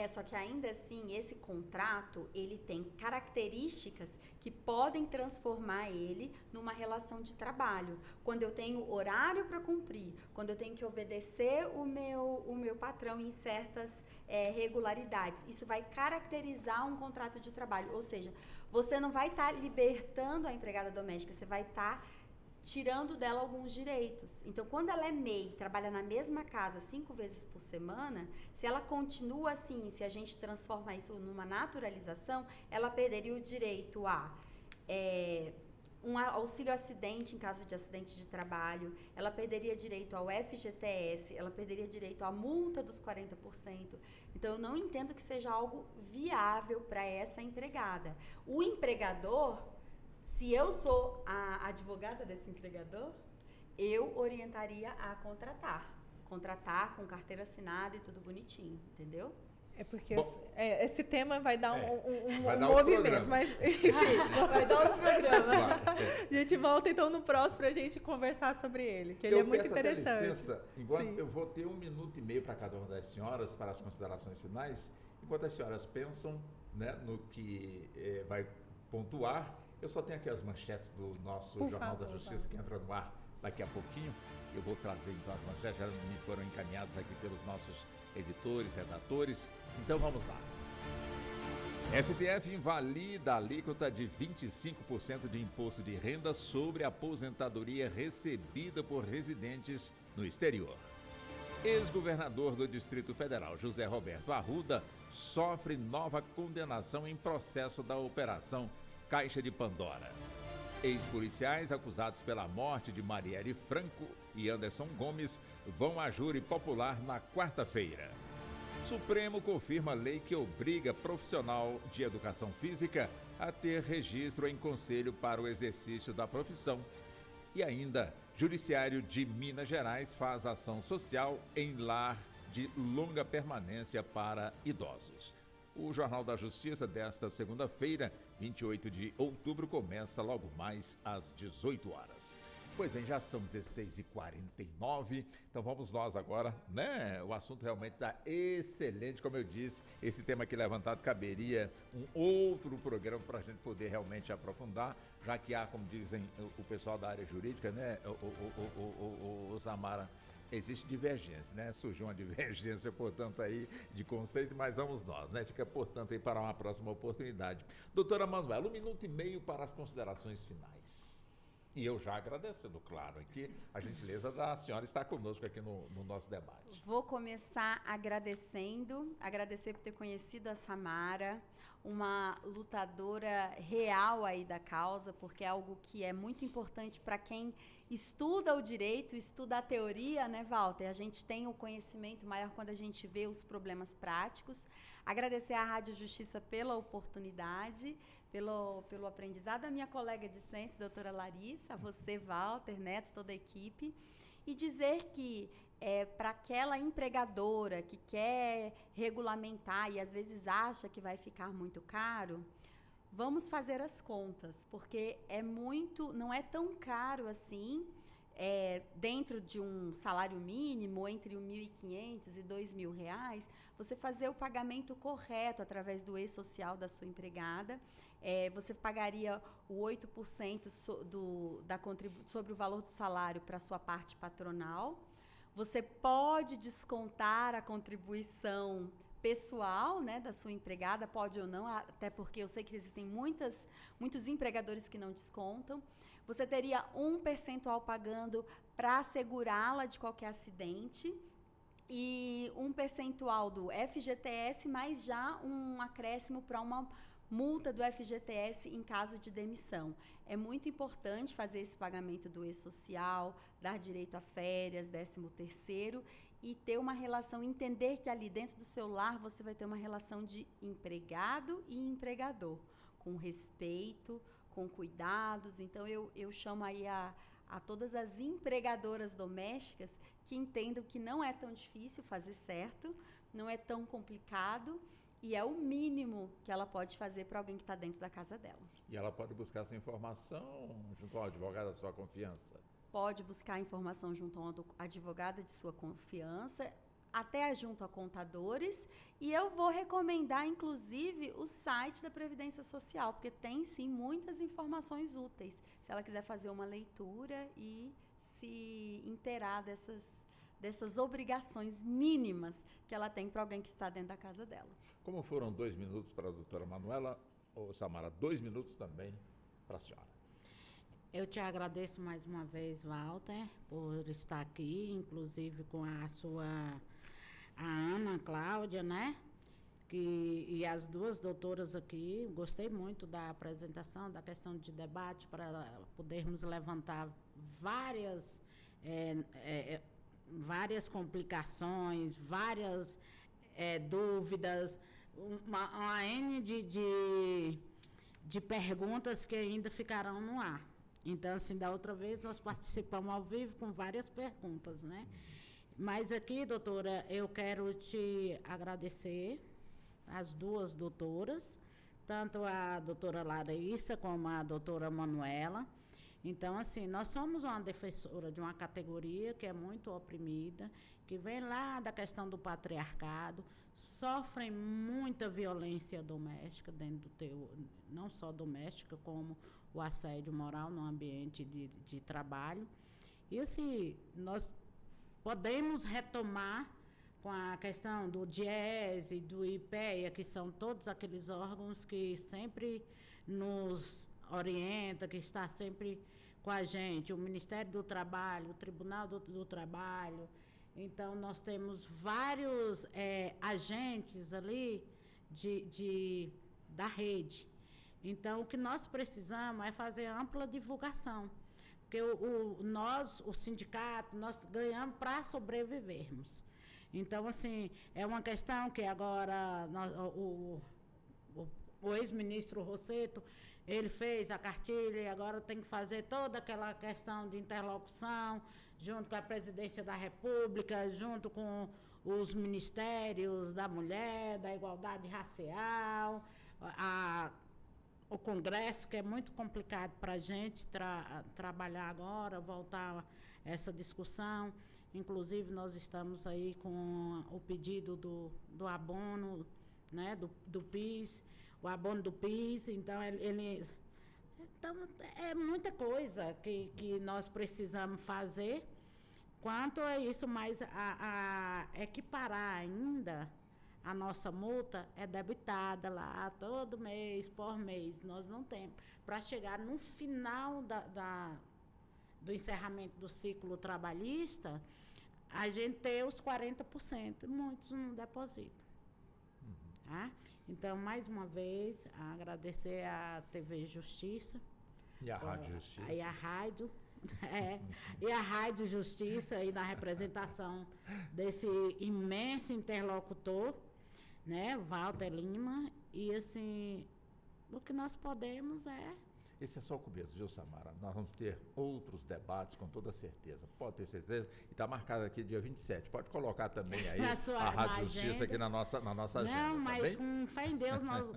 Speaker 5: Só que ainda assim, esse contrato, ele tem características que podem transformar ele numa relação de trabalho. Quando eu tenho horário para cumprir, quando eu tenho que obedecer o meu patrão em certas regularidades, isso vai caracterizar um contrato de trabalho. Ou seja, você não vai estar libertando a empregada doméstica, você vai estar tirando dela alguns direitos. Então, quando ela é MEI, trabalha na mesma casa 5 vezes por semana, se ela continua assim, se a gente transforma isso numa naturalização, ela perderia o direito a um auxílio acidente em caso de acidente de trabalho, ela perderia direito ao FGTS, ela perderia direito à multa dos 40%. Então, eu não entendo que seja algo viável para essa empregada. O empregador, se eu sou a advogada desse empregador, eu orientaria a contratar com carteira assinada e tudo bonitinho, entendeu?
Speaker 6: Porque esse tema vai dar um
Speaker 3: vai dar
Speaker 6: movimento,
Speaker 3: programa.
Speaker 6: mas enfim.
Speaker 5: Vai dar um programa.
Speaker 6: A gente volta, então, no próximo para a gente conversar sobre ele, que ele é muito interessante.
Speaker 3: Até licença, enquanto eu vou ter 1 minuto e meio para cada uma das senhoras, para as considerações finais. Enquanto as senhoras pensam, né, no que vai pontuar, eu só tenho aqui as manchetes do nosso Jornal da Justiça, que entra no ar daqui a pouquinho. Eu vou trazer então as manchetes, já me foram encaminhadas aqui pelos nossos editores, redatores. Então vamos lá. STF invalida a alíquota de 25% de imposto de renda sobre a aposentadoria recebida por residentes no exterior. Ex-governador do Distrito Federal, José Roberto Arruda, sofre nova condenação em processo da Operação Caixa de Pandora. Ex-policiais acusados pela morte de Marielle Franco e Anderson Gomes vão a júri popular na quarta-feira. Supremo confirma lei que obriga profissional de educação física a ter registro em conselho para o exercício da profissão. E ainda, Judiciário de Minas Gerais faz ação social em lar de longa permanência para idosos. O Jornal da Justiça desta segunda-feira, 28 de outubro, começa logo mais às 18 horas. Pois bem, já são 16h49, então vamos nós agora, né? O assunto realmente está excelente, como eu disse, esse tema aqui levantado caberia um outro programa para a gente poder realmente aprofundar, já que há, como dizem o pessoal da área jurídica, né, o Samara, existe divergência, né? Surgiu uma divergência, portanto, aí de conceito, mas vamos nós, né? Fica, portanto, aí para uma próxima oportunidade. Doutora Manuela, 1 minuto e meio para as considerações finais. E eu já agradecendo, claro, aqui a gentileza da senhora estar conosco aqui no nosso debate.
Speaker 5: Vou começar agradecer por ter conhecido a Samara, uma lutadora real aí da causa, porque é algo que é muito importante para quem estuda o direito, estuda a teoria, né, Walter? A gente tem o conhecimento maior quando a gente vê os problemas práticos. Agradecer à Rádio Justiça pela oportunidade, pelo aprendizado, a minha colega de sempre, doutora Larissa, a você, Walter, Neto, toda a equipe, e dizer que para aquela empregadora que quer regulamentar e às vezes acha que vai ficar muito caro, vamos fazer as contas, porque não é tão caro assim, dentro de um salário mínimo, entre R$1.500 e R$2.000, você fazer o pagamento correto através do e-social da sua empregada. Você pagaria o 8% sobre o valor do salário para a sua parte patronal. Você pode descontar a contribuição pessoal, né, da sua empregada, pode ou não, até porque eu sei que existem muitos empregadores que não descontam. Você teria 1% pagando para assegurá-la de qualquer acidente e 1% do FGTS, mais já um acréscimo para uma multa do FGTS em caso de demissão. É muito importante fazer esse pagamento do e-social, dar direito a férias, 13º, e ter uma relação, entender que ali dentro do seu lar você vai ter uma relação de empregado e empregador, com respeito, com cuidados. Então eu chamo aí a todas as empregadoras domésticas que entendam que não é tão difícil fazer certo, não é tão complicado, e é o mínimo que ela pode fazer para alguém que está dentro da casa dela.
Speaker 3: E ela pode buscar essa informação junto ao advogado da sua confiança?
Speaker 5: Pode buscar informação junto a uma advogada de sua confiança, até junto a contadores, e eu vou recomendar, inclusive, o site da Previdência Social, porque tem, sim, muitas informações úteis, se ela quiser fazer uma leitura e se inteirar dessas obrigações mínimas que ela tem para alguém que está dentro da casa dela.
Speaker 3: Como foram 2 minutos para a doutora Manuela, Samara, 2 minutos também para a senhora.
Speaker 4: Eu te agradeço mais uma vez, Walter, por estar aqui, inclusive com a Ana Cláudia, né? E as duas doutoras aqui. Gostei muito da apresentação, da questão de debate, para podermos levantar várias complicações, várias dúvidas, uma N de perguntas que ainda ficarão no ar. Então, assim, da outra vez nós participamos ao vivo com várias perguntas, né? Mas aqui, doutora, eu quero te agradecer, as duas doutoras, tanto a doutora Larissa como a doutora Manuela. Então, assim, nós somos uma defensora de uma categoria que é muito oprimida, que vem lá da questão do patriarcado, sofrem muita violência doméstica dentro não só doméstica, como o assédio moral no ambiente de trabalho. E, assim, nós podemos retomar com a questão do DIEESE, do IPEA, que são todos aqueles órgãos que sempre nos orienta, que está sempre com a gente, o Ministério do Trabalho, o Tribunal do Trabalho. Então, nós temos vários agentes ali da rede. Então, o que nós precisamos é fazer ampla divulgação, porque o sindicato, nós ganhamos para sobrevivermos. Então, assim, é uma questão que agora o ex-ministro Rossetto, ele fez a cartilha e agora tem que fazer toda aquela questão de interlocução junto com a Presidência da República, junto com os ministérios da mulher, da igualdade racial, o Congresso, que é muito complicado para a gente trabalhar agora, voltar essa discussão. Inclusive, nós estamos aí com o pedido do abono, né, do PIS, o abono do PIS. Então, então, é muita coisa que nós precisamos fazer. Quanto a isso, mas a equiparar ainda, a nossa multa é debitada lá todo mês, por mês. Nós não temos. Para chegar no final do encerramento do ciclo trabalhista, a gente tem os 40%, muitos não depositam. Tá? Então, mais uma vez, agradecer à TV Justiça.
Speaker 3: E a Rádio Justiça.
Speaker 4: E a Rádio Justiça, aí na representação desse imenso interlocutor, né, Walter Lima. E, assim, o que nós podemos é...
Speaker 3: Esse é só o começo, viu, Samara? Nós vamos ter outros debates, com toda certeza. Pode ter certeza. E está marcado aqui dia 27. Pode colocar também aí a Rádio Justiça aqui na nossa agenda.
Speaker 4: Não, mas
Speaker 3: tá
Speaker 4: com fé em Deus, nós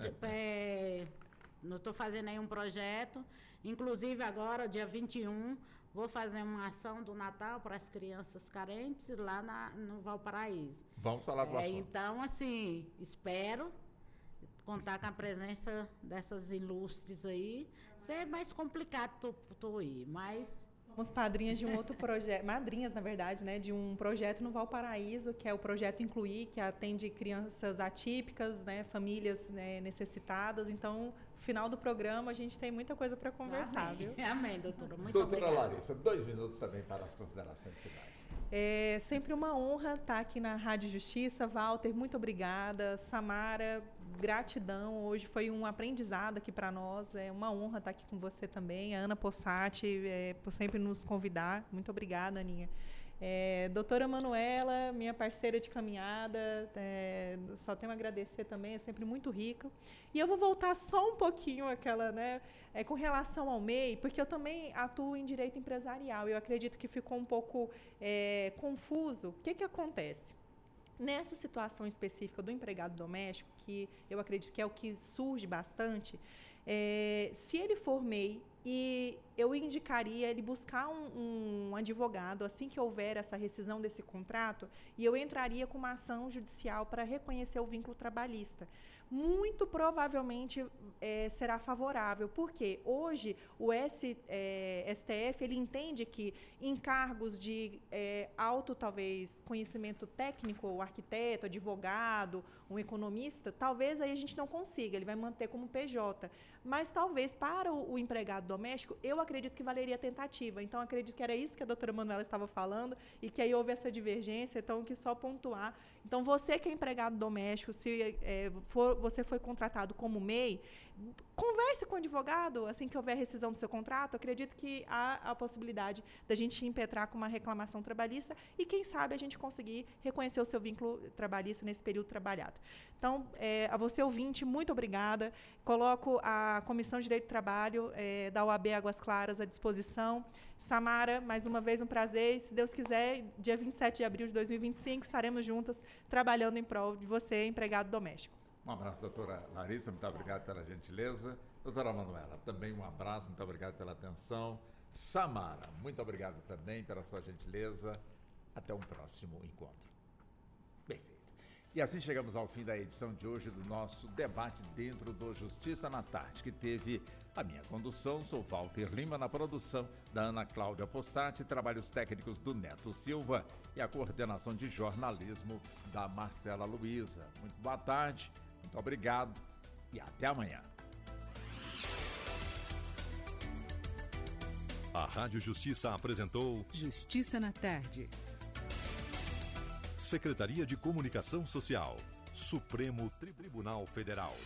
Speaker 4: estou fazendo aí um projeto. Inclusive, agora, dia 21, vou fazer uma ação do Natal para as crianças carentes lá no Valparaíso.
Speaker 3: Vamos falar do assunto.
Speaker 4: Então, assim, espero contar com a presença dessas ilustres aí. É mais complicado tu ir, mas...
Speaker 6: Somos padrinhas de um outro projeto, madrinhas, na verdade, né, de um projeto no Valparaíso, que é o Projeto Incluir, que atende crianças atípicas, né, famílias, né, necessitadas. Então, no final do programa, a gente tem muita coisa para conversar,
Speaker 4: Amém.
Speaker 6: viu?
Speaker 4: Amém, doutora. Muito
Speaker 3: doutora
Speaker 4: obrigada.
Speaker 3: Larissa, 2 minutos também para as considerações finais.
Speaker 6: É sempre uma honra estar aqui na Rádio Justiça. Walter, muito obrigada. Samara, gratidão. Hoje foi um aprendizado aqui para nós. É uma honra estar aqui com você também. A Ana Possati, por sempre nos convidar. Muito obrigada, Aninha. Doutora Manuela, minha parceira de caminhada, só tenho a agradecer também, é sempre muito rico. E eu vou voltar só um pouquinho com relação ao MEI, porque eu também atuo em direito empresarial. Eu acredito que ficou um pouco confuso. O que acontece? Nessa situação específica do empregado doméstico, que eu acredito que é o que surge bastante, se ele for MEI, e eu indicaria ele buscar um advogado assim que houver essa rescisão desse contrato, e eu entraria com uma ação judicial para reconhecer o vínculo trabalhista. Muito provavelmente será favorável, porque hoje o STF ele entende que em cargos de alto, talvez, conhecimento técnico, o arquiteto, advogado, um economista, talvez aí a gente não consiga, ele vai manter como PJ. Mas talvez para o empregado doméstico, eu acredito que valeria a tentativa. Então, acredito que era isso que a doutora Manuela estava falando, e que aí houve essa divergência, então, que só pontuar. Então, você que é empregado doméstico, se você foi contratado como MEI, converse com o advogado assim que houver rescisão do seu contrato. Acredito que há a possibilidade da gente impetrar com uma reclamação trabalhista e, quem sabe, a gente conseguir reconhecer o seu vínculo trabalhista nesse período trabalhado. Então, a você, ouvinte, muito obrigada. Coloco a Comissão de Direito do Trabalho da OAB Águas Claras à disposição. Samara, mais uma vez um prazer. E, se Deus quiser, dia 27 de abril de 2025, estaremos juntas trabalhando em prol de você, empregado doméstico.
Speaker 3: Um abraço, doutora Larissa, muito obrigado pela gentileza. Doutora Manuela, também um abraço, muito obrigado pela atenção. Samara, muito obrigado também pela sua gentileza. Até um próximo encontro. Perfeito. E assim chegamos ao fim da edição de hoje do nosso debate dentro do Justiça na Tarde, que teve a minha condução, sou Walter Lima, na produção da Ana Cláudia Possati, trabalhos técnicos do Neto Silva e a coordenação de jornalismo da Marcela Luiza. Muito boa tarde, muito obrigado e até amanhã.
Speaker 1: A Rádio Justiça apresentou
Speaker 2: Justiça na Tarde.
Speaker 1: Secretaria de Comunicação Social, Supremo Tribunal Federal.